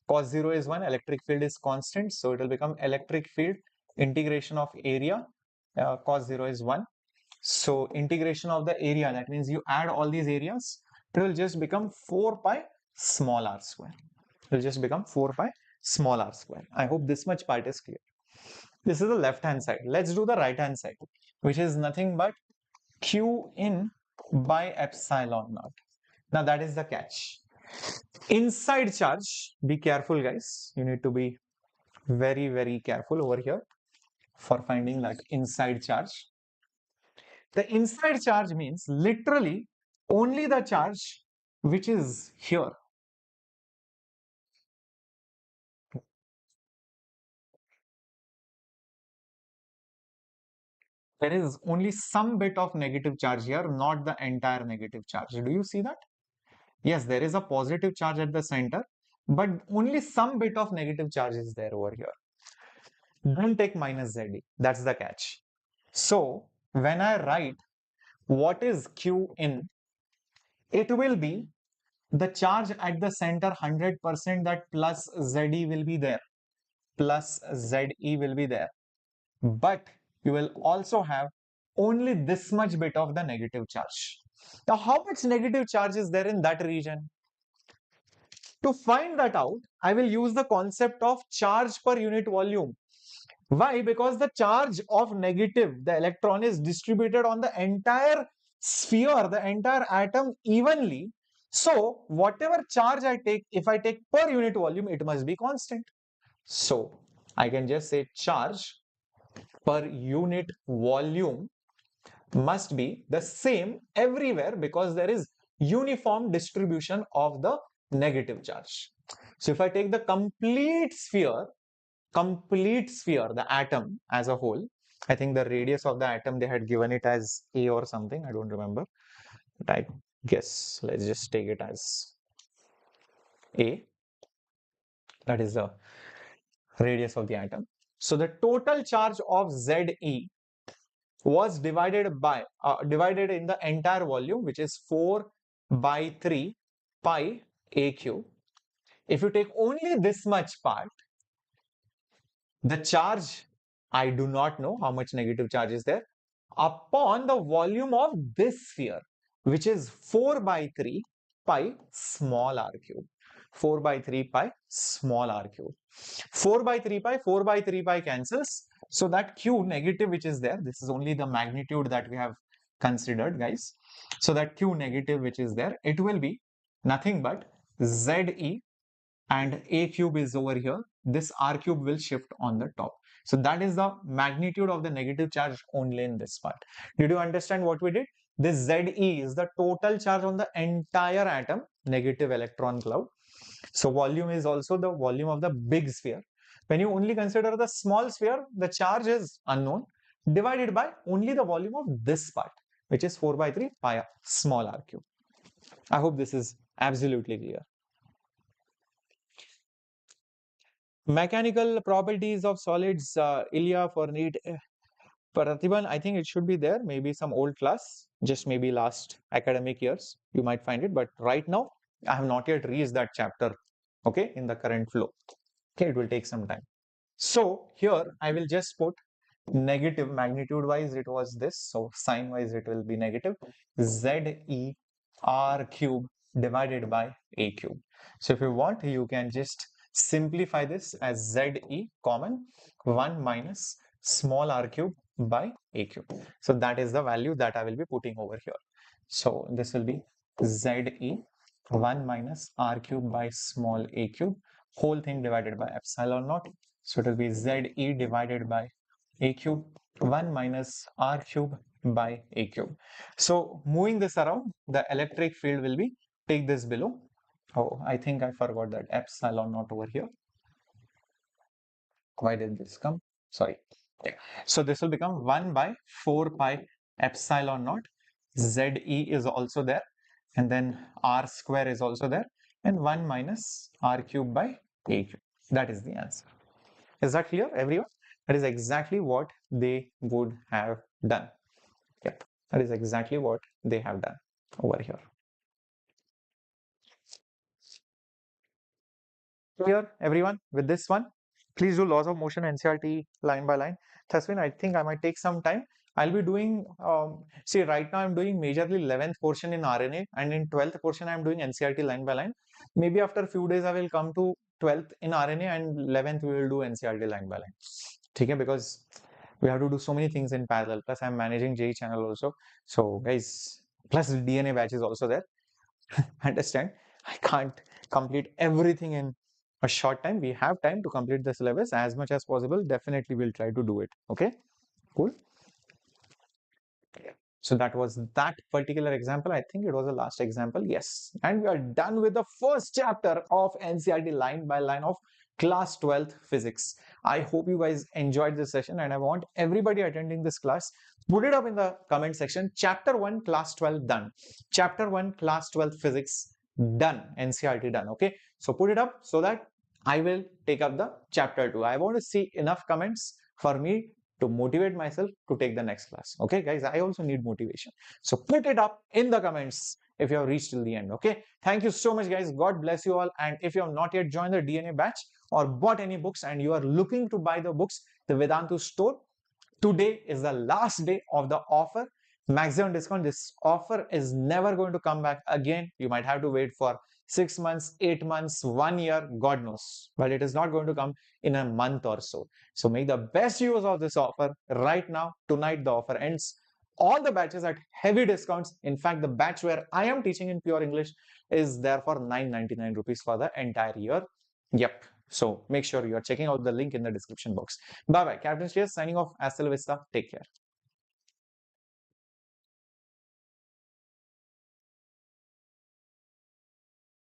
Cos 0 is 1, electric field is constant, so it will become electric field integration of area, cos 0 is 1. So integration of the area, that means you add all these areas, it will just become 4 pi small r square. It will just become 4 pi small r square. I hope this much part is clear. This is the left hand side. Let's do the right hand side, which is nothing but q in by epsilon naught. Now that is the catch. Inside charge, be careful guys. You need to be very, very careful over here for finding that inside charge. The inside charge means literally only the charge which is here. There is only some bit of negative charge here, not the entire negative charge. Do you see that? Yes, there is a positive charge at the center, but only some bit of negative charge is there over here. Don't take minus ZE. That's the catch. So when I write what is Q in, it will be the charge at the center 100%, that plus ZE will be there. Plus ZE will be there. But you will also have only this much bit of the negative charge. Now, how much negative charge is there in that region? To find that out, I will use the concept of charge per unit volume. Why? Because the charge of negative, the electron, is distributed on the entire sphere, the entire atom evenly. So, whatever charge I take, if I take per unit volume, it must be constant. So, I can just say charge per unit volume must be the same everywhere because there is uniform distribution of the negative charge. So if I take the complete sphere, the atom as a whole, I think the radius of the atom they had given it as A or something, I don't remember, but I guess let's just take it as A. That is the radius of the atom. So the total charge of ZE was divided in the entire volume, which is 4 by 3 pi AQ. If you take only this much part, the charge, I do not know how much negative charge is there, upon the volume of this sphere, which is 4 by 3 pi small r cube. 4 by 3 pi small r cube. 4 by 3 pi cancels. So that Q negative which is there, this is only the magnitude that we have considered, guys. So that Q negative which is there, it will be nothing but ZE, and A cube is over here. This R cube will shift on the top. So that is the magnitude of the negative charge only in this part. Did you understand what we did? This ZE is the total charge on the entire atom, negative electron cloud. So volume is also the volume of the big sphere. When you only consider the small sphere, the charge is unknown, divided by only the volume of this part, which is 4 by 3 pi small r cube. I hope this is absolutely clear. Mechanical properties of solids, Ilya for NEET. Pratibhan, I think it should be there, maybe some old class, just maybe last academic years, you might find it, but right now, I have not yet reached that chapter, okay, in the current flow. Okay, it will take some time. So here, I will just put negative, magnitude wise, it was this, so sign wise, it will be negative, ZE R cube divided by A cube. So if you want, you can just simplify this as ZE common 1 minus small r cube by A cube. So that is the value that I will be putting over here. So this will be ZE 1 minus r cube by small a cube, whole thing divided by epsilon naught. So it will be ZE divided by A cube 1 minus R cube by A cube. So moving this around, the electric field will be, take this below. Oh, I think I forgot that epsilon naught over here. Why did this come? Sorry. Yeah. So this will become 1 by 4 pi epsilon naught. ZE is also there. And then R square is also there. And 1 minus R cube by A cube. That is the answer. Is that clear, everyone? That is exactly what they would have done. Yep, that is exactly what they have done over here. Clear, everyone, with this one? Please do laws of motion NCERT line by line. Taswin, I think I might take some time. I'll be doing, see, right now I'm doing majorly 11th portion in RNA, and in 12th portion I'm doing NCERT line by line. Maybe after a few days I will come to 12th in RNA, and 11th we will do NCERT line by line. Okay, because we have to do so many things in parallel. Plus I'm managing JEE channel also. So guys, plus DNA batch is also there. Understand? I can't complete everything in a short time. We have time to complete the syllabus as much as possible. Definitely we'll try to do it. Okay, cool. So that was that particular example. I think it was the last example. Yes. And we are done with the first chapter of NCERT line by line of class 12th physics. I hope you guys enjoyed this session, and I want everybody attending this class, put it up in the comment section. Chapter 1 class 12 done. Chapter 1 class 12 physics done, NCERT done. Okay, so put it up so that I will take up the chapter 2. I want to see enough comments for me to motivate myself to take the next class. Okay, guys, I also need motivation. So put it up in the comments if you have reached till the end. Okay, thank you so much, guys. God bless you all. And if you have not yet joined the DNA batch or bought any books and you are looking to buy the books, the Vedantu store, today is the last day of the offer. Maximum discount. This offer is never going to come back again. You might have to wait for 6 months, 8 months, 1 year, God knows, but it is not going to come in a month or so. So make the best use of this offer right now. Tonight the offer ends. All the batches at heavy discounts. In fact, the batch where I am teaching in pure English is there for 999 rupees for the entire year. Yep. So make sure you are checking out the link in the description box. Bye bye. Captain Shreyas signing off. Hasta la vista. Take care.